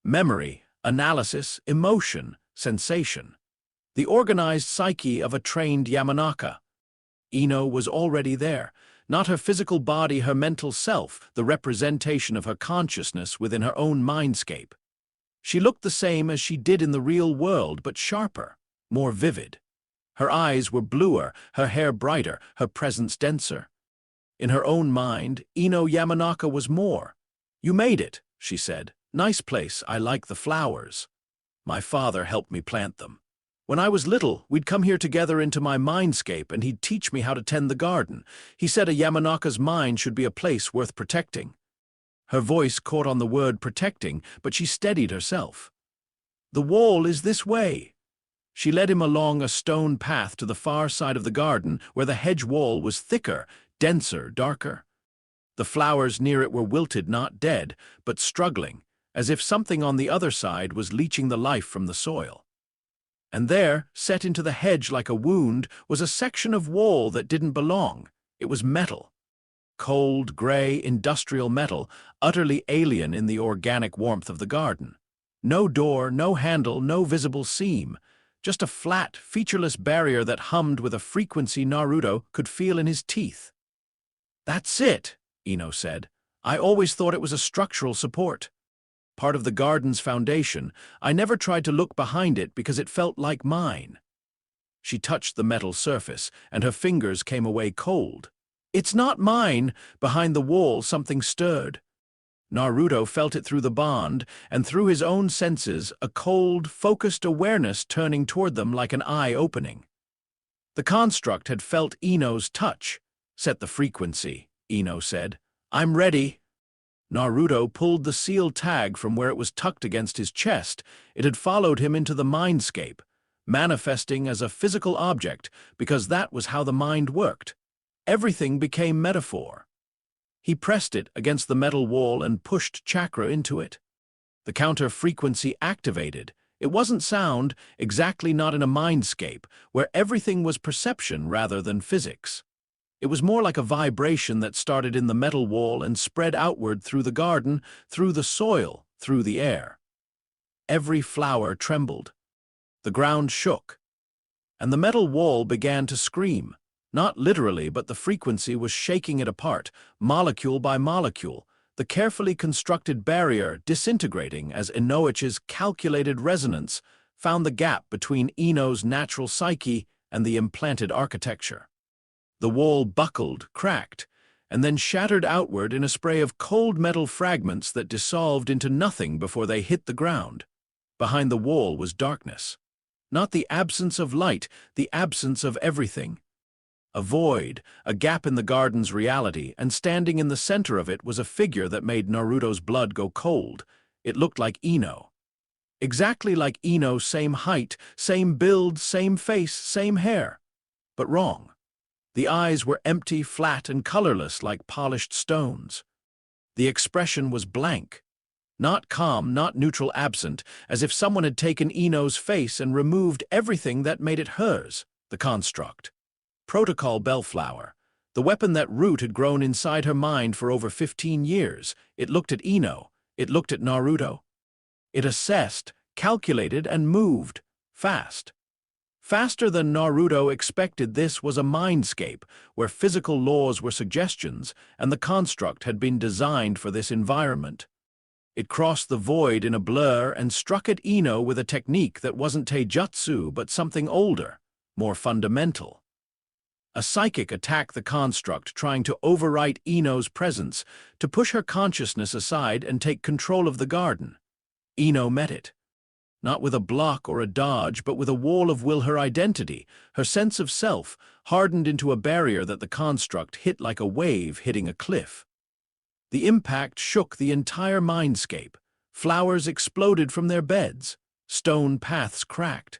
Memory, analysis, emotion, sensation. The organized psyche of a trained Yamanaka. Ino was already there, not her physical body, her mental self, the representation of her consciousness within her own mindscape. She looked the same as she did in the real world, but sharper, more vivid. Her eyes were bluer, her hair brighter, her presence denser. In her own mind, Ino Yamanaka was more. You made it, she said. Nice place, I like the flowers. My father helped me plant them. When I was little, we'd come here together into my mindscape and he'd teach me how to tend the garden. He said a Yamanaka's mind should be a place worth protecting. Her voice caught on the word protecting, but she steadied herself. The wall is this way. She led him along a stone path to the far side of the garden where the hedge wall was thicker, denser, darker. The flowers near it were wilted, not dead, but struggling, as if something on the other side was leaching the life from the soil. And there, set into the hedge like a wound, was a section of wall that didn't belong. It was metal. Cold, gray, industrial metal, utterly alien in the organic warmth of the garden. No door, no handle, no visible seam. Just a flat, featureless barrier that hummed with a frequency Naruto could feel in his teeth. That's it, Ino said. I always thought it was a structural support. Part of the garden's foundation. I never tried to look behind it because it felt like mine. She touched the metal surface, and her fingers came away cold. It's not mine. Behind the wall, something stirred. Naruto felt it through the bond, and through his own senses, a cold, focused awareness turning toward them like an eye opening. The construct had felt Ino's touch. Set the frequency, Ino said. I'm ready. Naruto pulled the seal tag from where it was tucked against his chest. It had followed him into the mindscape, manifesting as a physical object because that was how the mind worked. Everything became metaphor. He pressed it against the metal wall and pushed chakra into it. The counter-frequency activated. It wasn't sound, exactly not in a mindscape, where everything was perception rather than physics. It was more like a vibration that started in the metal wall and spread outward through the garden, through the soil, through the air. Every flower trembled. The ground shook. and the metal wall began to scream. Not literally, but the frequency was shaking it apart, molecule by molecule, the carefully constructed barrier disintegrating as Inoich's calculated resonance found the gap between Ino's natural psyche and the implanted architecture. The wall buckled, cracked, and then shattered outward in a spray of cold metal fragments that dissolved into nothing before they hit the ground. Behind the wall was darkness. Not the absence of light, the absence of everything. A void, a gap in the garden's reality, and standing in the center of it was a figure that made Naruto's blood go cold. It looked like Ino. Exactly like Ino, same height, same build, same face, same hair. But wrong. The eyes were empty, flat, and colorless like polished stones. The expression was blank. Not calm, not neutral, absent, as if someone had taken Ino's face and removed everything that made it hers, the construct. Protocol Bellflower, the weapon that Root had grown inside her mind for over 15 years. It looked at Ino. It looked at Naruto. It assessed, calculated, and moved, fast. Faster than Naruto expected. This was a mindscape, where physical laws were suggestions, and the construct had been designed for this environment. It crossed the void in a blur and struck at Ino with a technique that wasn't taijutsu but something older, more fundamental. A psychic attacked the construct, trying to overwrite Ino's presence, to push her consciousness aside and take control of the garden. Ino met it. Not with a block or a dodge, but with a wall of will. Her identity, her sense of self, hardened into a barrier that the construct hit like a wave hitting a cliff. The impact shook the entire mindscape. Flowers exploded from their beds. Stone paths cracked.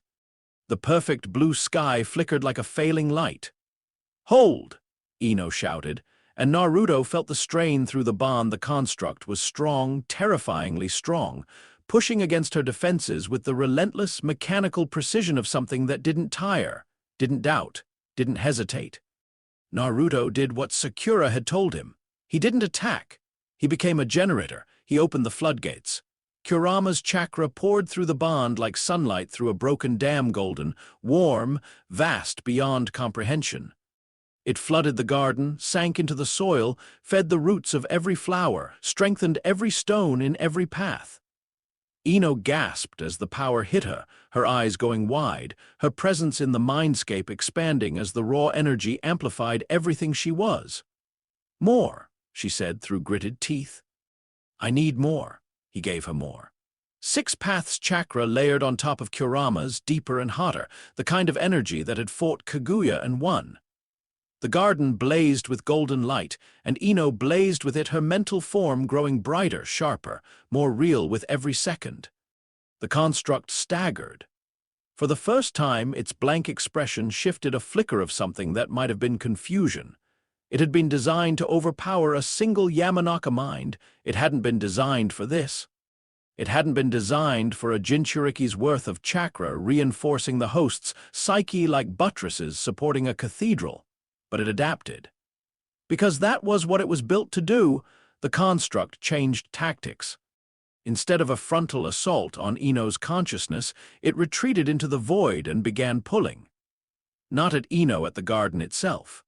The perfect blue sky flickered like a failing light. "Hold!" Ino shouted, and Naruto felt the strain through the bond. The construct was strong, terrifyingly strong, pushing against her defenses with the relentless, mechanical precision of something that didn't tire, didn't doubt, didn't hesitate. Naruto did what Sakura had told him. He didn't attack. He became a generator. He opened the floodgates. Kurama's chakra poured through the bond like sunlight through a broken dam, golden, warm, vast beyond comprehension. It flooded the garden, sank into the soil, fed the roots of every flower, strengthened every stone in every path. Ino gasped as the power hit her, her eyes going wide, her presence in the mindscape expanding as the raw energy amplified everything she was. "More," she said through gritted teeth. "I need more." He gave her more. 6 paths chakra layered on top of Kurama's, deeper and hotter, the kind of energy that had fought Kaguya and won. The garden blazed with golden light, and Ino blazed with it, her mental form growing brighter, sharper, more real with every second. The construct staggered. For the first time, its blank expression shifted, a flicker of something that might have been confusion. It had been designed to overpower a single Yamanaka mind. It hadn't been designed for this. It hadn't been designed for a Jinchuriki's worth of chakra reinforcing the host's psyche like buttresses supporting a cathedral. But it adapted. Because that was what it was built to do, the construct changed tactics. Instead of a frontal assault on Ino's consciousness, it retreated into the void and began pulling. Not at Ino, at the garden itself.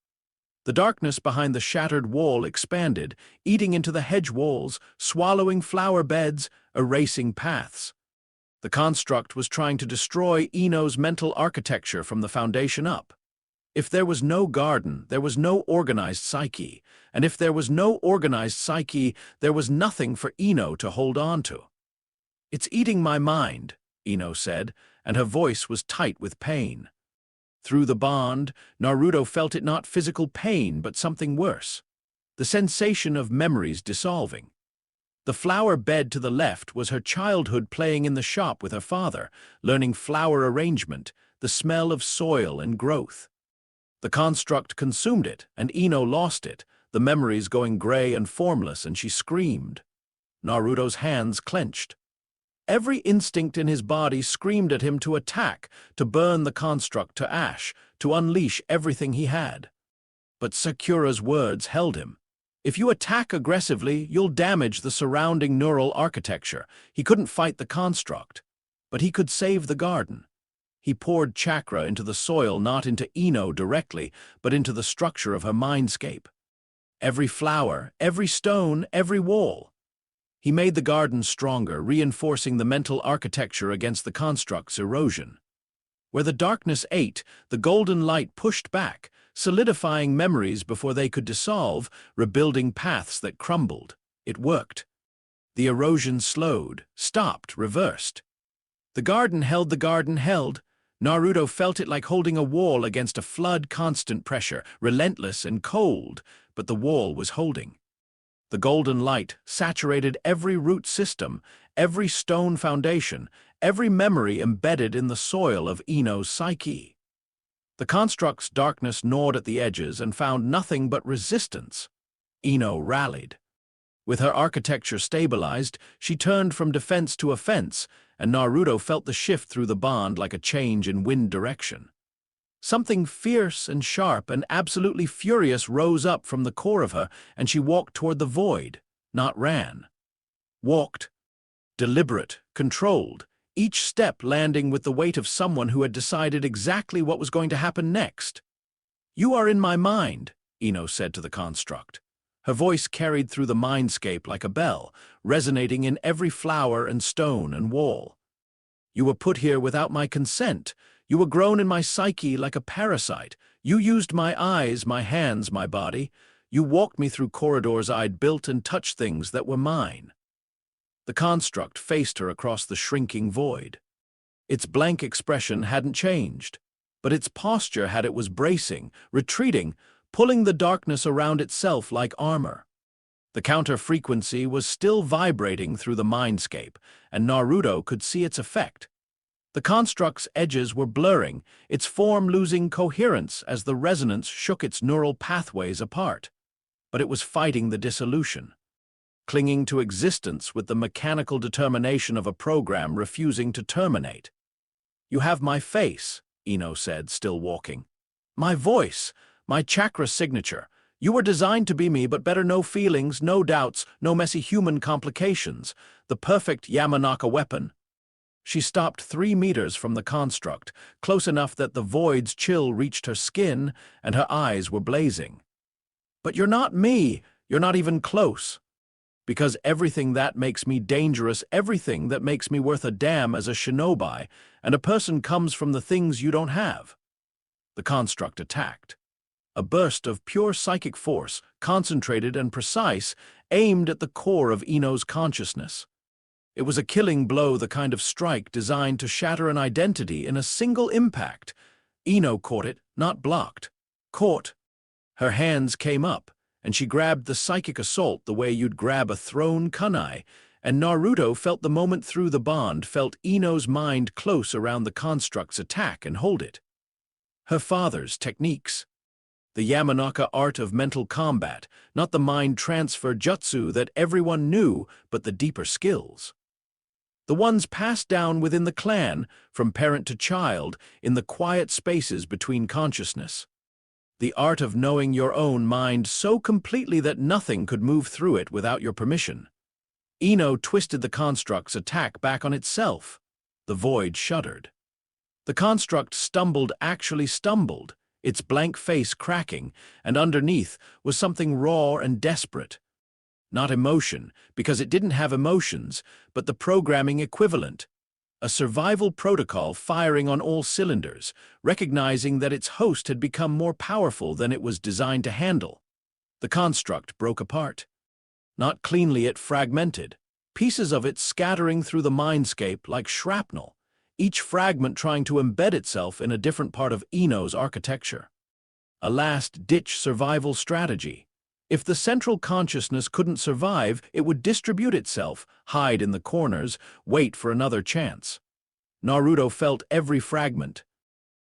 The darkness behind the shattered wall expanded, eating into the hedge walls, swallowing flower beds, erasing paths. The construct was trying to destroy Ino's mental architecture from the foundation up. If there was no garden, there was no organized psyche, and if there was no organized psyche, there was nothing for Ino to hold on to. "It's eating my mind," Ino said, and her voice was tight with pain. Through the bond, Naruto felt it, not physical pain, but something worse. The sensation of memories dissolving. The flower bed to the left was her childhood, playing in the shop with her father, learning flower arrangement, the smell of soil and growth. The construct consumed it, and Ino lost it, the memories going gray and formless, and she screamed. Naruto's hands clenched. Every instinct in his body screamed at him to attack, to burn the construct to ash, to unleash everything he had. But Sakura's words held him. If you attack aggressively, you'll damage the surrounding neural architecture. He couldn't fight the construct, but he could save the garden. He poured chakra into the soil, not into Ino directly, but into the structure of her mindscape. Every flower, every stone, every wall. He made the garden stronger, reinforcing the mental architecture against the construct's erosion. Where the darkness ate, the golden light pushed back, solidifying memories before they could dissolve, rebuilding paths that crumbled. It worked. The erosion slowed, stopped, reversed. The garden held. Naruto felt it like holding a wall against a flood, constant pressure, relentless and cold, but the wall was holding. The golden light saturated every root system, every stone foundation, every memory embedded in the soil of Ino's psyche. The construct's darkness gnawed at the edges and found nothing but resistance. Ino rallied. With her architecture stabilized, she turned from defense to offense, and Naruto felt the shift through the bond like a change in wind direction. Something fierce and sharp and absolutely furious rose up from the core of her, and she walked toward the void, not ran. Walked. Deliberate, controlled, each step landing with the weight of someone who had decided exactly what was going to happen next. "You are in my mind," Ino said to the construct. Her voice carried through the mindscape like a bell, resonating in every flower and stone and wall. "You were put here without my consent. You were grown in my psyche like a parasite. You used my eyes, my hands, my body. You walked me through corridors I'd built and touched things that were mine." The construct faced her across the shrinking void. Its blank expression hadn't changed, but its posture had. It was bracing, retreating, pulling the darkness around itself like armor. The counter-frequency was still vibrating through the mindscape, and Naruto could see its effect. The construct's edges were blurring, its form losing coherence as the resonance shook its neural pathways apart. But it was fighting the dissolution, clinging to existence with the mechanical determination of a program refusing to terminate. "You have my face," Ino said, still walking. "My voice, my chakra signature. You were designed to be me, but better no feelings, no doubts, no messy human complications. The perfect Yamanaka weapon." She stopped 3 meters from the construct, close enough that the void's chill reached her skin, and her eyes were blazing. "But you're not me. You're not even close. Because everything that makes me dangerous, everything that makes me worth a damn as a shinobi, and a person comes from the things you don't have." The construct attacked. A burst of pure psychic force, concentrated and precise, aimed at the core of Ino's consciousness. It was a killing blow, the kind of strike designed to shatter an identity in a single impact. Ino caught it, not blocked. Caught. Her hands came up, and she grabbed the psychic assault the way you'd grab a thrown kunai, and Naruto felt the moment through the bond, felt Ino's mind close around the construct's attack and hold it. Her father's techniques. The Yamanaka art of mental combat, not the mind transfer jutsu that everyone knew, but the deeper skills. The ones passed down within the clan, from parent to child, in the quiet spaces between consciousness. The art of knowing your own mind so completely that nothing could move through it without your permission. Ino twisted the construct's attack back on itself. The void shuddered. The construct actually stumbled, its blank face cracking, and underneath was something raw and desperate. Not emotion, because it didn't have emotions, but the programming equivalent. A survival protocol firing on all cylinders, recognizing that its host had become more powerful than it was designed to handle. The construct broke apart. Not cleanly, it fragmented, pieces of it scattering through the mindscape like shrapnel, each fragment trying to embed itself in a different part of Ino's architecture. A last-ditch survival strategy. If the central consciousness couldn't survive, it would distribute itself, hide in the corners, wait for another chance. Naruto felt every fragment.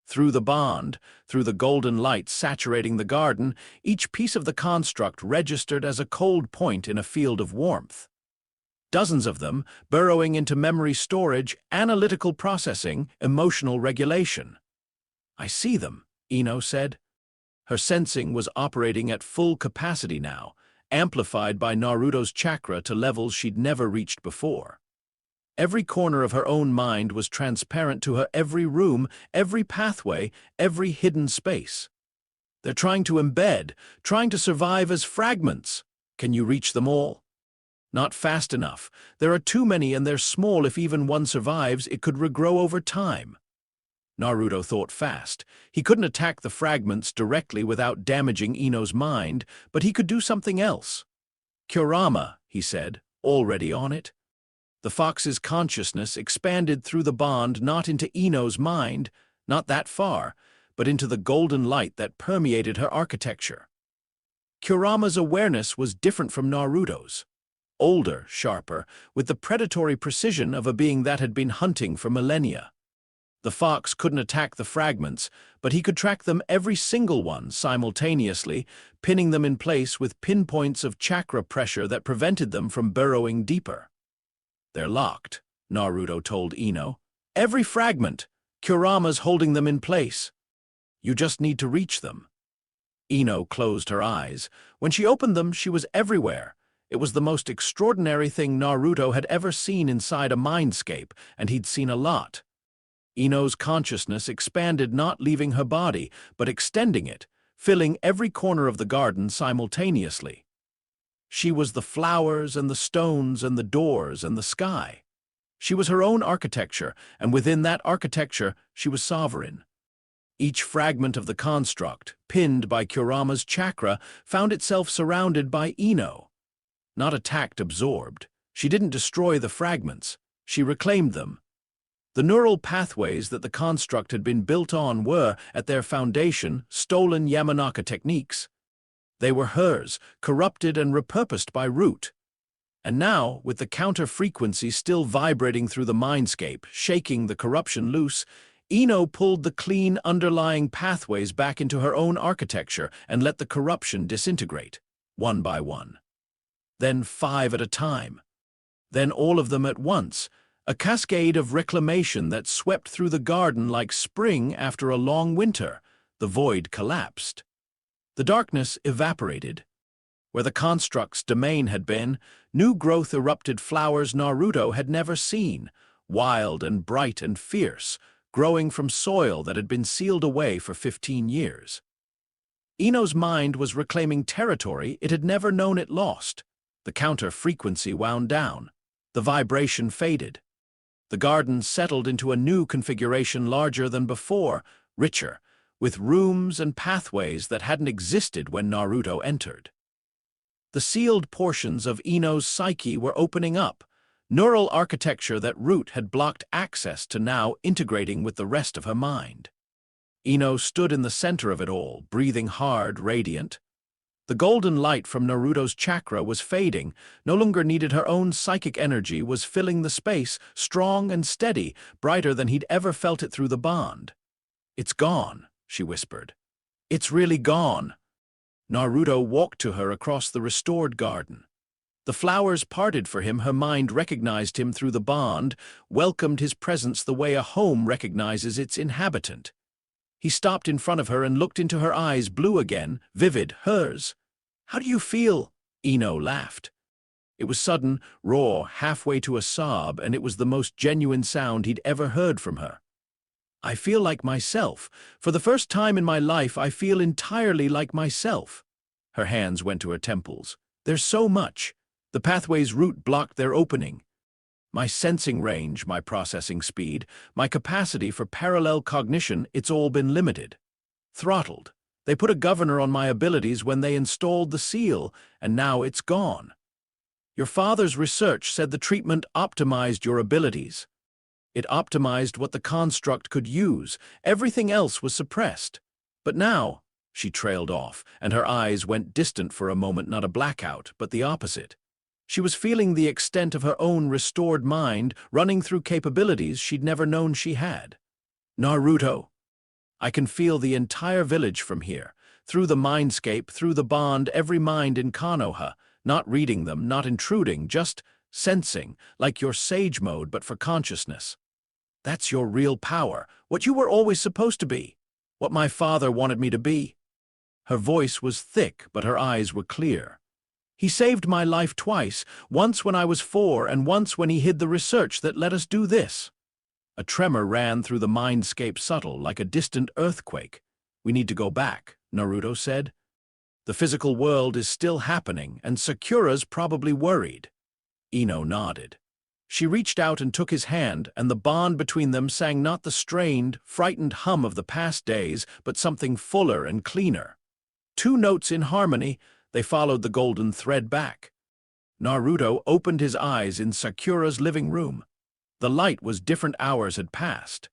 Through the bond, through the golden light saturating the garden, each piece of the construct registered as a cold point in a field of warmth. Dozens of them, burrowing into memory storage, analytical processing, emotional regulation. "I see them," Ino said. Her sensing was operating at full capacity now, amplified by Naruto's chakra to levels she'd never reached before. Every corner of her own mind was transparent to her, every room, every pathway, every hidden space. They're trying to embed, trying to survive as fragments. Can you reach them all? Not fast enough. There are too many and they're small. If even one survives, it could regrow over time. Naruto thought fast. He couldn't attack the fragments directly without damaging Ino's mind, but he could do something else. Kurama, he said, already on it. The fox's consciousness expanded through the bond not into Ino's mind, not that far, but into the golden light that permeated her architecture. Kurama's awareness was different from Naruto's. Older, sharper, with the predatory precision of a being that had been hunting for millennia. The fox couldn't attack the fragments, but he could track them, every single one, simultaneously, pinning them in place with pinpoints of chakra pressure that prevented them from burrowing deeper. They're locked, Naruto told Ino. Every fragment. Kurama's holding them in place. You just need to reach them. Ino closed her eyes. When she opened them, she was everywhere. It was the most extraordinary thing Naruto had ever seen inside a mindscape, and he'd seen a lot. Ino's consciousness expanded, not leaving her body, but extending it, filling every corner of the garden simultaneously. She was the flowers and the stones and the doors and the sky. She was her own architecture, and within that architecture she was sovereign. Each fragment of the construct, pinned by Kurama's chakra, found itself surrounded by Ino. Not attacked, absorbed. She didn't destroy the fragments. She reclaimed them. The neural pathways that the construct had been built on were, at their foundation, stolen Yamanaka techniques. They were hers, corrupted and repurposed by Root. And now, with the counter-frequency still vibrating through the mindscape, shaking the corruption loose, Ino pulled the clean underlying pathways back into her own architecture and let the corruption disintegrate, one by one. Then 5 at a time. Then all of them at once, a cascade of reclamation that swept through the garden like spring after a long winter. The void collapsed. The darkness evaporated. Where the construct's domain had been, new growth erupted, flowers Naruto had never seen, wild and bright and fierce, growing from soil that had been sealed away for 15 years. Ino's mind was reclaiming territory it had never known it lost. The counter-frequency wound down. The vibration faded. The garden settled into a new configuration, larger than before, richer, with rooms and pathways that hadn't existed when Naruto entered. The sealed portions of Ino's psyche were opening up, neural architecture that Root had blocked access to now integrating with the rest of her mind. Ino stood in the center of it all, breathing hard, radiant. The golden light from Naruto's chakra was fading, no longer needed. Her own psychic energy was filling the space, strong and steady, brighter than he'd ever felt it through the bond. "It's gone," she whispered. "It's really gone." Naruto walked to her across the restored garden. The flowers parted for him. Her mind recognized him through the bond, welcomed his presence the way a home recognizes its inhabitant. He stopped in front of her and looked into her eyes, blue again, vivid, hers. "How do you feel?" Ino laughed. It was sudden, raw, halfway to a sob, and it was the most genuine sound he'd ever heard from her. "I feel like myself. For the first time in my life, I feel entirely like myself." Her hands went to her temples. "There's so much. The pathway's Root blocked their opening. My sensing range, my processing speed, my capacity for parallel cognition, it's all been limited. Throttled. They put a governor on my abilities when they installed the seal, and now it's gone. Your father's research said the treatment optimized your abilities. It optimized what the construct could use. Everything else was suppressed. But now," she trailed off, and her eyes went distant for a moment, not a blackout, but the opposite. She was feeling the extent of her own restored mind, running through capabilities she'd never known she had. "Naruto, I can feel the entire village from here, through the mindscape, through the bond, every mind in Konoha, not reading them, not intruding, just sensing, like your sage mode but for consciousness. That's your real power, what you were always supposed to be, what my father wanted me to be." Her voice was thick, but her eyes were clear. He saved my life twice, once when I was 4 and once when he hid the research that let us do this. A tremor ran through the mindscape subtle, like a distant earthquake. We need to go back, Naruto said. The physical world is still happening, and Sakura's probably worried. Ino nodded. She reached out and took his hand, and the bond between them sang not the strained, frightened hum of the past days, but something fuller and cleaner. 2 notes in harmony, they followed the golden thread back. Naruto opened his eyes in Sakura's living room. The light was different, hours had passed.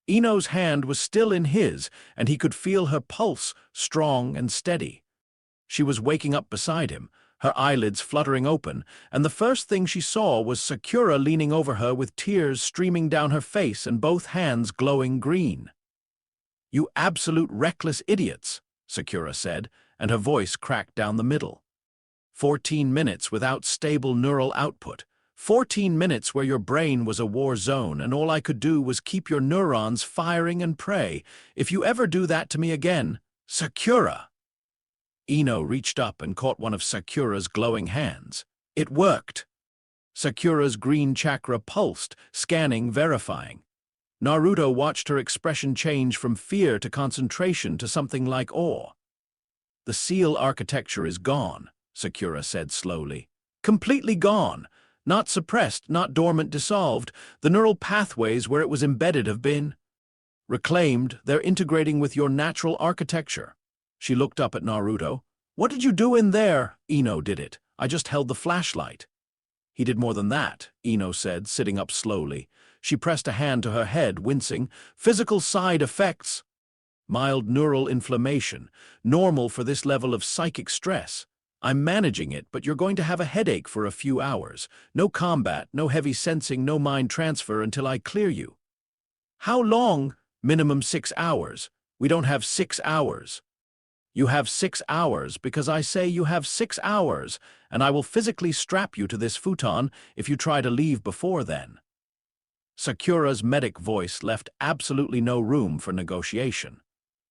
Ino's hand was still in his, and he could feel her pulse, strong and steady. She was waking up beside him, her eyelids fluttering open, and the first thing she saw was Sakura leaning over her with tears streaming down her face and both hands glowing green. "You absolute reckless idiots," Sakura said, and her voice cracked down the middle. 14 minutes without stable neural output. 14 minutes where your brain was a war zone and all I could do was keep your neurons firing and pray. If you ever do that to me again, Sakura. Ino reached up and caught one of Sakura's glowing hands. It worked. Sakura's green chakra pulsed, scanning, verifying. Naruto watched her expression change from fear to concentration to something like awe. "The seal architecture is gone," Sakura said slowly. "Completely gone. Not suppressed, not dormant, dissolved. The neural pathways where it was embedded have been reclaimed. They're integrating with your natural architecture." She looked up at Naruto. "What did you do in there?" "Ino did it. I just held the flashlight." "He did more than that," Ino said, sitting up slowly. She pressed a hand to her head, wincing. "Physical side effects. Mild neural inflammation, normal for this level of psychic stress. I'm managing it, but you're going to have a headache for a few hours. No combat, no heavy sensing, no mind transfer until I clear you." "How long?" "Minimum 6 hours. We don't have 6 hours. You have 6 hours because I say you have 6 hours, and I will physically strap you to this futon if you try to leave before then." Sakura's medic voice left absolutely no room for negotiation.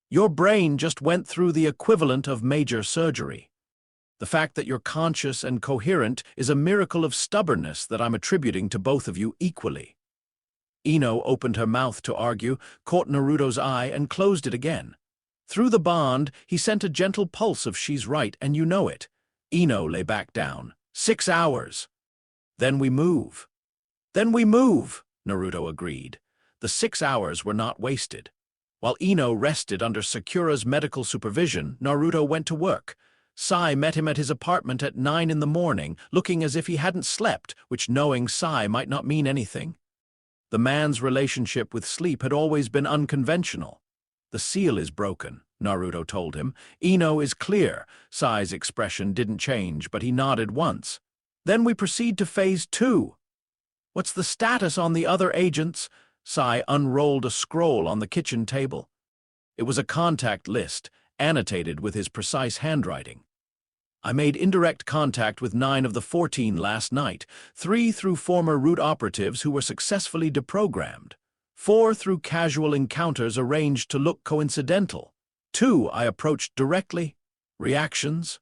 "Your brain just went through the equivalent of major surgery. The fact that you're conscious and coherent is a miracle of stubbornness that I'm attributing to both of you equally." Ino opened her mouth to argue, caught Naruto's eye, and closed it again. Through the bond, he sent a gentle pulse of "she's right, and you know it." Ino lay back down. 6 hours. "Then we move." "Then we move," Naruto agreed. The 6 hours were not wasted. While Ino rested under Sakura's medical supervision, Naruto went to work. Sai met him at his apartment at 9 in the morning, looking as if he hadn't slept, which, knowing Sai, might not mean anything. The man's relationship with sleep had always been unconventional. "The seal is broken," Naruto told him. "Ino is clear." Sai's expression didn't change, but he nodded once. "Then we proceed to phase 2. "What's the status on the other agents?" Sai unrolled a scroll on the kitchen table. It was a contact list, annotated with his precise handwriting. "I made indirect contact with 9 of the 14 last night, 3 through former root operatives who were successfully deprogrammed, 4 through casual encounters arranged to look coincidental, 2 I approached directly. Reactions?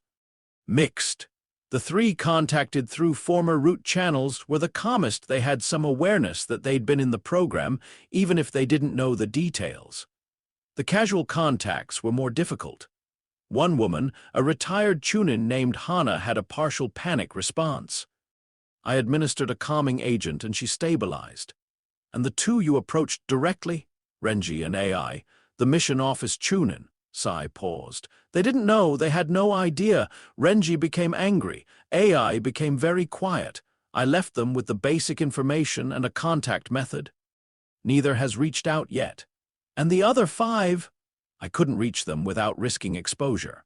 Mixed. The 3 contacted through former root channels were the calmest. They had some awareness that they'd been in the program, even if they didn't know the details. The casual contacts were more difficult. One woman, a retired Chunin named Hana, had a partial panic response. I administered a calming agent and she stabilized. And the 2 you approached directly? Renji and AI. The mission office Chunin." Sai paused. "They didn't know, they had no idea. Renji became angry. AI became very quiet. I left them with the basic information and a contact method. Neither has reached out yet. And the other 5? I couldn't reach them without risking exposure.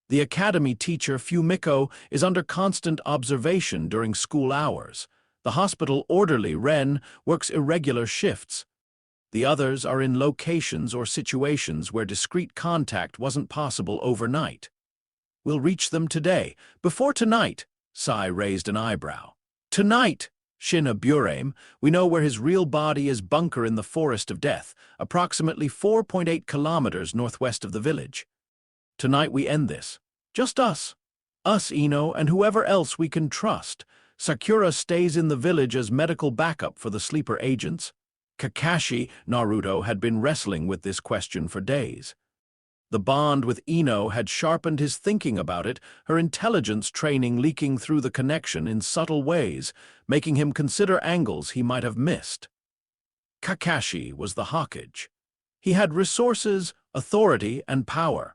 The academy teacher, Fumiko, is under constant observation during school hours. The hospital orderly, Ren, works irregular shifts. The others are in locations or situations where discreet contact wasn't possible overnight. We'll reach them today. Before tonight." Sai raised an eyebrow. "Tonight?" Shin Burame. "We know where his real body is, bunker in the Forest of Death, approximately 4.8 kilometers northwest of the village. Tonight we end this. Just us. Us, Ino, and whoever else we can trust. Sakura stays in the village as medical backup for the sleeper agents. Kakashi, Naruto, had been wrestling with this question for days. The bond with Ino had sharpened his thinking about it, her intelligence training leaking through the connection in subtle ways, making him consider angles he might have missed. Kakashi was the Hokage. He had resources, authority, and power.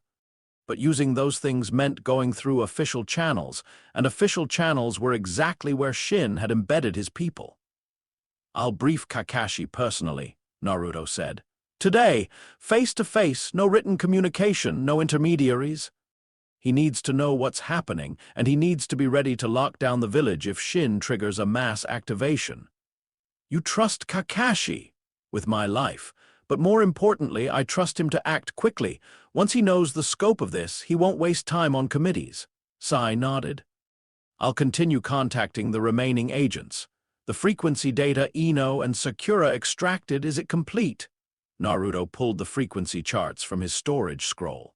But using those things meant going through official channels, and official channels were exactly where Shin had embedded his people. "I'll brief Kakashi personally," Naruto said. "Today, face to face, no written communication, no intermediaries. He needs to know what's happening, and he needs to be ready to lock down the village if Shin triggers a mass activation." "You trust Kakashi?" "With my life. But more importantly, I trust him to act quickly. Once he knows the scope of this, he won't waste time on committees." Sai nodded. "I'll continue contacting the remaining agents. The frequency data Ino and Sakura extracted, is it complete?" Naruto pulled the frequency charts from his storage scroll.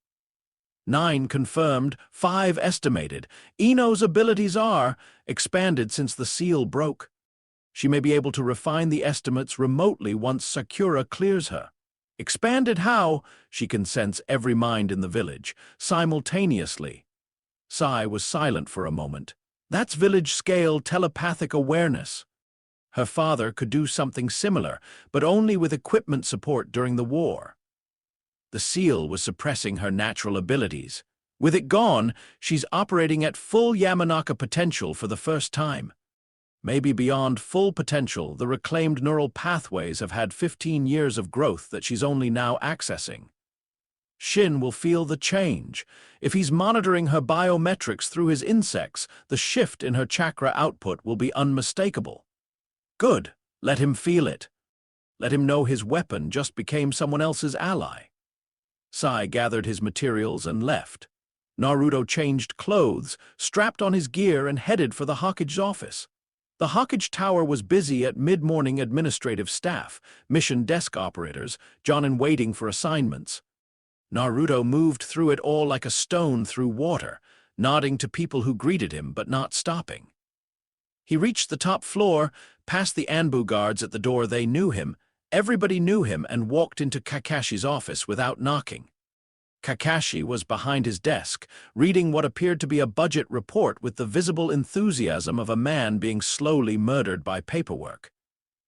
9 confirmed, 5 estimated. Ino's abilities are expanded since the seal broke. She may be able to refine the estimates remotely once Sakura clears her. Expanded how? She can sense every mind in the village, simultaneously. Sai was silent for a moment. That's village-scale telepathic awareness. Her father could do something similar, but only with equipment support during the war. The seal was suppressing her natural abilities. With it gone, she's operating at full Yamanaka potential for the first time. Maybe beyond full potential, the reclaimed neural pathways have had 15 years of growth that she's only now accessing. Shin will feel the change. If he's monitoring her biometrics through his insects, the shift in her chakra output will be unmistakable. Good. Let him feel it. Let him know his weapon just became someone else's ally. Sai gathered his materials and left. Naruto changed clothes, strapped on his gear, and headed for the Hokage's office. The Hokage Tower was busy at mid-morning administrative staff, mission desk operators, Jonin waiting for assignments. Naruto moved through it all like a stone through water, nodding to people who greeted him but not stopping. He reached the top floor, past the Anbu guards at the door. They knew him, everybody knew him, and walked into Kakashi's office without knocking. Kakashi was behind his desk, reading what appeared to be a budget report with the visible enthusiasm of a man being slowly murdered by paperwork.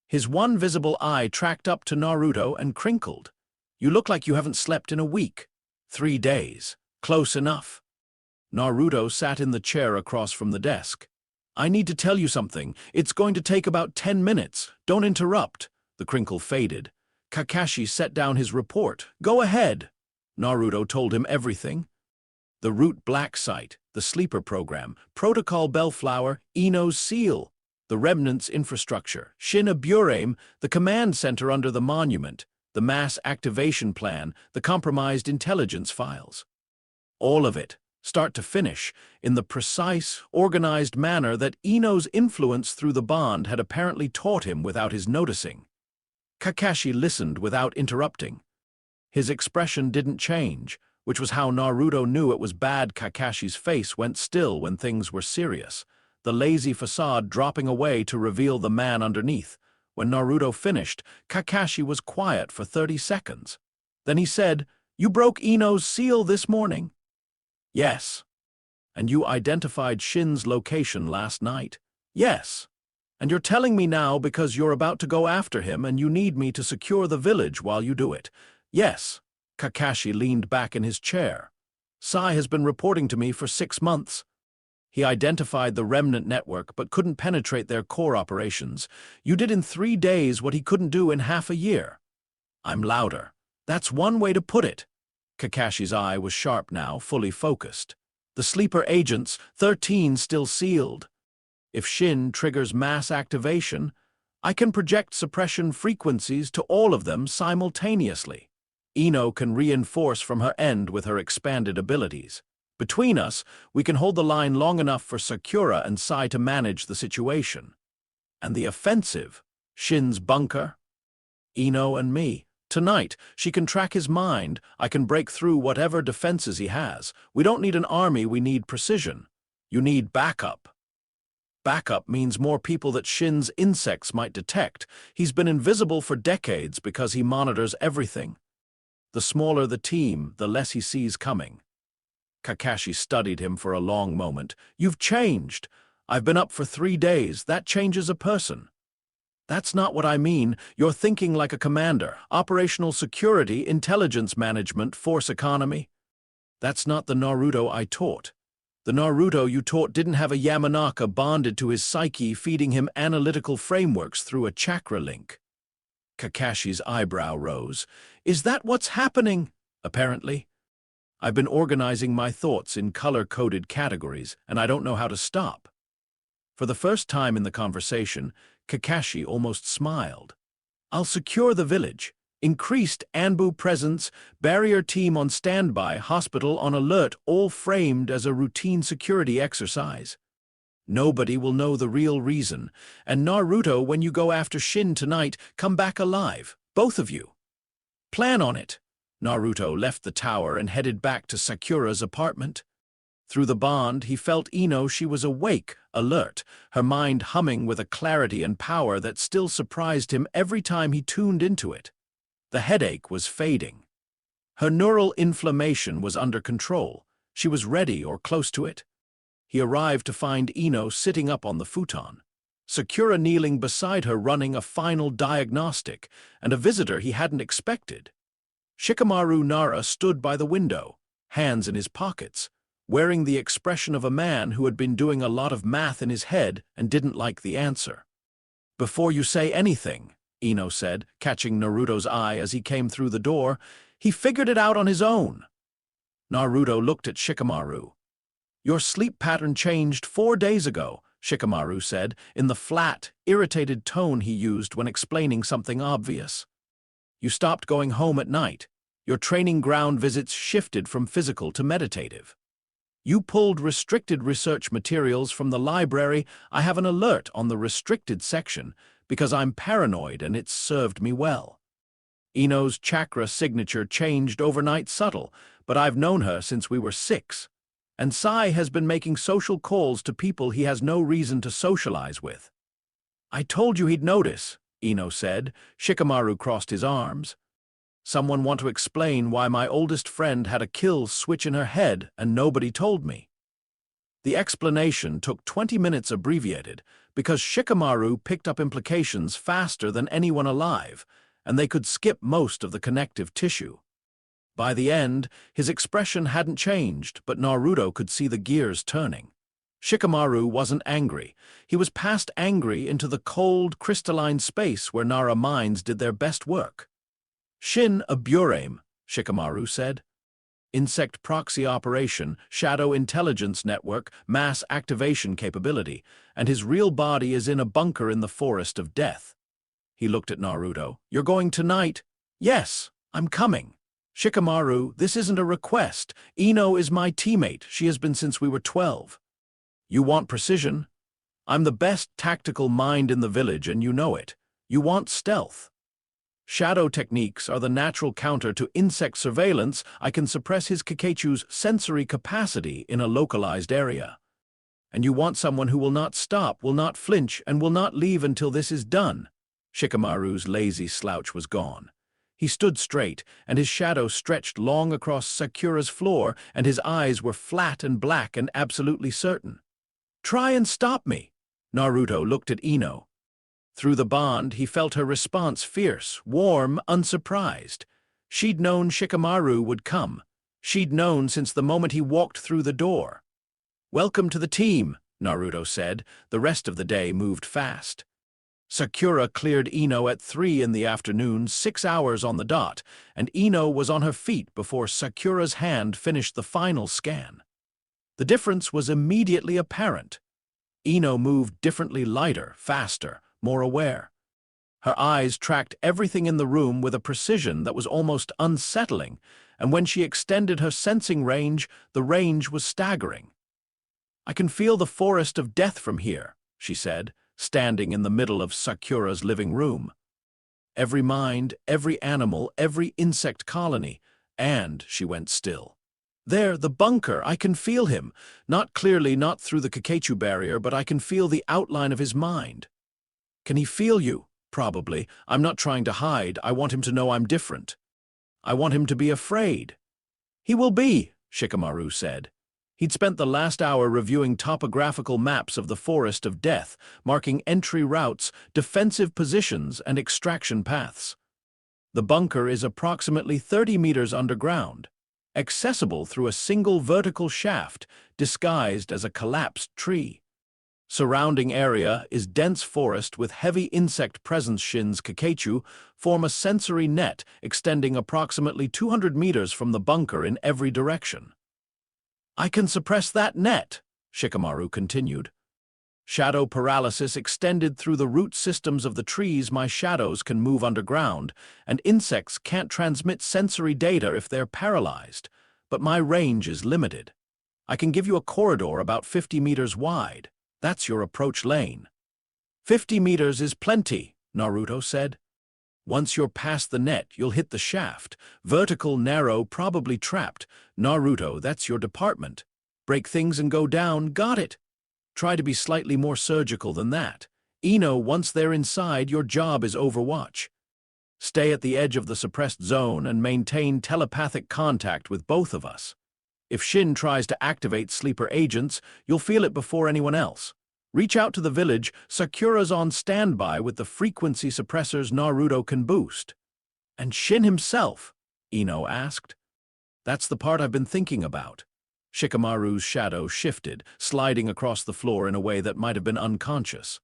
His one visible eye tracked up to Naruto and crinkled. "You look like you haven't slept in a week." 3 days. Close enough. Naruto sat in the chair across from the desk. "I need to tell you something. It's going to take about 10 minutes. Don't interrupt." The crinkle faded. Kakashi set down his report. "Go ahead." Naruto told him everything. The Root Black Site, the Sleeper Program, Protocol Bellflower, Ino's Seal, the Remnant's infrastructure, Shinaburame, the command center under the monument, the mass activation plan, the compromised intelligence files. All of it, start to finish, in the precise, organized manner that Ino's influence through the bond had apparently taught him without his noticing. Kakashi listened without interrupting. His expression didn't change, which was how Naruto knew it was bad. Kakashi's face went still when things were serious, the lazy facade dropping away to reveal the man underneath. When Naruto finished, Kakashi was quiet for 30 seconds. Then he said, "You broke Ino's seal this morning?" "Yes." "And you identified Shin's location last night?" "Yes." "And you're telling me now because you're about to go after him and you need me to secure the village while you do it?" "Yes." Kakashi leaned back in his chair. "Sai has been reporting to me for 6 months. He identified the Remnant network but couldn't penetrate their core operations. You did in 3 days what he couldn't do in half a year." "I'm louder." "That's one way to put it." Kakashi's eye was sharp now, fully focused. "The sleeper agents, 13 still sealed. If Shin triggers mass activation, I can project suppression frequencies to all of them simultaneously. Ino can reinforce from her end with her expanded abilities. Between us, we can hold the line long enough for Sakura and Sai to manage the situation. And the offensive, Shin's bunker, Ino and me. Tonight, she can track his mind. I can break through whatever defenses he has. We don't need an army, we need precision." You need backup. Backup means more people that Shin's insects might detect. He's been invisible for decades because he monitors everything. The smaller the team, the less he sees coming. Kakashi studied him for a long moment. You've changed. I've been up for 3 days. That changes a person. That's not what I mean. You're thinking like a commander. Operational security, intelligence management, force economy. That's not the Naruto I taught. The Naruto you taught didn't have a Yamanaka bonded to his psyche, feeding him analytical frameworks through a chakra link. Kakashi's eyebrow rose. Is that what's happening? Apparently. I've been organizing my thoughts in color-coded categories, and I don't know how to stop. For the first time in the conversation, Kakashi almost smiled. I'll secure the village. Increased Anbu presence, barrier team on standby, hospital on alert, all framed as a routine security exercise. Nobody will know the real reason. And Naruto, when you go after Shin tonight, come back alive. Both of you. Plan on it. Naruto left the tower and headed back to Sakura's apartment. Through the bond, he felt she was awake, alert, her mind humming with a clarity and power that still surprised him every time he tuned into it. The headache was fading. Her neural inflammation was under control. She was ready or close to it. He arrived to find Ino sitting up on the futon, Sakura kneeling beside her running a final diagnostic, and a visitor he hadn't expected. Shikamaru Nara stood by the window, hands in his pockets, wearing the expression of a man who had been doing a lot of math in his head and didn't like the answer. Before you say anything, Ino said, catching Naruto's eye as he came through the door, he figured it out on his own. Naruto looked at Shikamaru. Your sleep pattern changed 4 days ago, Shikamaru said, in the flat, irritated tone he used when explaining something obvious. You stopped going home at night. Your training ground visits shifted from physical to meditative. You pulled restricted research materials from the library. I have an alert on the restricted section because I'm paranoid and it's served me well. Ino's chakra signature changed overnight subtle, but I've known her since we were 6. And Sai has been making social calls to people he has no reason to socialize with. I told you he'd notice, Ino said. Shikamaru crossed his arms. Someone want to explain why my oldest friend had a kill switch in her head and nobody told me. The explanation took 20 minutes abbreviated because Shikamaru picked up implications faster than anyone alive, and they could skip most of the connective tissue. By the end, his expression hadn't changed, but Naruto could see the gears turning. Shikamaru wasn't angry. He was past angry into the cold, crystalline space where Nara minds did their best work. Shin a Burame, Shikamaru said. Insect proxy operation, shadow intelligence network, mass activation capability, and his real body is in a bunker in the forest of death. He looked at Naruto. You're going tonight? Yes, I'm coming. Shikamaru, this isn't a request. Ino is my teammate. She has been since we were 12. You want precision? I'm the best tactical mind in the village, and you know it. You want stealth. Shadow techniques are the natural counter to insect surveillance. I can suppress his Kakechu's sensory capacity in a localized area. And you want someone who will not stop, will not flinch, and will not leave until this is done. Shikamaru's lazy slouch was gone. He stood straight, and his shadow stretched long across Sakura's floor, and his eyes were flat and black and absolutely certain. Try and stop me. Naruto looked at Ino. Through the bond, he felt her response fierce, warm, unsurprised. She'd known Shikamaru would come. She'd known since the moment he walked through the door. Welcome to the team, Naruto said. The rest of the day moved fast. Sakura cleared Ino at 3 in the afternoon, 6 hours on the dot, and Ino was on her feet before Sakura's hand finished the final scan. The difference was immediately apparent. Ino moved differently, lighter, faster, more aware. Her eyes tracked everything in the room with a precision that was almost unsettling, and when she extended her sensing range, the range was staggering. I can feel the forest of death from here, she said, standing in the middle of Sakura's living room. Every mind, every animal, every insect colony, and she went still. There, the bunker, I can feel him. Not clearly, not through the Kakechu barrier, but I can feel the outline of his mind. Can he feel you? Probably. I'm not trying to hide. I want him to know I'm different. I want him to be afraid. He will be, Shikamaru said. He'd spent the last hour reviewing topographical maps of the Forest of Death, marking entry routes, defensive positions, and extraction paths. The bunker is approximately 30 meters underground, accessible through a single vertical shaft disguised as a collapsed tree. Surrounding area is dense forest with heavy insect presence. Shin's Kakechu form a sensory net extending approximately 200 meters from the bunker in every direction. I can suppress that net, Shikamaru continued. Shadow paralysis extended through the root systems of the trees. My shadows can move underground, and insects can't transmit sensory data if they're paralyzed, but my range is limited. I can give you a corridor about 50 meters wide. That's your approach lane. 50 meters is plenty, Naruto said. Once you're past the net, you'll hit the shaft. Vertical, narrow, probably trapped. Naruto, that's your department. Break things and go down, got it. Try to be slightly more surgical than that. Ino, once they're inside, your job is Overwatch. Stay at the edge of the suppressed zone and maintain telepathic contact with both of us. If Shin tries to activate sleeper agents, you'll feel it before anyone else. Reach out to the village. Sakura's on standby with the frequency suppressors Naruto can boost. And Shin himself? Ino asked. That's the part I've been thinking about. Shikamaru's shadow shifted, sliding across the floor in a way that might have been unconscious.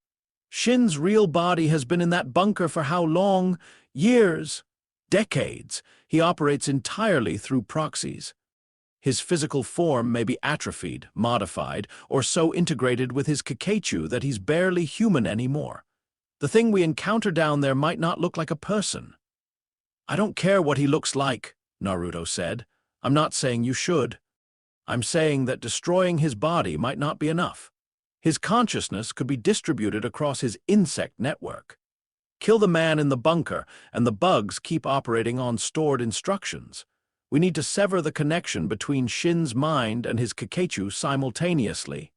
Shin's real body has been in that bunker for how long? Years. Decades. He operates entirely through proxies. His physical form may be atrophied, modified, or so integrated with his Kakechu that he's barely human anymore. The thing we encounter down there might not look like a person. I don't care what he looks like, Naruto said. I'm not saying you should. I'm saying that destroying his body might not be enough. His consciousness could be distributed across his insect network. Kill the man in the bunker, and the bugs keep operating on stored instructions. We need to sever the connection between Shin's mind and his Kakechu simultaneously.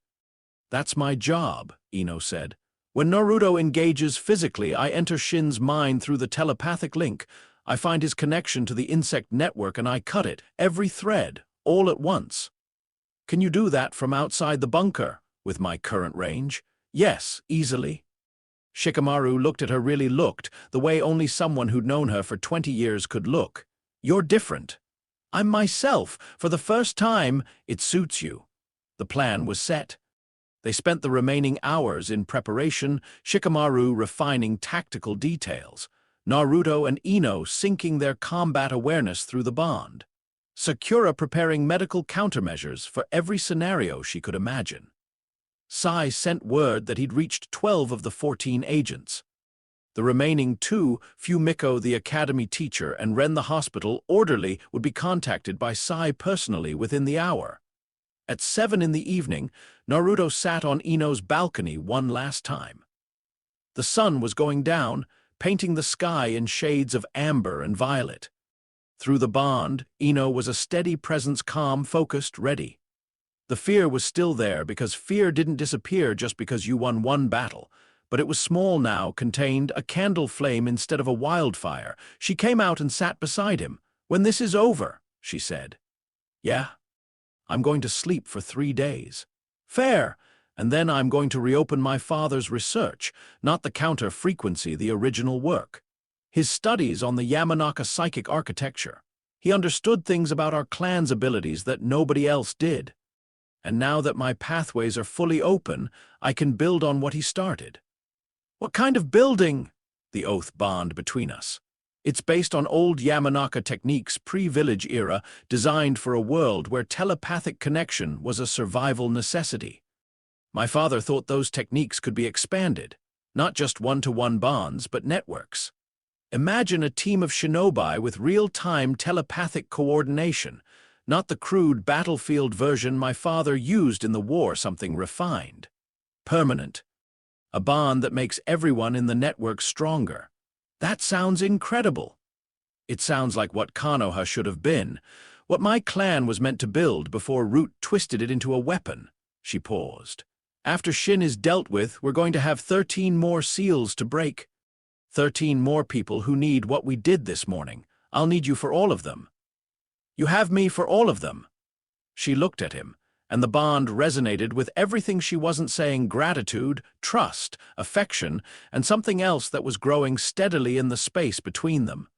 That's my job, Ino said. When Naruto engages physically, I enter Shin's mind through the telepathic link. I find his connection to the insect network and I cut it, every thread, all at once. Can you do that from outside the bunker, with my current range? Yes, easily. Shikamaru looked at her, really looked, the way only someone who'd known her for 20 years could look. You're different. I'm myself. For the first time, it suits you. The plan was set. They spent the remaining hours in preparation, Shikamaru refining tactical details, Naruto and Ino syncing their combat awareness through the bond, Sakura preparing medical countermeasures for every scenario she could imagine. Sai sent word that he'd reached 12 of the 14 agents. The remaining 2, Fumiko the academy teacher and Ren the hospital orderly, would be contacted by Sai personally within the hour. At 7 in the evening, Naruto sat on Ino's balcony one last time. The sun was going down, painting the sky in shades of amber and violet. Through the bond, Ino was a steady presence, calm, focused, ready. The fear was still there because fear didn't disappear just because you won one battle. But it was small now, contained, a candle flame instead of a wildfire. She came out and sat beside him. When this is over, she said. Yeah? I'm going to sleep for 3 days. Fair. And then I'm going to reopen my father's research, not the counter-frequency, the original work. His studies on the Yamanaka psychic architecture. He understood things about our clan's abilities that nobody else did. And now that my pathways are fully open, I can build on what he started. What kind of building? The oath bond between us. It's based on old Yamanaka techniques pre-village era, designed for a world where telepathic connection was a survival necessity. My father thought those techniques could be expanded, not just one-to-one bonds, but networks. Imagine a team of shinobi with real-time telepathic coordination, not the crude battlefield version my father used in the war, something refined. Permanent. A bond that makes everyone in the network stronger. That sounds incredible. It sounds like what Konoha should have been. What my clan was meant to build before Root twisted it into a weapon. She paused. After Shin is dealt with, we're going to have 13 more seals to break. 13 more people who need what we did this morning. I'll need you for all of them. You have me for all of them. She looked at him, and the bond resonated with everything she wasn't saying: gratitude, trust, affection, and something else that was growing steadily in the space between them.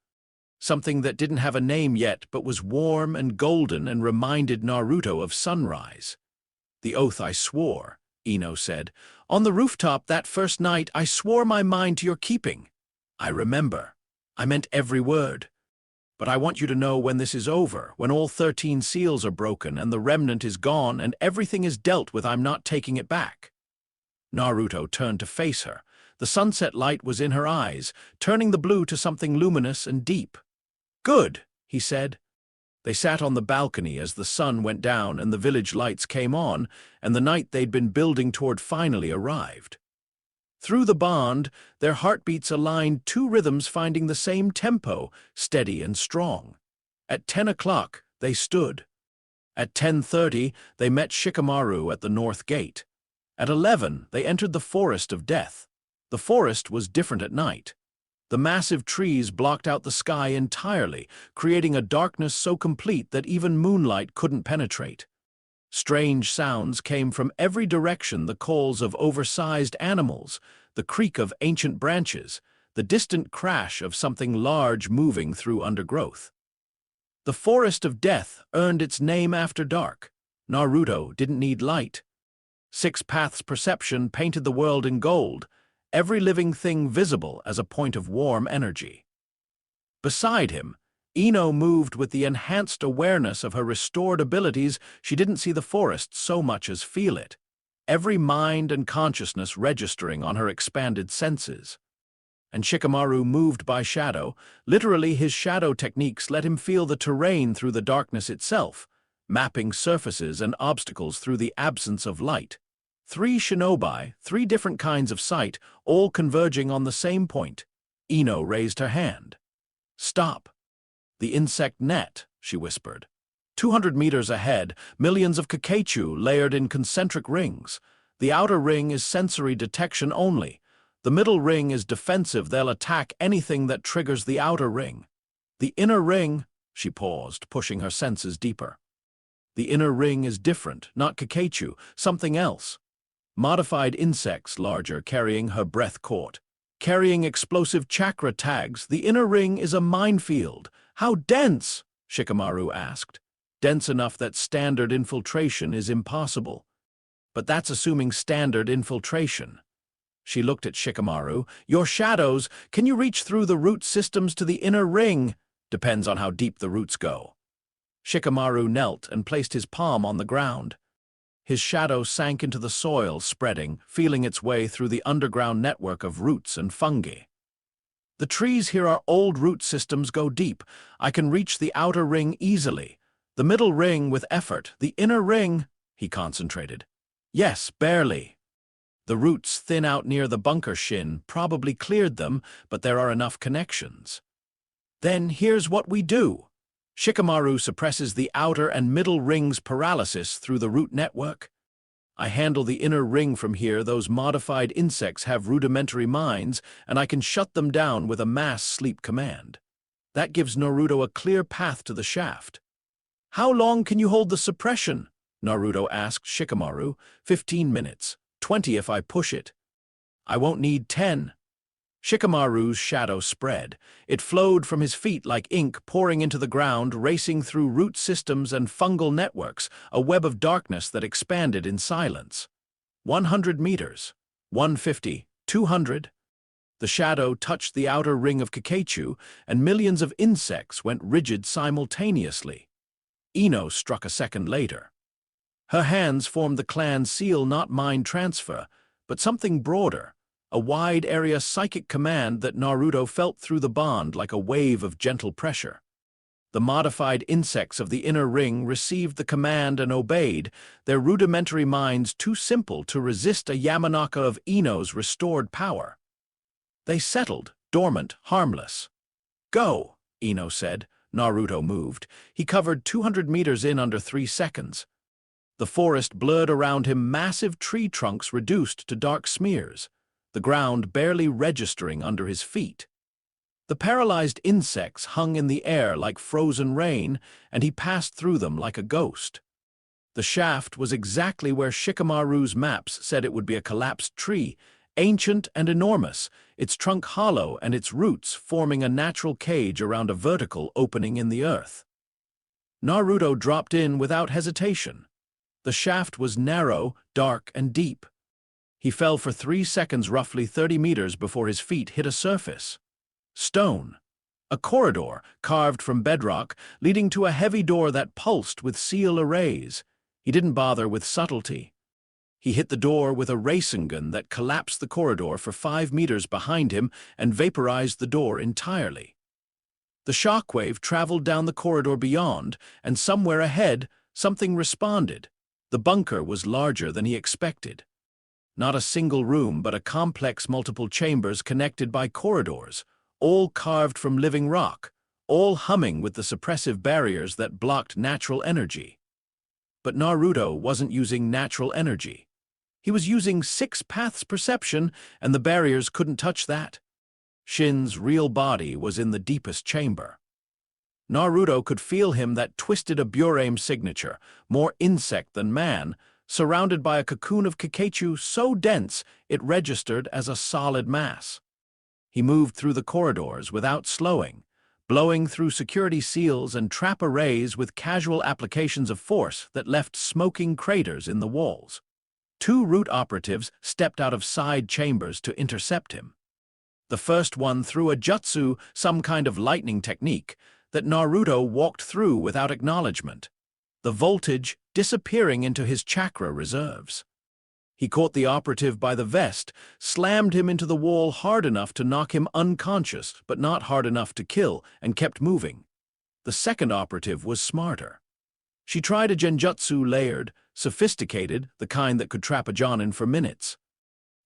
Something that didn't have a name yet but was warm and golden and reminded Naruto of sunrise. The oath I swore, Ino said. On the rooftop that first night, I swore my mind to your keeping. I remember. I meant every word. But I want you to know when this is over, when all 13 seals are broken and the remnant is gone and everything is dealt with, I'm not taking it back. Naruto turned to face her. The sunset light was in her eyes, turning the blue to something luminous and deep. Good, he said. They sat on the balcony as the sun went down and the village lights came on, and the night they'd been building toward finally arrived. Through the bond, their heartbeats aligned, two rhythms finding the same tempo, steady and strong. At 10 o'clock, they stood. At 10:30, they met Shikamaru at the north gate. At 11, they entered the forest of death. The forest was different at night. The massive trees blocked out the sky entirely, creating a darkness so complete that even moonlight couldn't penetrate. Strange sounds came from every direction: the calls of oversized animals, the creak of ancient branches, the distant crash of something large moving through undergrowth. The Forest of Death earned its name after dark. Naruto didn't need light. Six Paths perception painted the world in gold, every living thing visible as a point of warm energy. Beside him, Ino moved with the enhanced awareness of her restored abilities. She didn't see the forest so much as feel it, every mind and consciousness registering on her expanded senses. And Shikamaru moved by shadow. Literally, his shadow techniques let him feel the terrain through the darkness itself, mapping surfaces and obstacles through the absence of light. Three shinobi, three different kinds of sight, all converging on the same point. Ino raised her hand. Stop. The insect net, she whispered. 200 meters ahead, millions of Kakechu layered in concentric rings. The outer ring is sensory detection only. The middle ring is defensive. They'll attack anything that triggers the outer ring. The inner ring, she paused, pushing her senses deeper. The inner ring is different, not Kakechu, something else. Modified insects, larger, carrying her breath caught. Carrying explosive chakra tags, the inner ring is a minefield. How dense? Shikamaru asked. Dense enough that standard infiltration is impossible. But that's assuming standard infiltration. She looked at Shikamaru. Your shadows, can you reach through the root systems to the inner ring? Depends on how deep the roots go. Shikamaru knelt and placed his palm on the ground. His shadow sank into the soil, spreading, feeling its way through the underground network of roots and fungi. The trees here are old root systems, go deep. I can reach the outer ring easily. The middle ring with effort. The inner ring, he concentrated. Yes, barely. The roots thin out near the bunker. Shin probably cleared them, but there are enough connections. Then here's what we do. Shikamaru suppresses the outer and middle rings' paralysis through the root network. I handle the inner ring from here. Those modified insects have rudimentary minds, and I can shut them down with a mass sleep command. That gives Naruto a clear path to the shaft. How long can you hold the suppression? Naruto asked Shikamaru. 15 minutes. 20 if I push it. I won't need 10. Shikamaru's shadow spread. It flowed from his feet like ink, pouring into the ground, racing through root systems and fungal networks, a web of darkness that expanded in silence. 100 meters. 150. 200. The shadow touched the outer ring of Kakechu, and millions of insects went rigid simultaneously. Ino struck a second later. Her hands formed the clan seal, not mind transfer, but something broader. A wide-area psychic command that Naruto felt through the bond like a wave of gentle pressure. The modified insects of the inner ring received the command and obeyed, their rudimentary minds too simple to resist a Yamanaka of Ino's restored power. They settled, dormant, harmless. Go, Ino said. Naruto moved. He covered 200 meters in under 3 seconds. The forest blurred around him, massive tree trunks reduced to dark smears, the ground barely registering under his feet. The paralyzed insects hung in the air like frozen rain, and he passed through them like a ghost. The shaft was exactly where Shikamaru's maps said it would be: a collapsed tree, ancient and enormous, its trunk hollow and its roots forming a natural cage around a vertical opening in the earth. Naruto dropped in without hesitation. The shaft was narrow, dark, and deep. He fell for 3 seconds, roughly 30 meters, before his feet hit a surface. Stone. A corridor, carved from bedrock, leading to a heavy door that pulsed with seal arrays. He didn't bother with subtlety. He hit the door with a Rasengan that collapsed the corridor for 5 meters behind him and vaporized the door entirely. The shockwave traveled down the corridor beyond, and somewhere ahead, something responded. The bunker was larger than he expected. Not a single room, but a complex multiple chambers connected by corridors, all carved from living rock, all humming with the suppressive barriers that blocked natural energy. But Naruto wasn't using natural energy. He was using 6 paths perception, and the barriers couldn't touch that. Shin's real body was in the deepest chamber. Naruto could feel him, that twisted Aburame signature, more insect than man, surrounded by a cocoon of Kakachu so dense it registered as a solid mass. He moved through the corridors without slowing, blowing through security seals and trap arrays with casual applications of force that left smoking craters in the walls. 2 root operatives stepped out of side chambers to intercept him. The first one threw a jutsu, some kind of lightning technique, that Naruto walked through without acknowledgement, the voltage disappearing into his chakra reserves. He caught the operative by the vest, slammed him into the wall hard enough to knock him unconscious, but not hard enough to kill, and kept moving. The second operative was smarter. She tried a genjutsu layered, sophisticated, the kind that could trap a Jonin for minutes.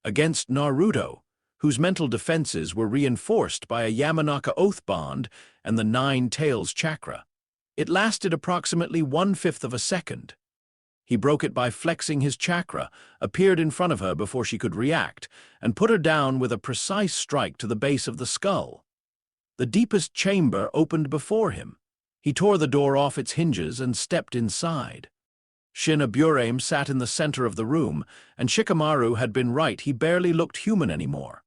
Against Naruto, whose mental defenses were reinforced by a Yamanaka oath bond and the 9 tails chakra. It lasted approximately 1/5 of a second. He broke it by flexing his chakra, appeared in front of her before she could react, and put her down with a precise strike to the base of the skull. The deepest chamber opened before him. He tore the door off its hinges and stepped inside. Shin Aburame sat in the center of the room, and Shikamaru had been right, he barely looked human anymore.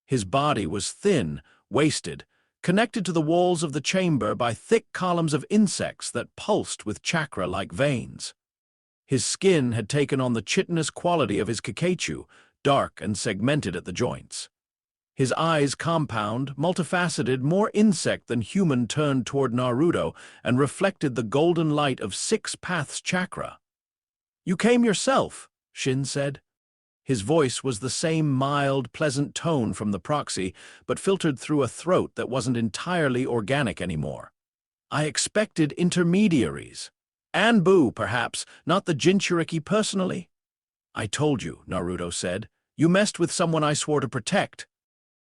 His body was thin, wasted, connected to the walls of the chamber by thick columns of insects that pulsed with chakra like veins. His skin had taken on the chitinous quality of his Kakachu, dark and segmented at the joints. His eyes, compound, multifaceted, more insect than human, turned toward Naruto and reflected the golden light of 6 paths chakra. "You came yourself," Shin said. His voice was the same mild, pleasant tone from the proxy, but filtered through a throat that wasn't entirely organic anymore. "I expected intermediaries. Anbu, perhaps, not the Jinchuriki personally." "I told you," Naruto said. "You messed with someone I swore to protect."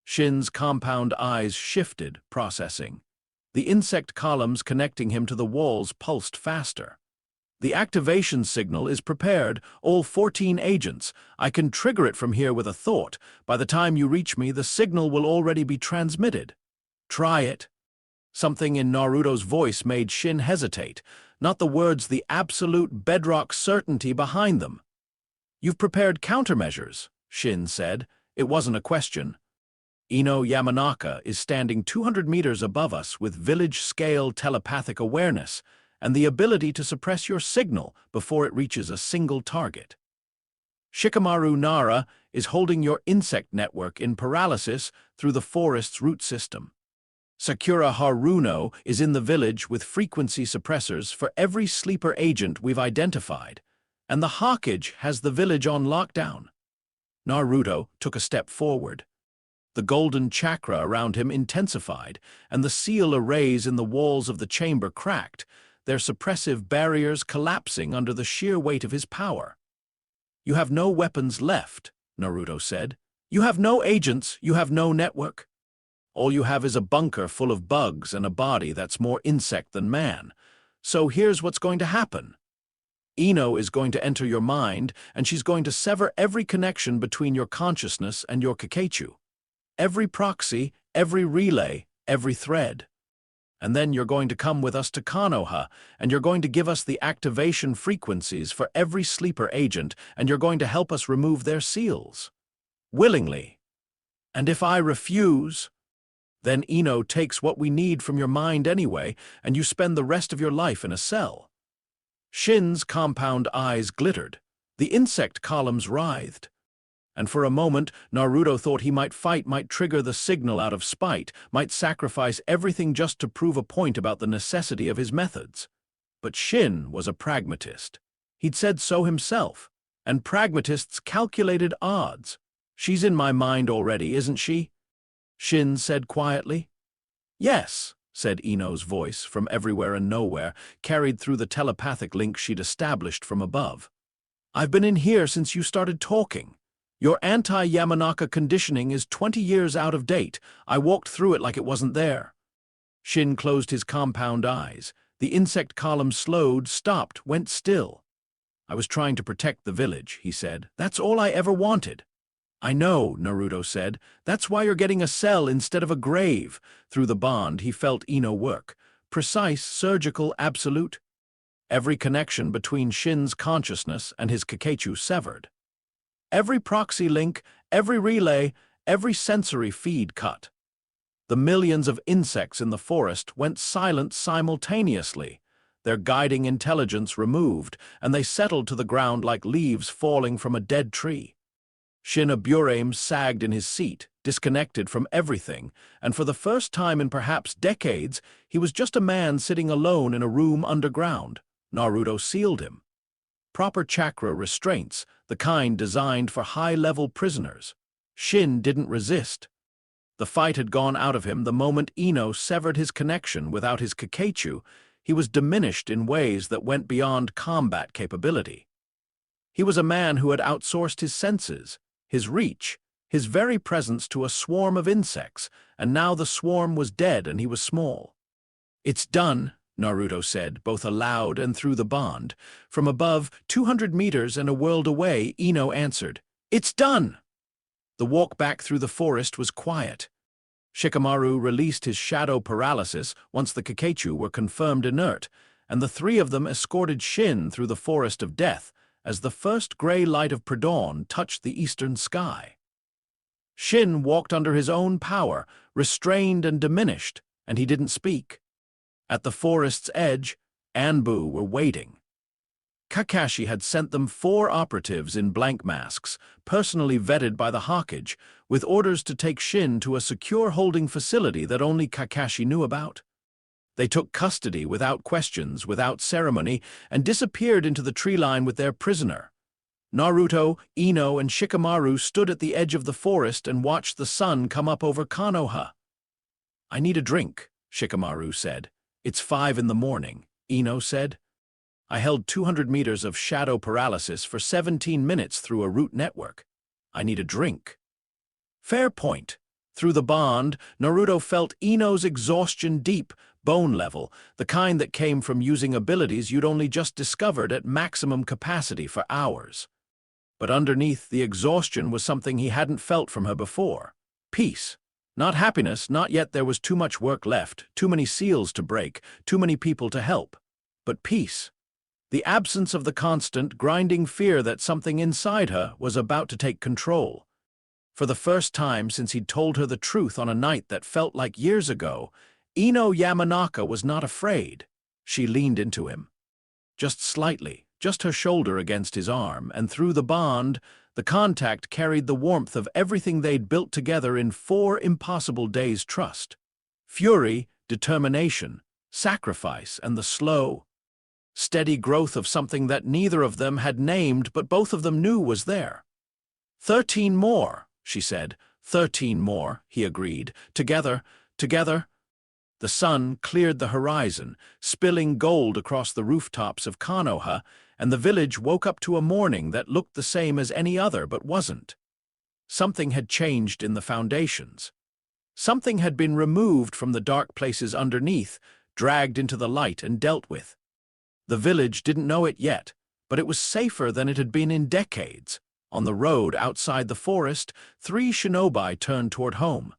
Shin's compound eyes shifted, processing. The insect columns connecting him to the walls pulsed faster. "The activation signal is prepared, all 14 agents. I can trigger it from here with a thought. By the time you reach me, the signal will already be transmitted." "Try it." Something in Naruto's voice made Shin hesitate, not the words, the absolute bedrock certainty behind them. "You've prepared countermeasures," Shin said. It wasn't a question. "Ino Yamanaka is standing 200 meters above us with village-scale telepathic awareness and the ability to suppress your signal before it reaches a single target. Shikamaru Nara is holding your insect network in paralysis through the forest's root system. Sakura Haruno is in the village with frequency suppressors for every sleeper agent we've identified, and the Hawkage has the village on lockdown." Naruto took a step forward. The golden chakra around him intensified, and the seal arrays in the walls of the chamber cracked, their suppressive barriers collapsing under the sheer weight of his power. "You have no weapons left," Naruto said. "You have no agents, you have no network." All you have is a bunker full of bugs and a body that's more insect than man. So here's what's going to happen. Ino is going to enter your mind, and she's going to sever every connection between your consciousness and your Kakechu. Every proxy, every relay, every thread. And then you're going to come with us to Konoha, and you're going to give us the activation frequencies for every sleeper agent, and you're going to help us remove their seals. Willingly. And if I refuse, then Ino takes what we need from your mind anyway, and you spend the rest of your life in a cell. Shin's compound eyes glittered. The insect columns writhed. And for a moment, Naruto thought he might fight, might trigger the signal out of spite, might sacrifice everything just to prove a point about the necessity of his methods. But Shin was a pragmatist. He'd said so himself. And pragmatists calculated odds. She's in my mind already, isn't she? Shin said quietly. Yes, said Ino's voice from everywhere and nowhere, carried through the telepathic link she'd established from above. I've been in here since you started talking. Your anti-Yamanaka conditioning is 20 years out of date. I walked through it like it wasn't there. Shin closed his compound eyes. The insect column slowed, stopped, went still. I was trying to protect the village, he said. That's all I ever wanted. I know, Naruto said. That's why you're getting a cell instead of a grave. Through the bond, he felt Ino work. Precise, surgical, absolute. Every connection between Shin's consciousness and his Kakechu severed. Every proxy link, every relay, every sensory feed cut. The millions of insects in the forest went silent simultaneously, their guiding intelligence removed, and they settled to the ground like leaves falling from a dead tree. Shin Aburame sagged in his seat, disconnected from everything, and for the first time in perhaps decades, he was just a man sitting alone in a room underground. Naruto sealed him. Proper chakra restraints, the kind designed for high-level prisoners. Shin didn't resist. The fight had gone out of him the moment Ino severed his connection without his Kakechu. He was diminished in ways that went beyond combat capability. He was a man who had outsourced his senses, his reach, his very presence to a swarm of insects, and now the swarm was dead and he was small. It's done, Naruto said, both aloud and through the bond. From above, 200 meters and a world away, Ino answered, It's done! The walk back through the forest was quiet. Shikamaru released his shadow paralysis once the Kakechu were confirmed inert, and the three of them escorted Shin through the forest of death as the first gray light of predawn touched the eastern sky. Shin walked under his own power, restrained and diminished, and he didn't speak. At the forest's edge, Anbu were waiting. Kakashi had sent them 4 operatives in blank masks, personally vetted by the Hokage, with orders to take Shin to a secure holding facility that only Kakashi knew about. They took custody without questions, without ceremony, and disappeared into the tree line with their prisoner. Naruto, Ino, and Shikamaru stood at the edge of the forest and watched the sun come up over Konoha. I need a drink, Shikamaru said. It's 5 in the morning, Ino said. I held 200 meters of shadow paralysis for 17 minutes through a root network. I need a drink. Fair point. Through the bond, Naruto felt Ino's exhaustion deep, bone level, the kind that came from using abilities you'd only just discovered at maximum capacity for hours. But underneath the exhaustion was something he hadn't felt from her before. Peace. Not happiness, not yet. There was too much work left, too many seals to break, too many people to help. But peace. The absence of the constant, grinding fear that something inside her was about to take control. For the first time since he'd told her the truth on a night that felt like years ago, Ino Yamanaka was not afraid. She leaned into him. Just slightly, just her shoulder against his arm, and through the bond, the contact carried the warmth of everything they'd built together in 4 impossible days' trust. Fury, determination, sacrifice, and the slow, steady growth of something that neither of them had named but both of them knew was there. 13 more, she said. 13 more, he agreed. Together, together. The sun cleared the horizon, spilling gold across the rooftops of Konoha, and the village woke up to a morning that looked the same as any other but wasn't. Something had changed in the foundations. Something had been removed from the dark places underneath, dragged into the light and dealt with. The village didn't know it yet, but it was safer than it had been in decades. On the road outside the forest, 3 shinobi turned toward home.